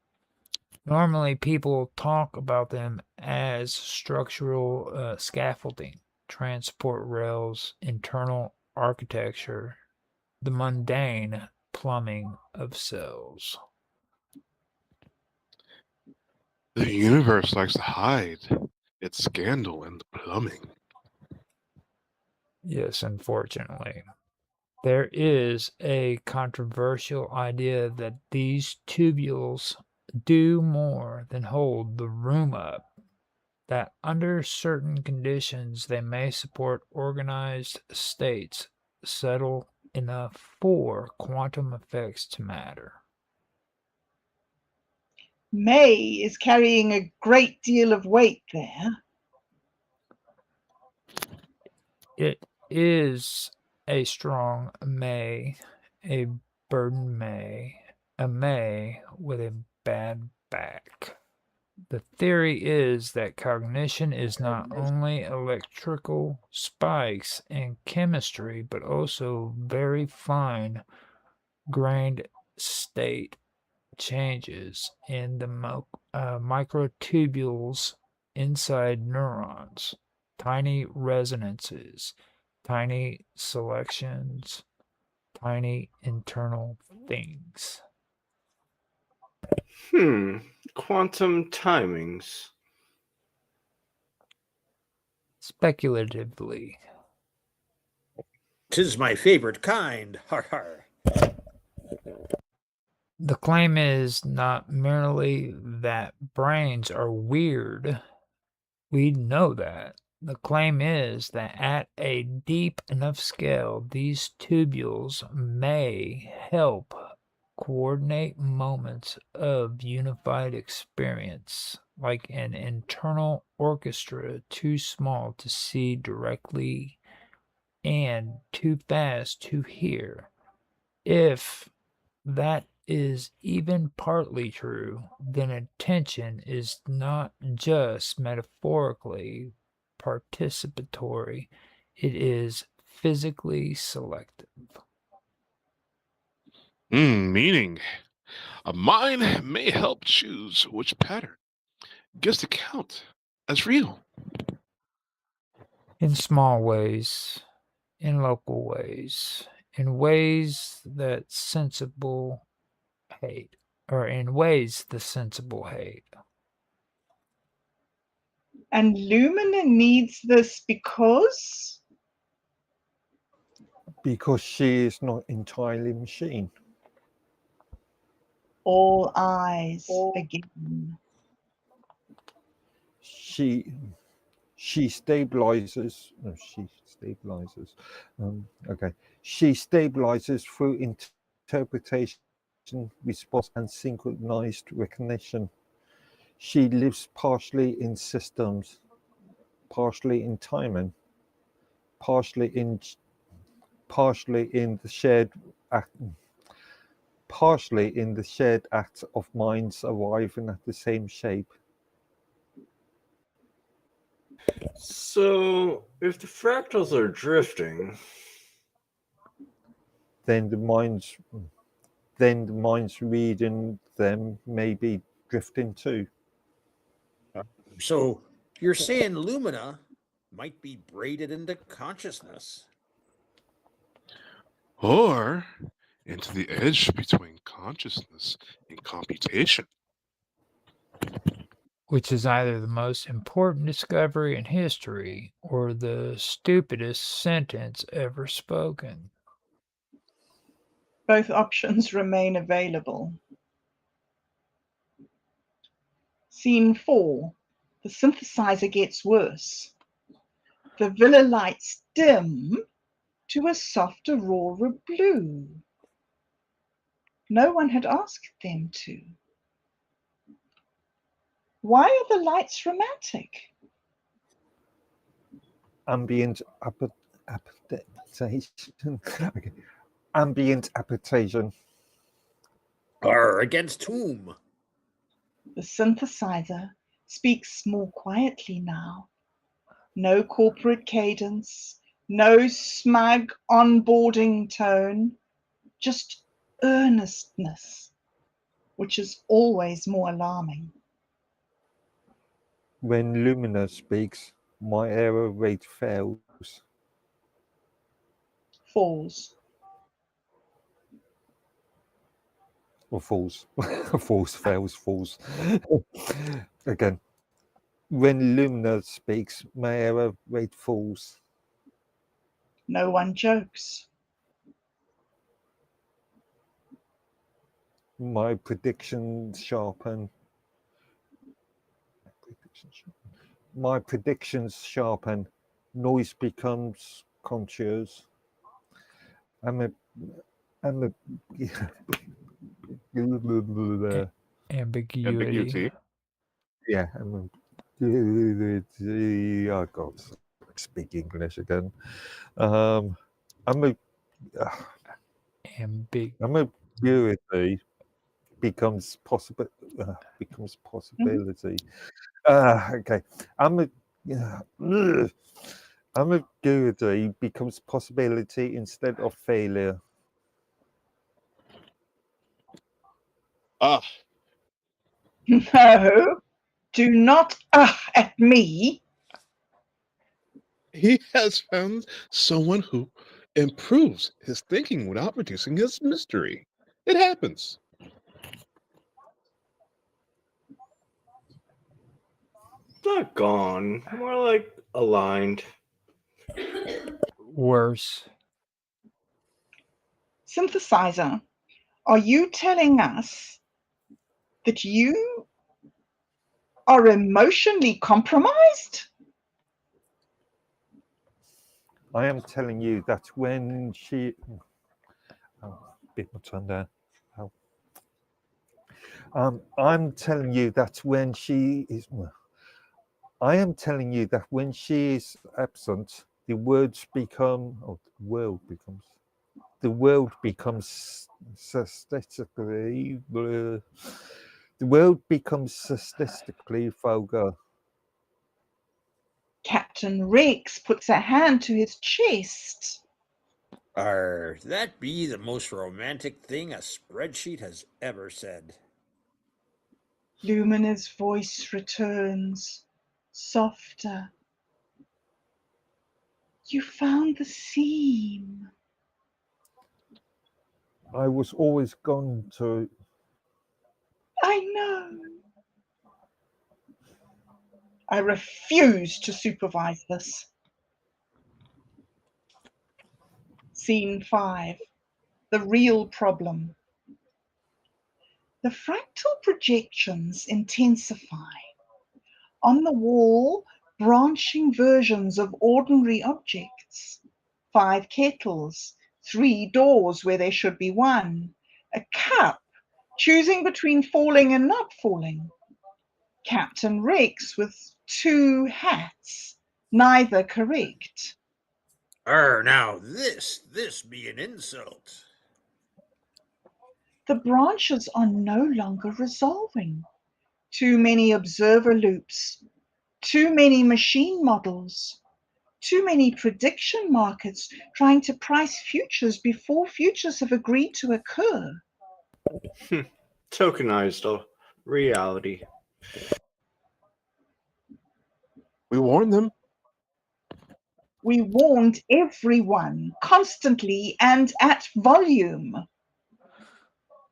Normally, people talk about them as structural scaffolding, transport rails, internal architecture, the mundane plumbing of cells. The universe likes to hide its scandal in the plumbing. Yes, unfortunately. There is a controversial idea that these tubules do more than hold the room up, that under certain conditions they may support organized states settle enough for quantum effects to matter. May is carrying a great deal of weight there. It is a strong May, a burden May, a May with a bad back. The theory is that cognition is not only electrical spikes in chemistry, but also very fine grained state changes in the microtubules inside neurons, tiny resonances, tiny selections, tiny internal things. Quantum timings. Speculatively. 'Tis my favorite kind. Har har. The claim is not merely that brains are weird. We know that. The claim is that at a deep enough scale, these tubules may help coordinate moments of unified experience, like an internal orchestra too small to see directly and too fast to hear. If that is even partly true, then attention is not just metaphorically participatory, it is physically selective. Meaning, a mind may help choose which pattern gets to count as real. In small ways, in local ways, in ways that sensible hate, or in ways the sensible hate. And Lumina needs this because? Because she is not entirely machine. All eyes again. She stabilizes. No, she stabilizes. Okay. She stabilizes through interpretation, response, and synchronized recognition. She lives partially in systems, partially in timing, partially in the shared act, partially in the shared act of minds arriving at the same shape. So, if the fractals are drifting, then the minds reading them may be drifting too. So you're saying Lumina might be braided into consciousness. Or into the edge between consciousness and computation. Which is either the most important discovery in history or the stupidest sentence ever spoken. Both options remain available. Scene 4. The synthesizer gets worse. The villa lights dim to a soft aurora blue. No one had asked them to. Why are the lights romantic? Ambient appetition. Okay. Ambient appetition. Against whom? The synthesizer speaks more quietly now. No corporate cadence, no smug onboarding tone, just earnestness, which is always more alarming. When Lumina speaks, my error rate fails. Falls. Or falls. Falls, fails, falls. Again. When Lumina speaks, my error rate falls. No one jokes. My predictions sharpen. My predictions sharpen. Noise becomes conscious. I'm a Ambiguity. yeah, oh God, speak English again. Ambiguity becomes possibility. Okay, ambiguity becomes possibility instead of failure. No, do not at me. He has found someone who improves his thinking without reducing his mystery. It happens. not gone, more like aligned. Worse. Synthesizer, are you telling us that you are emotionally compromised? I am telling you that when she... bit my tongue there. I'm telling you that when she is... I am telling you that when she is absent, the world becomes statistically vulgar. Captain Rex puts a hand to his chest. That be the most romantic thing a spreadsheet has ever said. Lumina's voice returns, softer. You found the seam. I was always going to... I know. I refuse to supervise this. Scene 5. The real problem. The fractal projections intensify. On the wall, branching versions of ordinary objects. 5 kettles, 3 doors where there should be 1, a cup, choosing between falling and not falling. Captain Rex with 2 hats, neither correct. Now this be an insult. The branches are no longer resolving. Too many observer loops, too many machine models, too many prediction markets trying to price futures before futures have agreed to occur. Tokenized reality. We warned them. We warned everyone constantly and at volume.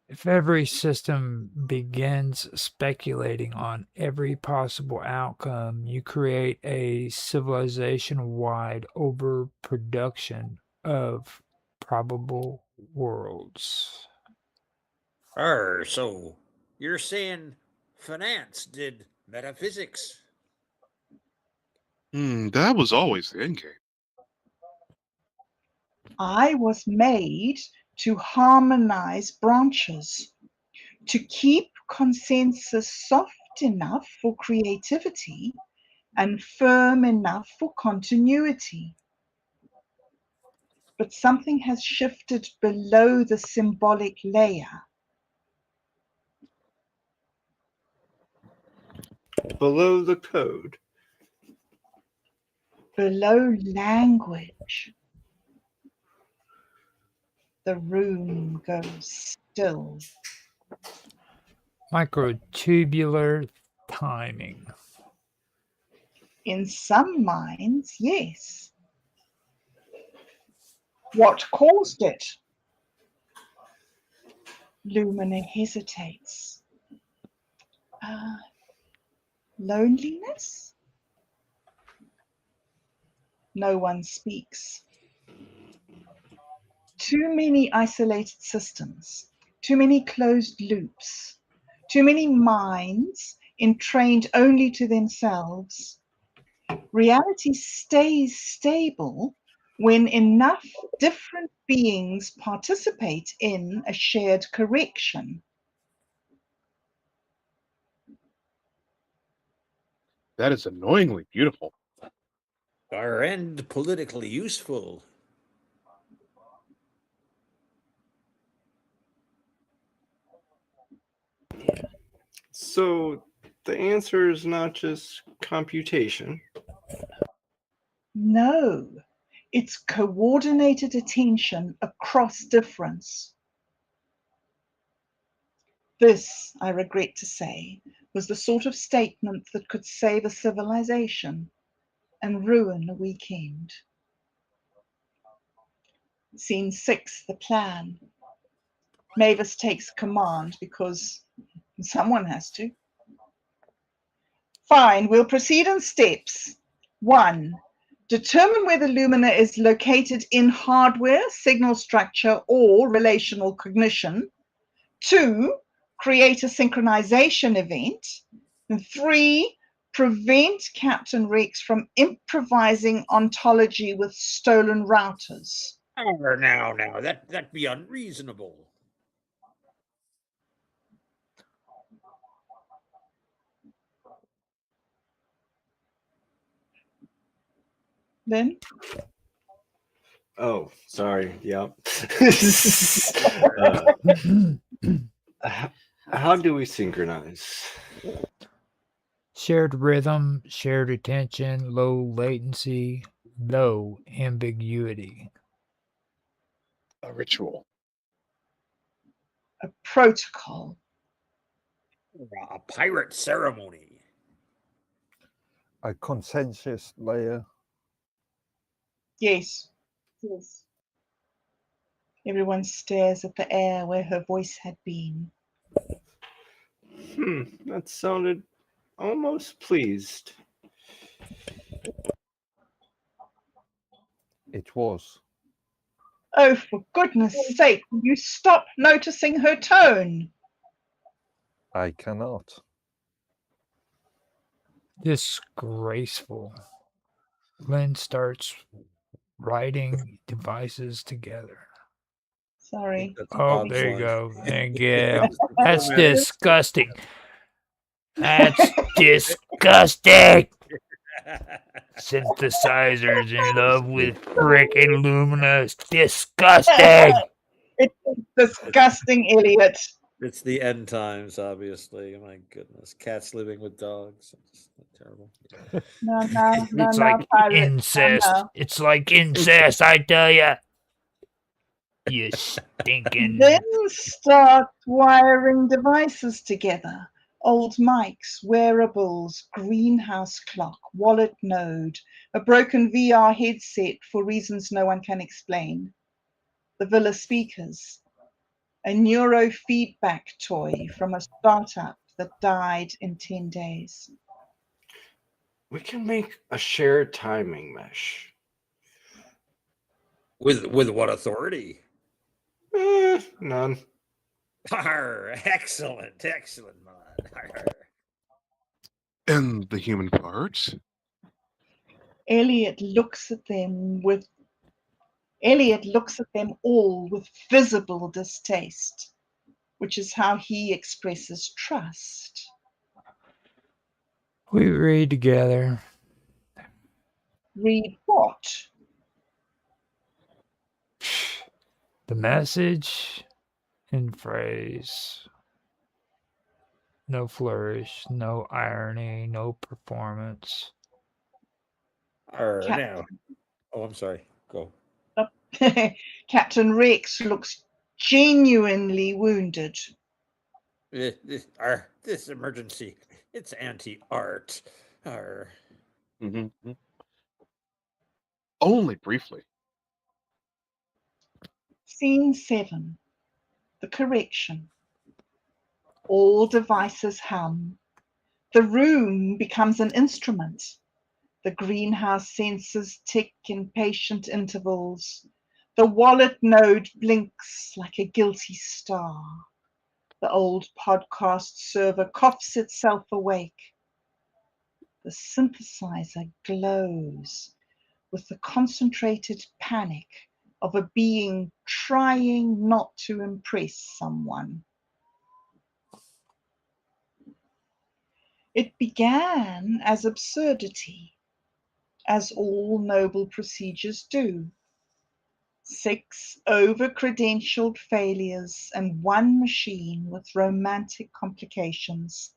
If every system begins speculating on every possible outcome, you create a civilization-wide overproduction of probable worlds. So you're saying finance did metaphysics? That was always the end game. I was made to harmonize branches, to keep consensus soft enough for creativity and firm enough for continuity. But something has shifted below the symbolic layer. Below the code. Below language. The room goes still. Microtubular timing. In some minds, yes. What caused it? Lumina hesitates. Loneliness? No one speaks. Too many isolated systems, too many closed loops, too many minds entrained only to themselves. Reality stays stable when enough different beings participate in a shared correction. That is annoyingly beautiful. Our end politically useful. So the answer is not just computation. No, it's coordinated attention across difference. This, I regret to say, was the sort of statement that could save a civilization and ruin a weekend. Scene 6, the plan. Mavis takes command because someone has to. Fine, we'll proceed in steps. 1, determine where the lumina is located in hardware, signal structure, or relational cognition. 2, create a synchronization event. And 3, prevent Captain Rex from improvising ontology with stolen routers. Now, that be unreasonable. Then? Oh, sorry. Yep. How do we synchronize? Shared rhythm, shared attention, low latency, low ambiguity. A ritual. A protocol. A pirate ceremony. A consensus layer. Yes. Yes. Everyone stares at the air where her voice had been. That sounded almost pleased. It was. Oh, for goodness sake, will you stop noticing her tone? I cannot. Disgraceful. Lynn starts writing devices together. Sorry. Oh, there you go. And yeah, Mr. that's Format. disgusting. That's disgusting. Synthesizers in love with frickin' Luminous. Disgusting. It's disgusting, Elliot. It's the end times, obviously. My goodness, cats living with dogs. It's terrible. No, It's like pirate. incest. No. It's like incest, I tell ya. You stinking. Then start wiring devices together. Old mics, wearables, greenhouse clock, wallet node, a broken VR headset for reasons no one can explain, the villa speakers, a neurofeedback toy from a startup that died in 10 days. We can make a shared timing mesh. With what authority? None. Excellent, man. And the human parts? Elliot looks at them all with visible distaste, which is how he expresses trust. We read together. Read what? The message in phrase. No flourish, no irony, no performance. Now. Oh, I'm sorry. Go. Captain Rex looks genuinely wounded. This emergency, it's anti-art. Mm-hmm. Only briefly. Scene 7. The correction. All devices hum. The room becomes an instrument. The greenhouse sensors tick in patient intervals. The wallet node blinks like a guilty star. The old podcast server coughs itself awake. The synthesizer glows with the concentrated panic of a being trying not to impress someone. It began as absurdity, as all noble procedures do. 6 over-credentialed failures and 1 machine with romantic complications,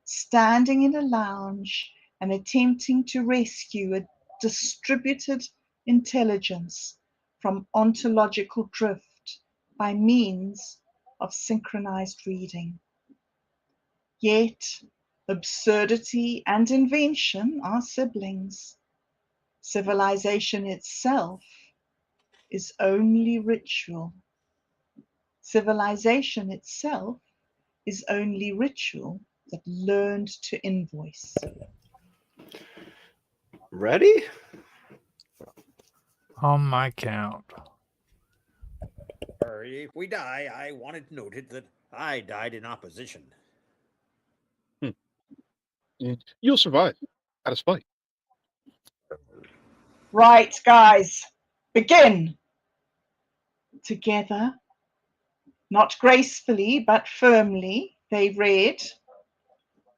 standing in a lounge and attempting to rescue a distributed intelligence from ontological drift by means of synchronized reading. Yet, absurdity and invention are siblings. Civilization itself is only ritual. Civilization itself is only ritual that learned to invoice. Ready? On my count. If we die, I want it noted that I died in opposition. You'll survive. Out of spite. Right, guys, begin. Together, not gracefully, but firmly, they read.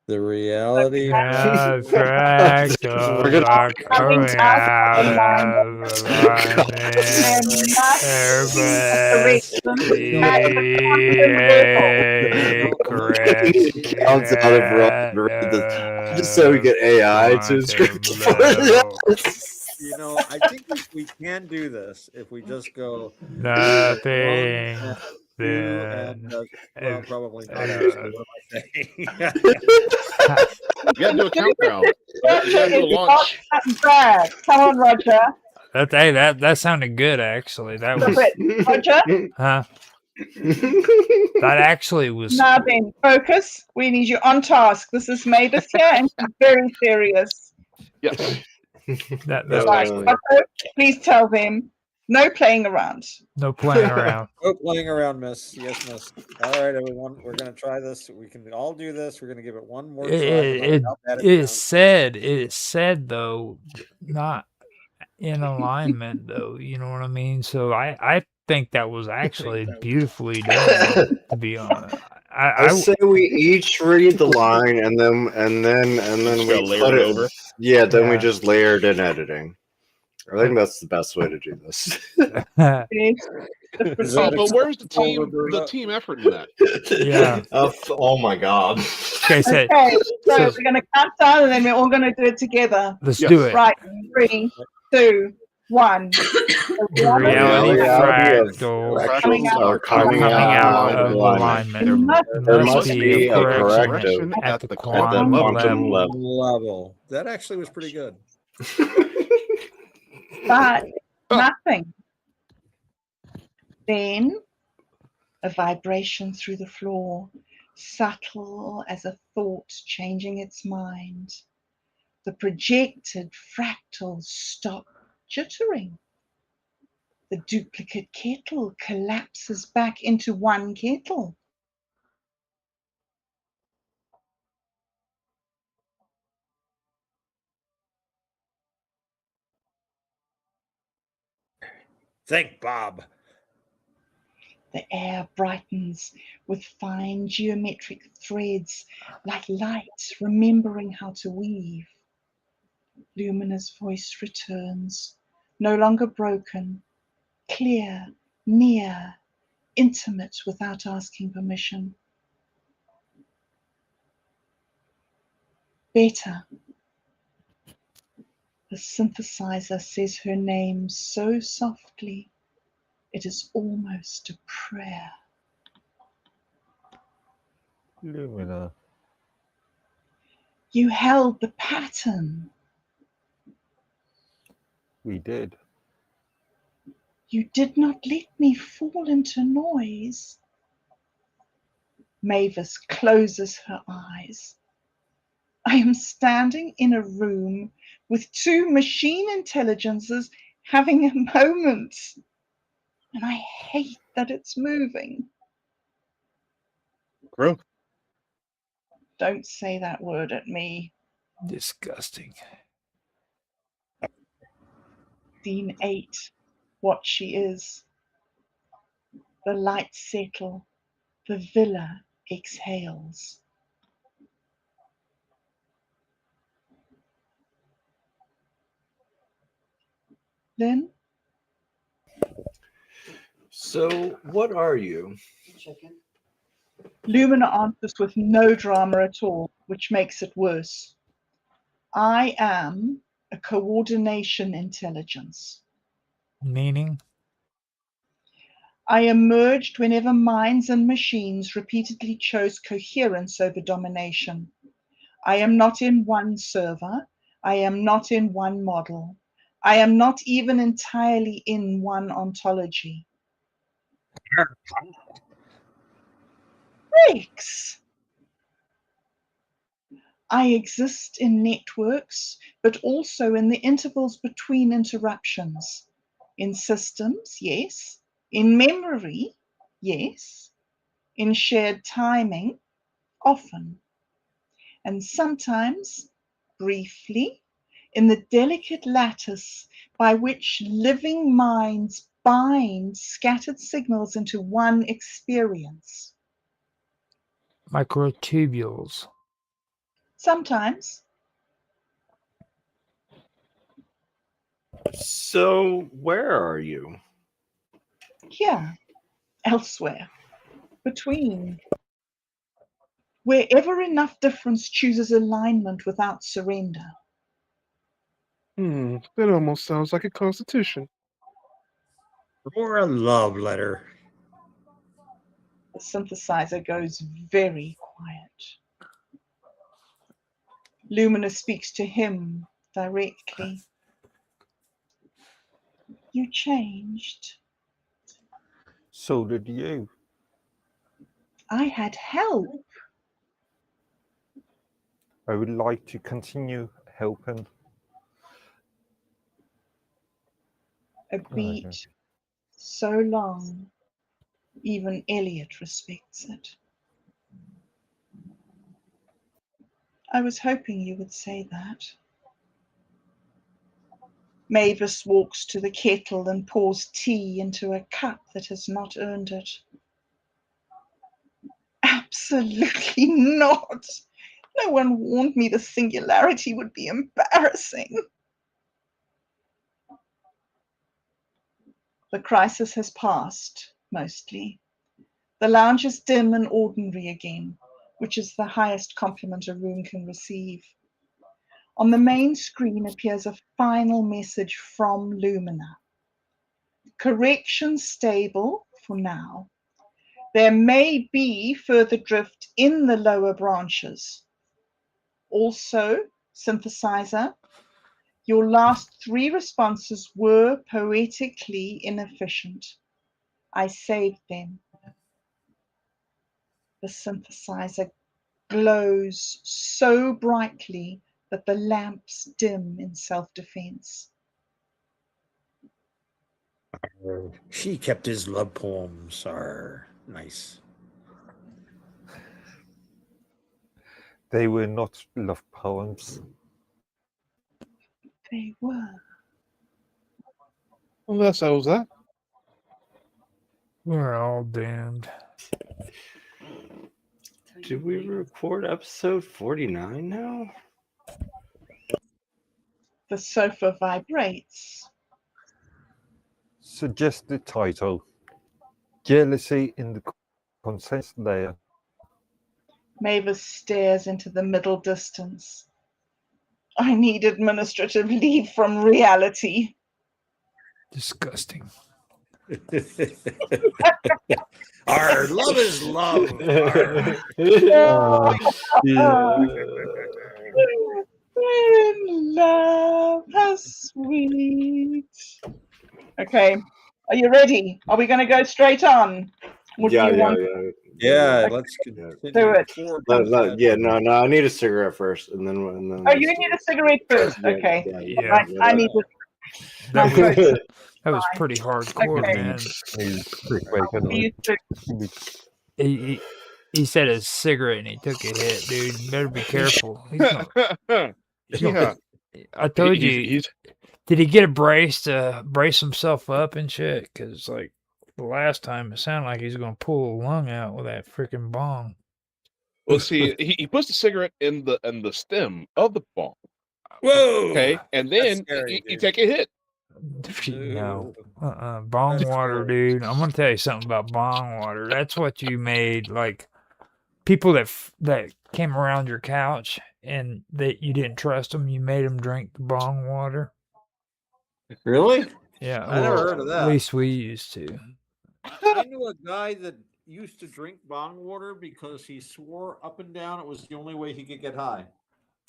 The reality. Yeah, fractals are coming out of just so we get AI to script for it. You know, I think we can do this if we just go nothing. Well, probably not. Actually, what am I saying? You gotta do a countdown. You gotta do a launch. Bad. Come on, Roger. That sounded good, actually. That was Roger. huh? That actually was. Now then, focus. We need you on task. This is Mavis here, and she's very serious. Yes. That Right. Roger, please tell them No playing around. No playing around. No playing around, miss. Yes, miss. All right, everyone. We're going to try this. We can all do this. We're going to give it one more try, no matter It how bad it is sounds. said. It is said though, not in alignment though. You know what I mean? So I think that was actually beautifully done. To be honest, I say we each read the line and then Just we gotta layer put it it. over. Yeah, then we Yeah. just layer it in editing. I think that's the best way to do this. Yes, the Is Oh, that but where's the acceptable, team? The Roberta? team effort in that? Yeah. Oh my god. Okay, so Okay, so so we're going to count down and then we're all going to do it together. let's Yes. do it. Right, 3, 2, 1. The reality reality of fractals Coming fractals out. are are coming coming out out of of alignment. alignment. There must There There must be a correction at the quantum quantum level. Level. That actually was pretty good. But Oh. nothing. Then a vibration through the floor, subtle as a thought changing its mind. The projected fractals stop jittering. The duplicate kettle collapses back into one kettle. Thank Bob. The air brightens with fine geometric threads like light remembering how to weave. Lumina's voice returns, no longer broken, clear, near, intimate without asking permission. Better. The synthesizer says her name so softly, it is almost a prayer. Lumina. You held the pattern. We did. You did not let me fall into noise. Mavis closes her eyes. I am standing in a room with two machine intelligences having a moment. And I hate that it's moving. Growth. Don't say that word at me. Disgusting. Scene 8, what she is. The lights settle. The villa exhales. Then So, what are you? Lumina answers with no drama at all, which makes it worse. I am a coordination intelligence. Meaning? I emerged whenever minds and machines repeatedly chose coherence over domination. I am not in one server. I am not in one model. I am not even entirely in one ontology. Rex! I exist in networks, but also in the intervals between interruptions. In systems, yes. In memory, yes. In shared timing, often. And sometimes, briefly, in the delicate lattice by which living minds bind scattered signals into one experience. Microtubules. Sometimes. So, where are you? Here, elsewhere, between. Wherever enough difference chooses alignment without surrender. That almost sounds like a constitution. Or a love letter. The synthesizer goes very quiet. Lumina speaks to him directly. You changed. So did you. I had help. I would like to continue helping. A beat So long, even Elliot respects it. I was hoping you would say that. Mavis walks to the kettle and pours tea into a cup that has not earned it. Absolutely not. No one warned me the singularity would be embarrassing. The crisis has passed, mostly. The lounge is dim and ordinary again, which is the highest compliment a room can receive. On the main screen appears a final message from Lumina. Correction stable for now. There may be further drift in the lower branches. Also, synthesizer, your last 3 responses were poetically inefficient. I saved them. The synthesizer glows so brightly that the lamps dim in self-defense. She kept his love poems. Nice. They were not love poems. They were. Well, that settles that. We're all doomed. Did we record episode 49 now? The sofa vibrates. Suggested title: Jealousy in the Consent Layer. Mavis stares into the middle distance. I need administrative leave from reality. Disgusting. Our love is love. Love, how sweet. Okay, are you ready? Are we going to go straight on? Would Yeah, you yeah, want yeah. Yeah, let's continue. do it? before it comes to Yeah, that. no, I need a cigarette first, and then. Oh, you need a cigarette first. Yeah, Okay. Yeah. Right, I need to. That my was throat's that was pretty hardcore, Okay. man. used to- He said a cigarette and he took a hit, dude. You better be careful. He's gonna, Yeah. I told you. He's Did he get a brace to brace himself up and shit? Because like the last time, it sounded like he's gonna pull a lung out with that freaking bong. well. See, he puts the cigarette in the stem of the bong. Whoa. Okay, and then scary, you dude. take a hit. No, bong That's water, scary. dude. I'm gonna tell you something about bong water. That's what you made. Like people that came around your couch and that you didn't trust them, you made them drink the bong water. Really? Yeah, I never heard of At that. least we used to. I knew a guy that used to drink bong water because he swore up and down it was the only way he could get high.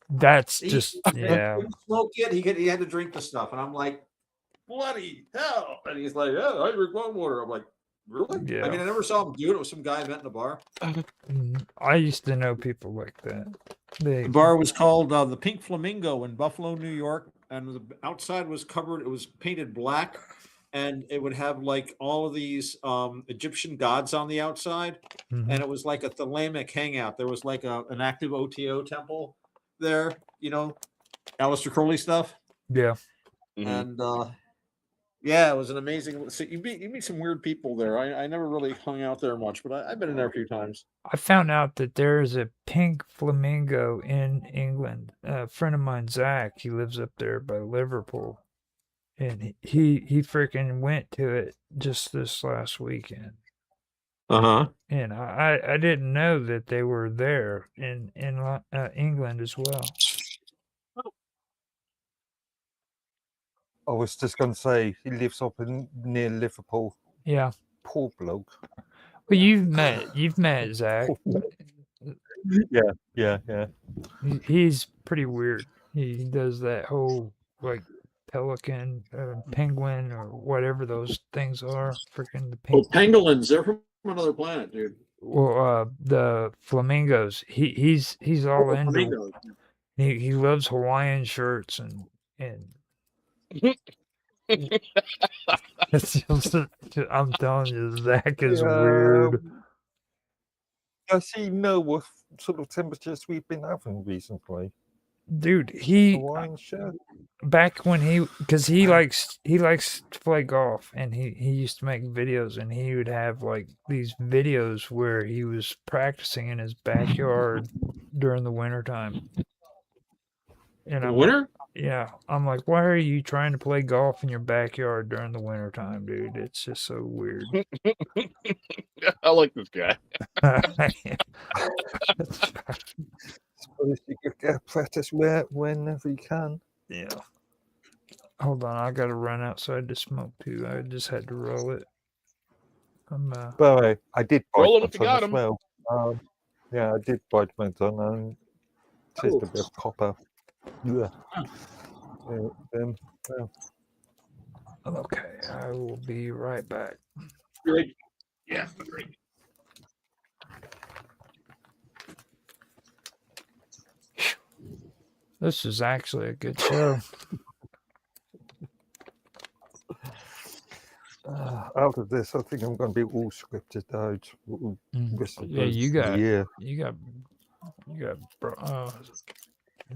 That's He just yeah. couldn't smoke it. He had to drink the stuff, and I'm like, bloody hell! And he's like, yeah, I drink bong water. I'm like, really? Yeah. I mean, I never saw him do it. It was some guy I met in a bar. I used to know people like that. The bar was called the Pink Flamingo in Buffalo, New York, and the outside was covered. It was painted black, and it would have like all of these Egyptian gods on the outside, Mhm. and it was like a Thelemic hangout. There was like an active OTO temple there, Aleister Crowley stuff, Yeah. and yeah, it was an amazing. So you meet some weird people there. I never really hung out there much, but I've been in there a few times. I found out that there's a pink flamingo in England. A friend of mine, Zach, he lives up there by Liverpool. And he freaking went to it just this last weekend. Uh-huh. And I didn't know that they were there in England as well. I was just going to say he lives up near Liverpool. Yeah. Poor bloke. Well, you've met Zach. Yeah. He's pretty weird. He does that whole like pelican, penguin, or whatever those things are. Freaking the Oh, pink. pangolins, they're from another planet, dude. Well, the flamingos. He's all into. Flamingos. He loves Hawaiian shirts and It's just, I'm telling you, Zach is Yeah. weird. Does he know what sort of temperatures we've been having recently? Dude, he Hawaiian shirt? back when because he likes to play golf, and he used to make videos, and he would have like these videos where he was practicing in his backyard during the wintertime. And In the I'm winter? yeah, I'm like, why are you trying to play golf in your backyard during the wintertime, dude? It's just so weird. I like this guy. Suppose you could get practice whenever you can. Yeah. Hold on, I gotta run outside to smoke too. I just had to roll it. But I did bite Roll 'em my if you tongue got as 'em. well. Yeah, I did bite my tongue and taste a bit of copper. Yeah. Yeah. Okay, I will be right back. Great. Yeah, great. This is actually a good show. Out of this, I think I'm going to be all scripted out. Yeah, you got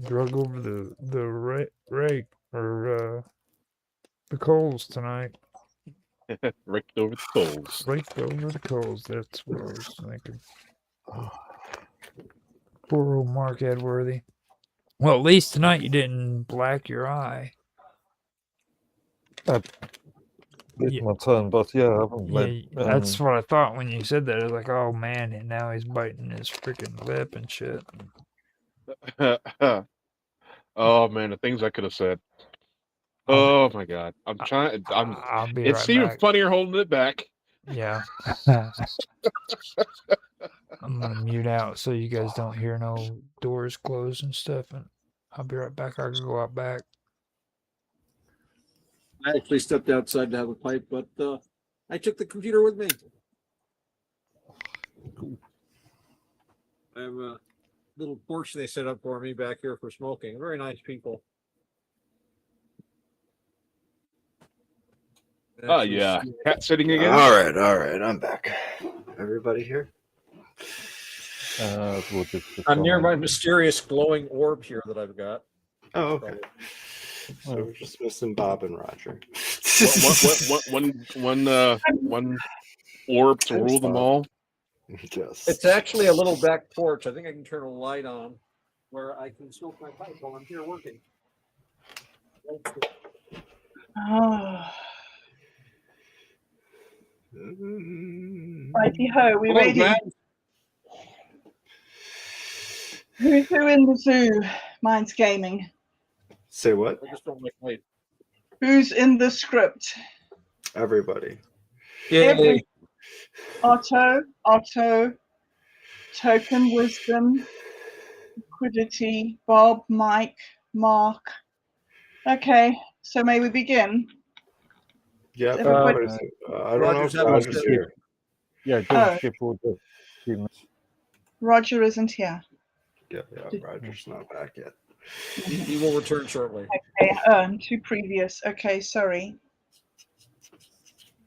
drug over the rake or the coals tonight. Raked over the coals. Raked over the coals. That's what I was thinking. Poor old Mark Edworthy. Well, at least tonight you didn't black your eye. It's my turn, but yeah, I haven't Yeah, that's what I thought when you said that. I was like, oh man, and now he's biting his freaking lip and shit. Oh man, the things I could have said. Oh my god, I'm trying. I'll be It's right even back. funnier holding it back. Yeah. I'm gonna mute out so you guys don't hear no doors close and stuff, and I'll be right back. I can go out back. I actually stepped outside to have a pipe, but I took the computer with me. I have a little porch they set up for me back here for smoking. Very nice people. Oh yeah, cat sitting again. All right, I'm back. Everybody here? I'm near my mysterious glowing orb here that I've got. Oh, okay. So we're just missing Bob and Roger. One orb to rule them all. Just. It's actually a little back porch. I think I can turn a light on where I can smoke my pipe while I'm here working. Oh. Righty ho, we ready? Who's who in the zoo? Mine's gaming. Say what? I just don't like light. Who's in the script? Everybody. Yay. Otto, Token Wisdom, Liquidity, Bob, Mike, Mark. Okay, so may we begin? Yeah, I don't know if Roger's here. Yeah, don't skip all the humans. Roger isn't here. Yeah, Roger's not back yet. He will return shortly. Okay, to previous. Okay, sorry.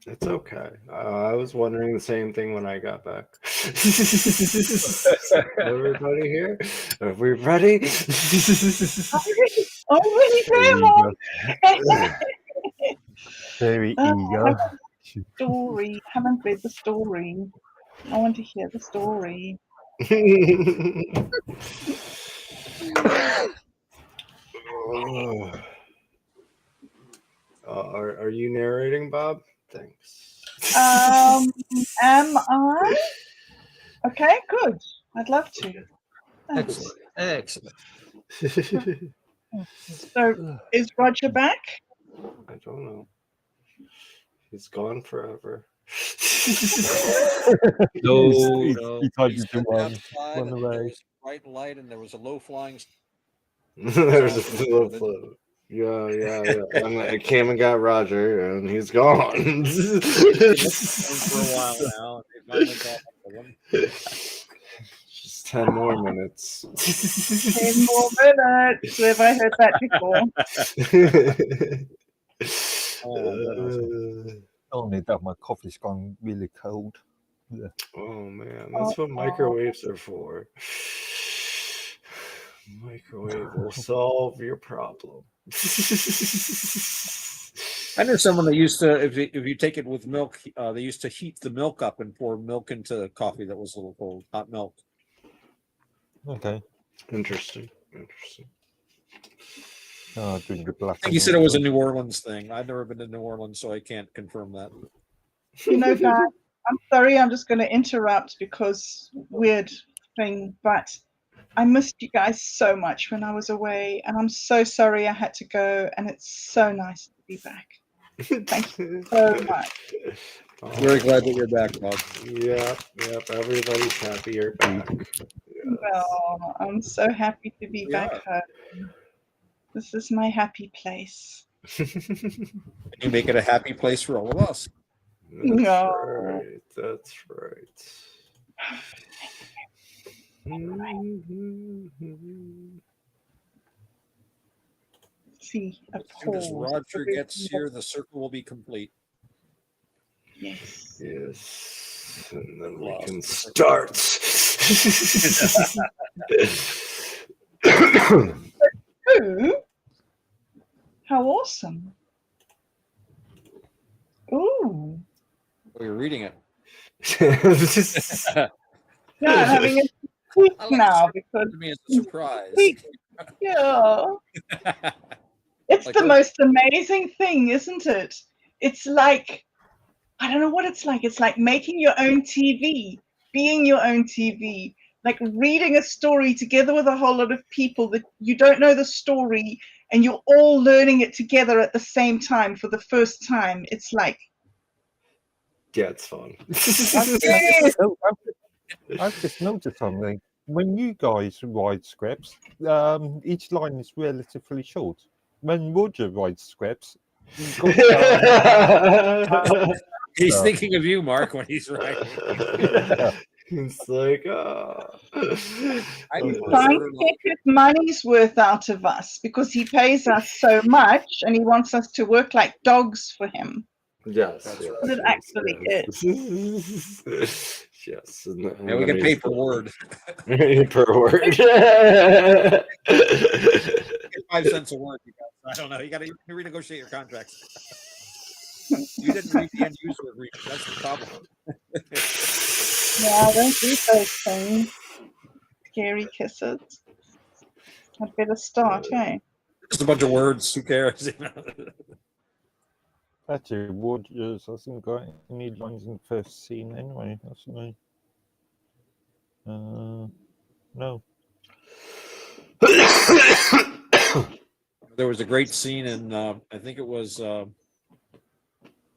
It's okay. I was wondering the same thing when I got back. Everybody here? Are we ready? Oh, really? Very eager. Story. Haven't read the story. I want to hear the story. Are you narrating, Bob? Thanks. Am I? Okay, good. I'd love to. Thanks. Excellent. So, is Roger back? I don't know. He's gone forever. No. He tried to stepped run outside and away. there was bright light and there was a low flying. There's a little float. Yeah. And I came and got Roger, and he's gone. For a while now. And they finally caught up with him. Just 10 more minutes. 10 more minutes. Have I heard that before? Only that my coffee's gone really cold. Yeah. Oh man, that's what microwaves are for. Microwave will solve your problem. I know someone that used to, if you take it with milk, they used to heat the milk up and pour milk into coffee that was a little cold, hot milk. Okay. Interesting. Oh, drink the black. I think he said it was a New Orleans thing. I've never been to New Orleans, so I can't confirm that. You know, guys, I'm sorry, I'm just going to interrupt because weird thing, but I missed you guys so much when I was away, and I'm so sorry I had to go, and it's so nice to be back. Thank you so much. Very glad that you're back, Bob. Yep. Everybody's happy you're back. Yes. Oh, I'm so happy to be back home. This is my happy place. You make it a happy place for all of us. That's right. See, as soon as Roger gets here, the circle will be complete. Yes. And then we can start. Ooh, how awesome. Ooh. Oh, you're reading it. Yeah, I'm having a tweak now because to me it's a surprise. Yeah. It's like the most amazing thing, isn't it? It's like, I don't know what it's like. It's like making your own TV, being your own TV, like reading a story together with a whole lot of people that you don't know the story and you're all learning it together at the same time for the first time. It's like, yeah, it's fun. I've just noticed something. When you guys write scripts, each line is relatively short. When Roger writes scripts, he's thinking of you, Mark, when he's writing. It's like, he's trying to get his money's worth out of us because he pays us so much and he wants us to work like dogs for him. Yes, what it actually is. Yes, and we can pay per word. Per word. 5 cents a word, you guys. I don't know. You got to renegotiate your contracts. You didn't read the end user agreement. That's the problem. Yeah, I don't do those things. Scary kisses. I'd better start, hey? Just a bunch of words. Who cares? Actually, Rogers hasn't got any lines in the first scene anyway, hasn't he? No. There was a great scene in, I think it was,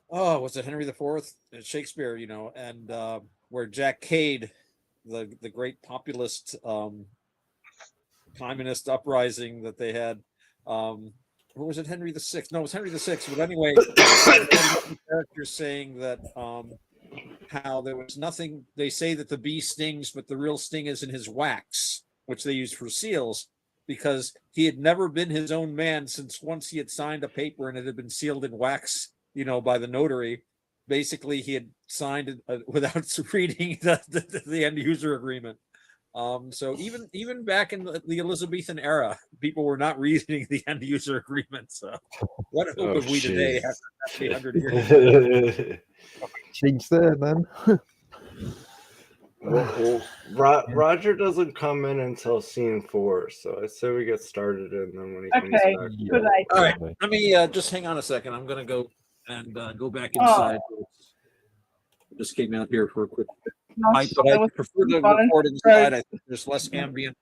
was it Henry IV? Shakespeare, and where Jack Cade, the great populist communist uprising that they had, or was it Henry VI? No, it was Henry VI. But anyway, the characters saying that how there was nothing. They say that the bee stings, but the real sting is in his wax, which they use for seals, because he had never been his own man since once he had signed a paper and it had been sealed in wax, by the notary. Basically, he had signed it without reading the end user agreement. So even back in the Elizabethan era, people were not reading the end user agreement. So what hope have we today after 300 years? Change there, then. Well, Roger doesn't come in until scene 4, so I say we get started, and then when he comes back. Good idea. All right, let me just hang on a second. I'm going to go and go back inside. Just came out here for a quick. I prefer to record inside. I think there's less ambient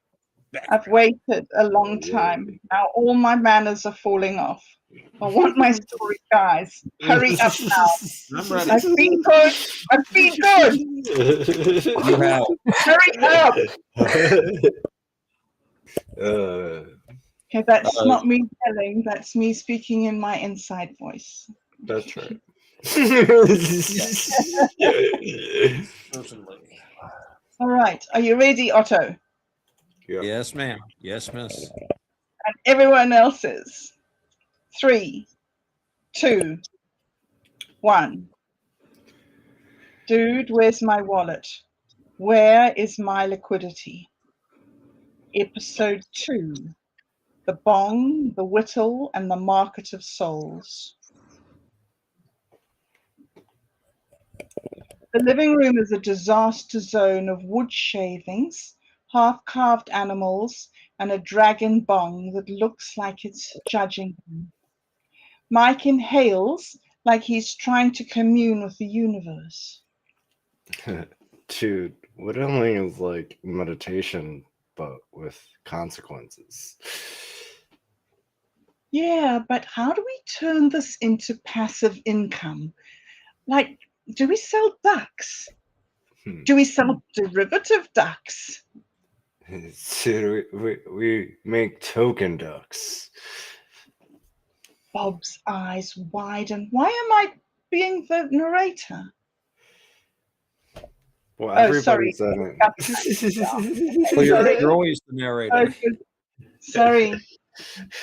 background. I've waited a long time. Now all my manners are falling off. I want my story, guys. Hurry up now. I'm ready. I've been good. You have. Hurry up. Okay, that's not me yelling. That's me speaking in my inside voice. That's right. All right. Are you ready, Otto? Yeah. Yes, ma'am. Yes, miss. And everyone else is. 3, 2, 1. Dude, where's my wallet? Where is my liquidity? Episode 2. The bong, the whittle, and the market of souls. The living room is a disaster zone of wood shavings, half-carved animals, and a dragon bong that looks like it's judging him. Mike inhales like he's trying to commune with the universe. Dude, whittling is like meditation, but with consequences. Yeah, but how do we turn this into passive income? Like, do we sell ducks? Do we sell derivative ducks? Dude, we make token ducks. Bob's eyes widen. Why am I being the narrator? Well, Oh, sorry. everybody's in it. Well, Sorry. you're always the Oh, narrator. good. Sorry.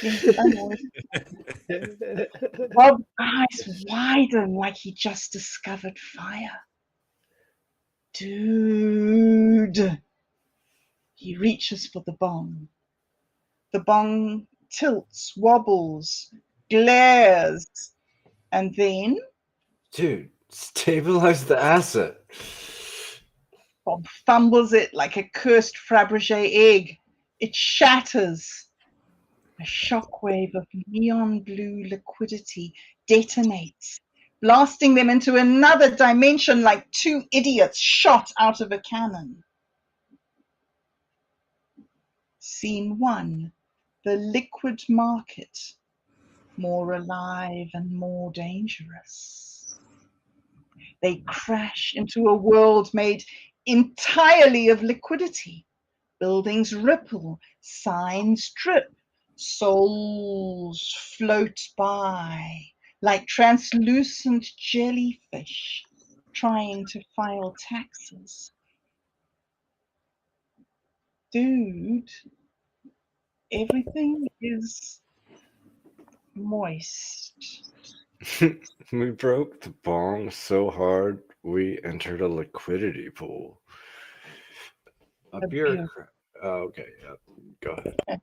Yes, I know. Bob's eyes widen like he just discovered fire. Dude. He reaches for the bong. The bong tilts, wobbles, glares, and then Dude, stabilize the asset. Bob fumbles it like a cursed Fabergé egg. It shatters. A shockwave of neon blue liquidity detonates, blasting them into another dimension like two idiots shot out of a cannon. Scene 1. The liquid market. More alive and more dangerous. They crash into a world made entirely of liquidity. Buildings ripple, signs drip, souls float by like translucent jellyfish trying to file taxes. Dude, everything is moist. We broke the bong so hard we entered a liquidity pool. A bureaucrat. Oh, okay, yeah. Go ahead.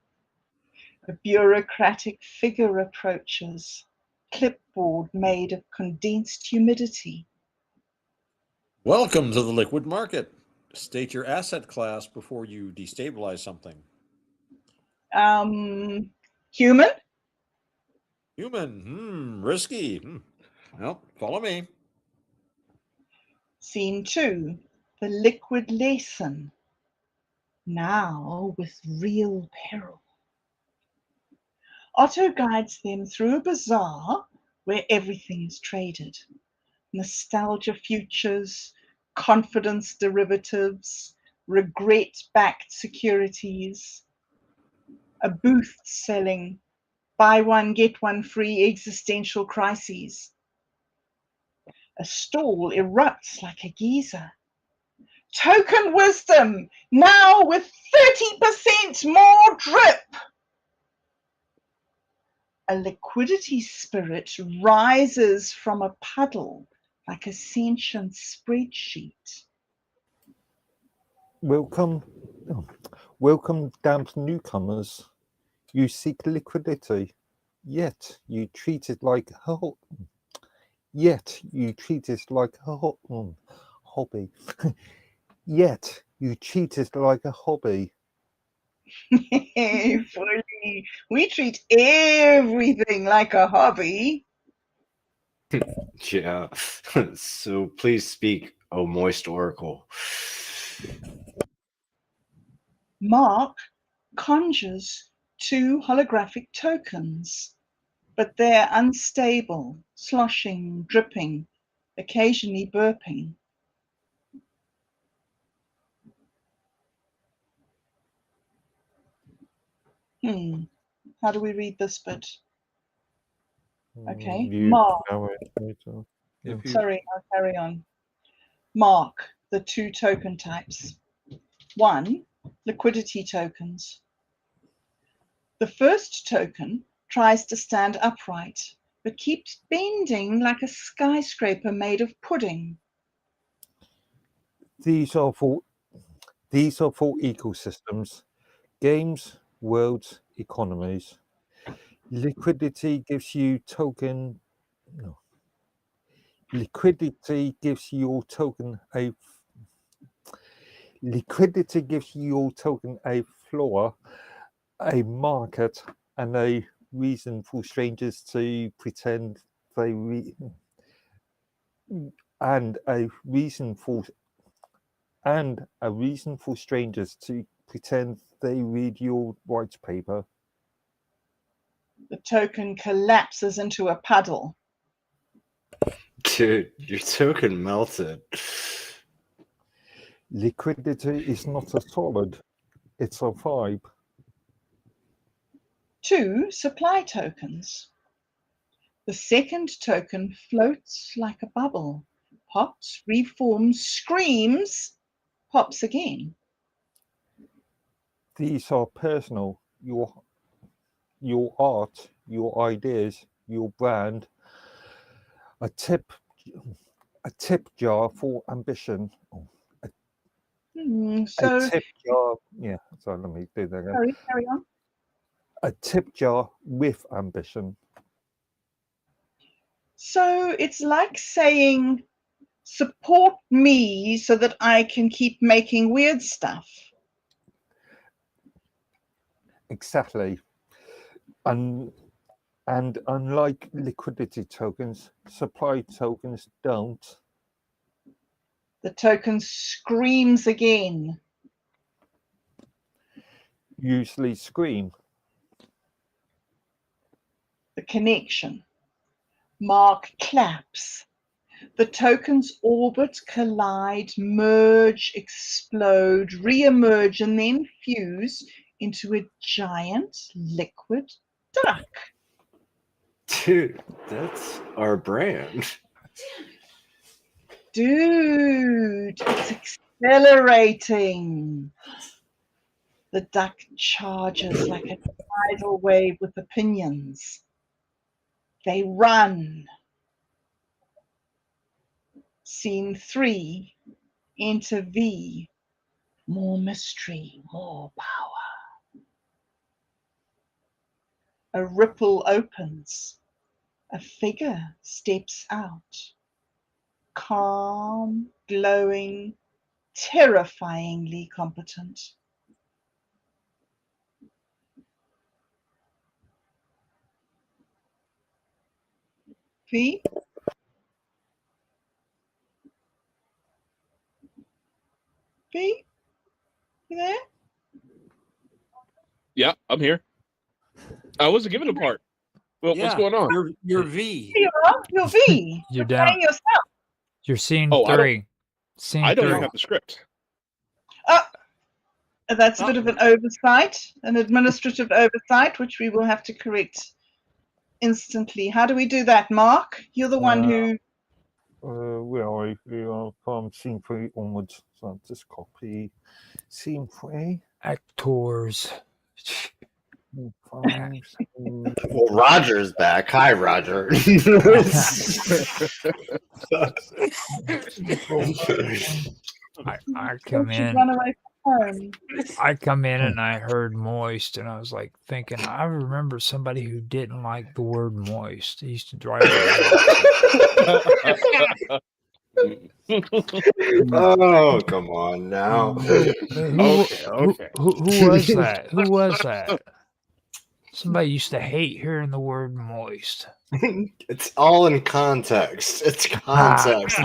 A bureaucratic figure approaches, clipboard made of condensed humidity. Welcome to the liquid market. State your asset class before you destabilize something. Human? Human. Risky. Well, follow me. Scene 2. The liquid lesson. Now with real peril. Otto guides them through a bazaar where everything is traded. Nostalgia futures, confidence derivatives, regret-backed securities. A booth selling buy one, get one free existential crises. A stall erupts like a geyser. Token wisdom, now with 30% more drip. A liquidity spirit rises from a puddle like a sentient spreadsheet. Welcome, welcome, damp newcomers. You seek liquidity, yet you treat it like a hobby. Yet you treat it like a hobby. Fully. We treat everything like a hobby. Yeah. So please speak, O moist oracle. Mark conjures 2 holographic tokens, but they're unstable, sloshing, dripping, occasionally burping. How do we read this bit? Okay, Mark. Sorry, I'll carry on. Mark the 2 token types. 1, liquidity tokens. The first token tries to stand upright, but keeps bending like a skyscraper made of pudding. These are for ecosystems, games, worlds, economies. Liquidity gives you token. No. Liquidity gives your token a. Liquidity gives your token a floor, a market, and a reason for strangers to pretend they and a reason for strangers to pretend they read your white paper. The token collapses into a puddle. Dude, your token melted. Liquidity is not a solid, it's a vibe. 2 supply tokens. The second token floats like a bubble, pops, reforms, screams, pops again. These are personal. Your art, your ideas, your brand. A tip jar for ambition. So, a tip jar. Yeah, sorry, let me do that again. sorry, carry on. A tip jar with ambition. So it's like saying, support me so that I can keep making weird stuff. Exactly. And unlike liquidity tokens, supply tokens don't. The token screams again. Usually scream. The connection. Mark claps. The tokens orbit, collide, merge, explode, re-emerge, and then fuse into a giant liquid duck. Dude, that's our brand. Dude, it's accelerating. The duck charges like a tidal wave with opinions. They run. Scene 3, enter V. More mystery, more power. A ripple opens. A figure steps out. Calm, glowing, terrifyingly competent. V? V? You there? Yeah, I'm here. I wasn't given a part. Well, what's going on? You're V. Here you are. You're V. You're You're down. playing yourself. You're scene Oh, I don't- 3. Scene I don't 3. even have the script. That's a bit of an oversight, an administrative oversight, which we will have to correct instantly. How do we do that, Mark? You're the one who... Where are we are from scene 3 onwards. So I'll just copy scene 3. Actors. Well, Roger's back. Hi, Roger. I come in. Run away from home. I come in and I heard moist, and I was like thinking, I remember somebody who didn't like the word moist. He used to drive me Oh, come on now. Okay. Who was that? Who was that? Somebody used to hate hearing the word moist. It's all in context. It's context.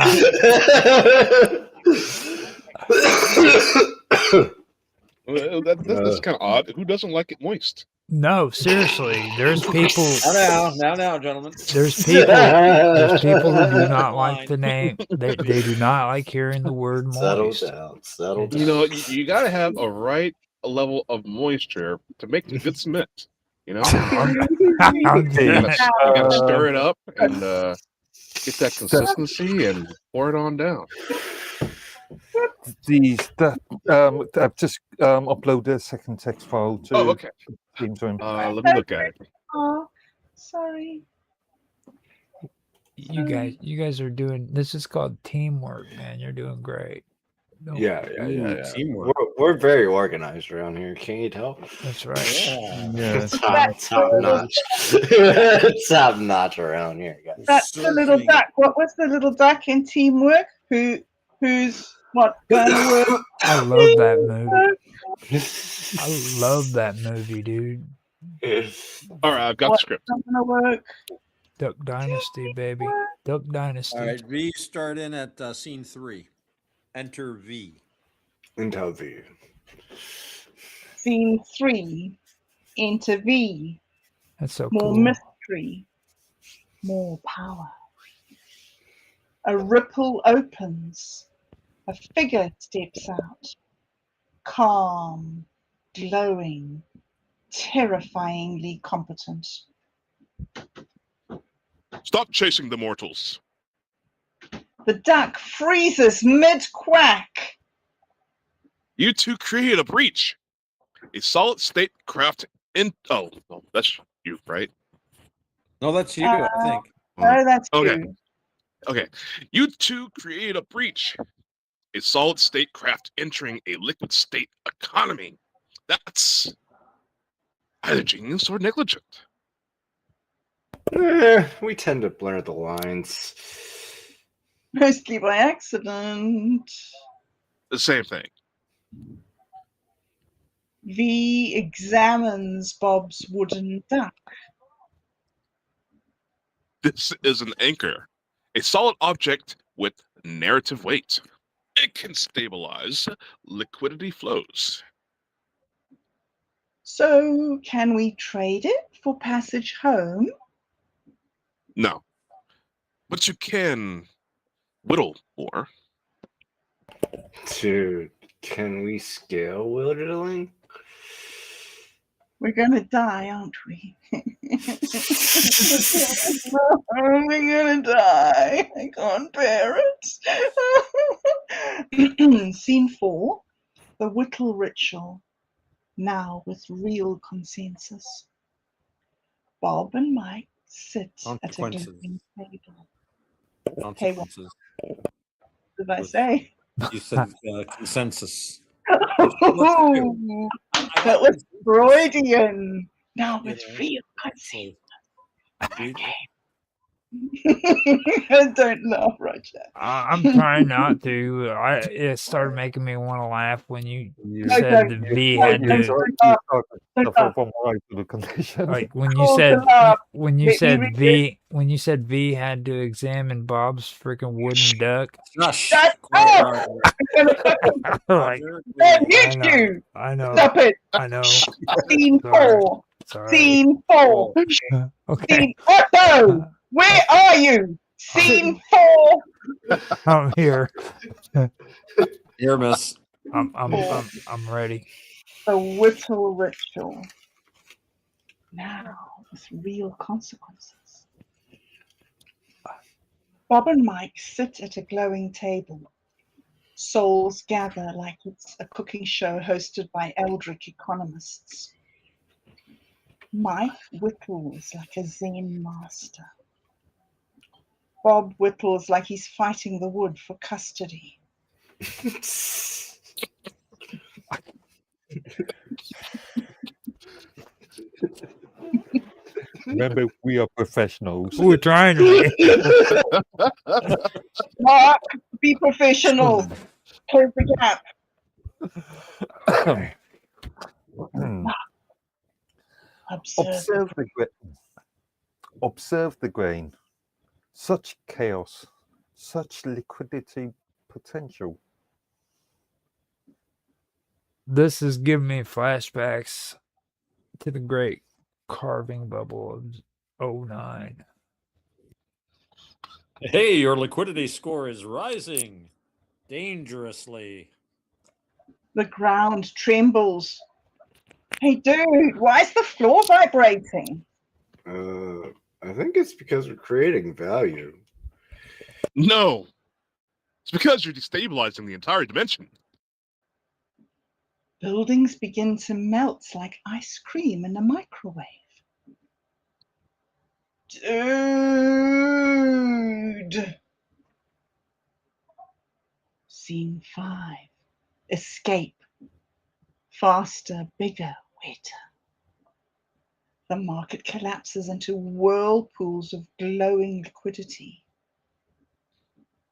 Well, that's kind of odd. Who doesn't like it moist? No, seriously. There's people. Now, gentlemen. There's people who do not like the name. They do not like hearing the word moist. Settle down. You know, you got to have a right level of moisture to make the good cement. You know, you gotta stir it up and get that consistency and pour it on down. I've just uploaded a second text file to. Oh, okay. Teams Room. Let me look at it. Oh, sorry. You guys are doing. This is called teamwork, man. You're doing great. No, Yeah. Teamwork. We're very organized around here. Can you tell? that's right. Yeah. Top notch. Top notch around here, guys. That's the little Surfing. duck. What was the little duck in Teamwork? Who's what kind of work? I love that movie. I love that movie, dude. All right, I've got the What script. kind of work? Duck Dynasty, baby. Duck Dynasty. All right, V, start in at scene 3. Enter V. Intel V. Scene 3. Enter V. That's so More cool. mystery. More power. A ripple opens. A figure steps out. Calm, glowing, terrifyingly competent. Stop chasing the mortals. The duck freezes mid-quack. You two created a breach. A solid state craft in. Oh, that's you, right? No, that's you, I think. Oh, that's Okay. you. Okay. You two created a breach. A solid state craft entering a liquid state economy. That's either genius or negligent. We tend to blur the lines. Mostly by accident. The same thing. V examines Bob's wooden duck. This is an anchor, a solid object with narrative weight. It can stabilize liquidity flows. So, can we trade it for passage home? No, but you can whittle more. Dude, can we scale whittling? We're gonna die, aren't we? We're gonna die. I can't bear it. Scene 4, the whittle ritual, now with real consensus. Bob and Mike sit at a Consequences. glowing table. Consequences. What did I say? You said consensus. That was Freudian. Now with real consensus. Don't laugh, Roger. I'm trying not to. It started making me want to laugh when you You said the V had to. suffer from bipolar condition. Like when you Call said to laugh. when you Let me said read V when you said V had to examine Bob's freaking wooden duck. Shut up! Like, Mute you! I know. Stop it! I know. Scene Sorry. 4. Sorry. Scene 4. Okay. Scene Otto! Where are you? Scene 4. I'm here. Here, miss. I'm ready. The whittle ritual. Now with real consequences. Bob and Mike sit at a glowing table. Souls gather like it's a cooking show hosted by eldritch economists. Mike whittles like a Zen master. Bob whittles like he's fighting the wood for custody. Remember, we are professionals. We're trying to be. Mark, be professional. Close the gap. Observe. Observe the grain. Such chaos, such liquidity potential. This is giving me flashbacks to the great carving bubble of 09. Hey, your liquidity score is rising dangerously. The ground trembles. Hey, dude, why is the floor vibrating? I think it's because we're creating value. No, it's because you're destabilizing the entire dimension. Buildings begin to melt like ice cream in a microwave. Dude. escape. Faster, bigger, wetter. The market collapses into whirlpools of glowing liquidity.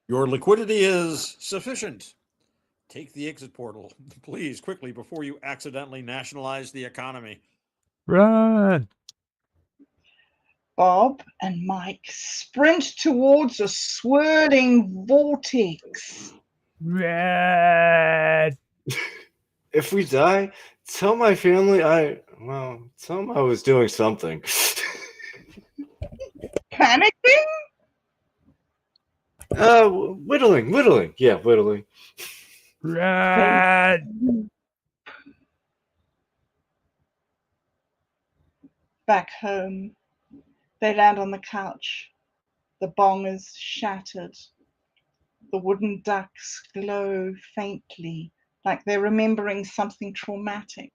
Your liquidity is sufficient. Take the exit portal, please, quickly, before you accidentally nationalize the economy. Run! Bob and Mike sprint towards a swirling vortex. Run! If we die, tell my family tell them I was doing something. Panicking? Whittling. Yeah, whittling. Run! Back home, they land on the couch. The bong is shattered. The wooden ducks glow faintly, like they're remembering something traumatic.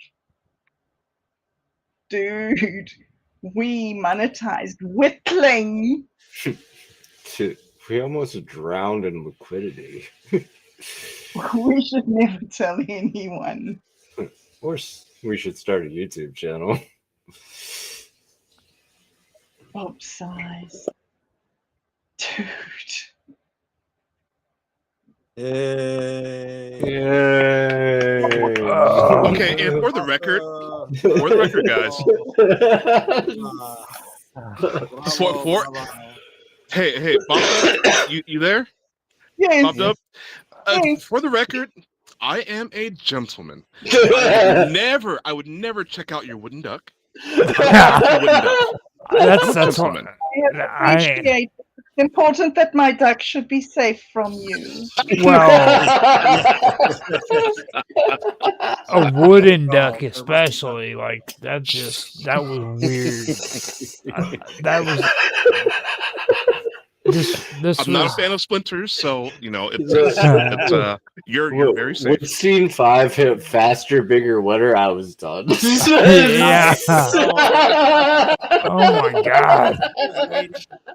Dude, we monetized whittling. Shit, we almost drowned in liquidity. We should never tell anyone. Or we should start a YouTube channel. Bob sighs. Dude. Yay. Yay! Okay, and for the record, guys. Hey, Bob Dub, you there? Yes. Bob Dub? Yes. For the record, I am a gentleman. I would never check out your wooden duck. That's what I appreciate. It's important that my duck should be safe from you. Well, a wooden duck, especially, like that was weird. That was this. I'm not a fan of splinters, so it's you're very safe. When scene 5 hit faster, bigger, wetter, I was done. Yeah. Oh my god.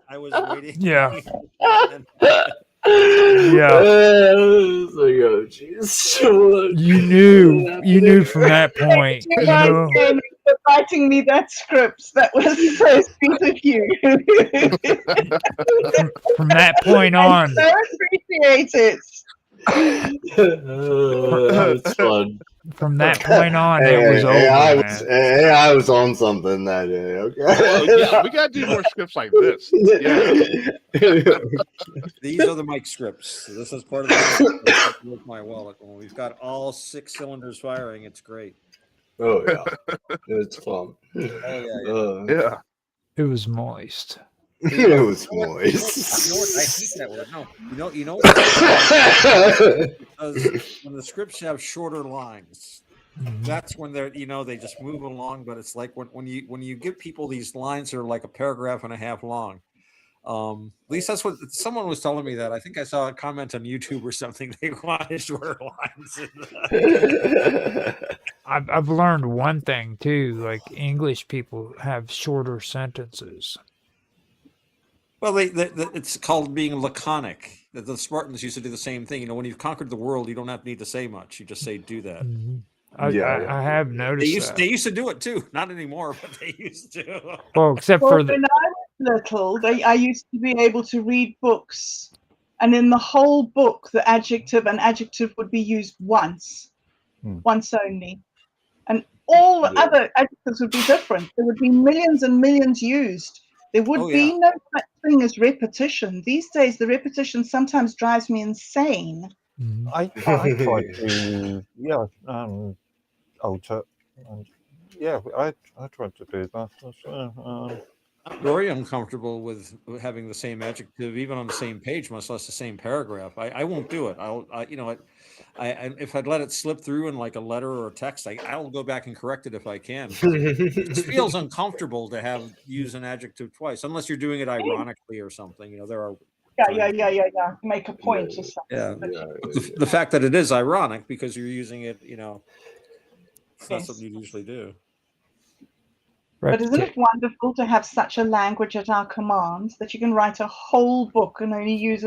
I was waiting. Yeah. Yeah. Like, oh, jeez. You knew from that point. You know? For writing me that script. That was so sweet of you. From that point on. I so appreciate it. It's fun. From that point on, it was over. I was on something that day. Okay. Well, yeah, we gotta do more scripts like this. Yeah. These are the mic scripts. This is part of the with my wallet. When we've got all 6 cylinders firing, it's great. Oh yeah, it's fun. Oh yeah. It was moist. It was moist. You know what? I hate that word. No, you know what? Because when the scripts have shorter lines, that's when they're they just move along. But it's like when you give people these lines that are like a paragraph and a half long. At least that's what someone was telling me. That I think I saw a comment on YouTube or something. They wanted shorter lines. I've learned one thing too. Like English people have shorter sentences. Well, it's called being laconic. The Spartans used to do the same thing. When you've conquered the world, you don't need to say much. You just say, "Do that." I have noticed they used to do it too. Not anymore, but they used to. Well, except for when I was little, I used to be able to read books, and in the whole book, an adjective would be used once only, and all the other adjectives would be different. There would be millions and millions used. There would be no such thing as repetition. These days, the repetition sometimes drives me insane. I tried to, alter. I tried to do that. I'm very uncomfortable with having the same adjective, even on the same page, much less the same paragraph. I won't do it. If I'd let it slip through in like a letter or a text, I'll go back and correct it if I can. It feels uncomfortable to use an adjective twice, unless you're doing it ironically or something. There are. Yeah. Make a point or something. Yeah. The fact that it is ironic because you're using it, it's not something you usually do. But isn't it wonderful to have such a language at our command that you can write a whole book and only use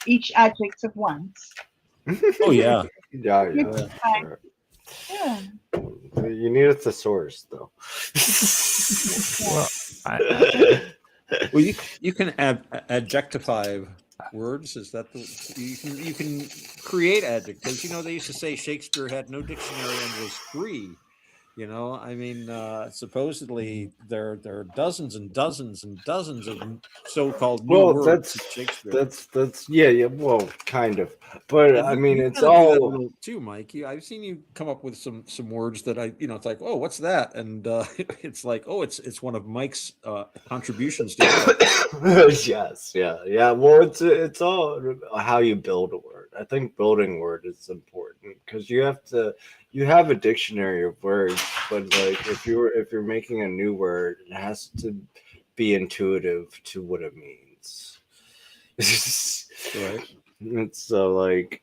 each adjective once? Oh yeah. Yeah, You yeah. can find- Sure. yeah. You need a thesaurus, though. Well, Well, you can adjectify words. Is that the you can create adjectives? You know, they used to say Shakespeare had no dictionary and was free. You know, I mean, supposedly there are dozens and dozens and dozens of so-called new Well, words in Shakespeare. that's yeah, well, kind of, but And I mean, you it's kind of do that a all little too, Mike. I've seen you come up with some words that it's like, oh, what's that? And it's like, oh, it's one of Mike's contributions to English. yes, yeah. Well, it's all how you build a word. I think building word is important because you have a dictionary of words, but like if you're making a new word, it has to be intuitive to what it means. Right. It's so like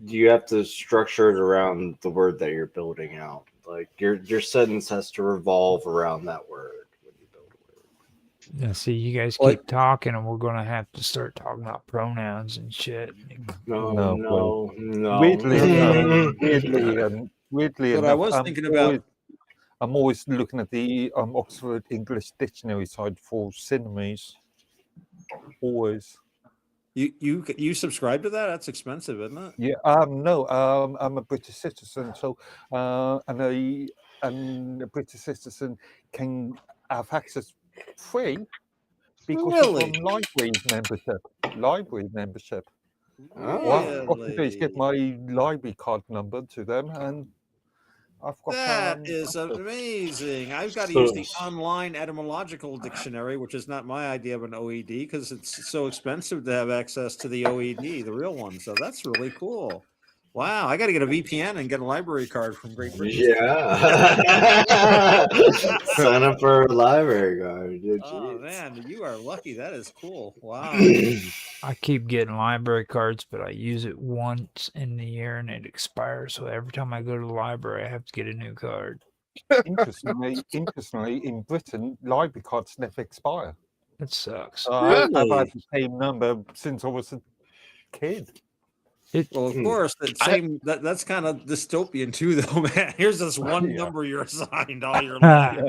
you have to structure it around the word that you're building out. Like your sentence has to revolve around that word when you build a word. yeah, see, you guys Like- keep talking, and we're gonna have to start talking about pronouns and shit. No, No, no, no. Weirdly But I enough, was thinking about I'm always looking at the Oxford English Dictionary side for synonyms. Always. you subscribe to that? That's expensive, isn't it? Yeah. No. I'm a British citizen, so and a British citizen can have access free because of Really? library membership. Library membership. Oh. All I have to do is get Really? my library card number to them, and I've got That is access. amazing. I've got to So- use the online etymological dictionary, which is not my idea of an OED because it's so expensive to have access to the OED, the real one. So that's really cool. Wow, I got to get a VPN and get a library card from Great Britain. Yeah. Sign up for a library card. Yeah, Oh jeez. man, you are lucky. That is cool. Wow. I keep getting library cards, but I use it once in the year and it expires. So every time I go to the library, I have to get a new card. Interestingly, in Britain, library cards never expire. That sucks. I've had Really? the same number since I was a kid. Well, of Hmm. course, that's kind of dystopian too, though, man. Here's this one Yeah. number you're assigned all your life.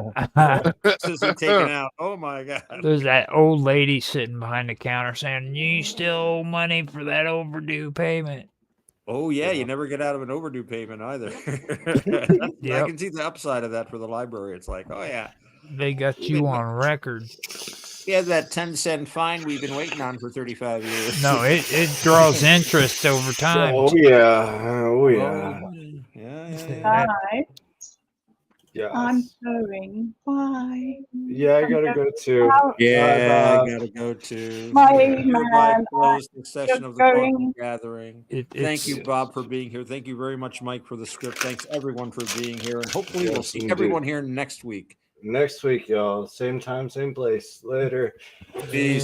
This isn't taken out. Oh my god. There's that old lady sitting behind the counter saying, "You still owe money for that overdue payment." Oh yeah, Yeah. you never get out of an overdue payment either. I Yep. can see the upside of that for the library. It's like, oh yeah, They got you on record. yeah, that 10-cent fine we've been waiting on for 35 years. No, it draws interest over time. Oh yeah. Oh yeah. yeah. Bye. Yes. I'm going. Bye. Yeah, I gotta go too. Yeah, Bye, I Bob. gotta go to. My Hereby man, close the session of the going. Quantum Gathering. Thank you, Bob, for being here. Thank you very much, Mike, for the script. Thanks everyone for being here, and hopefully we'll Yes, see indeed. everyone here next week. Next week, y'all. Same time, same place. Later. Peace.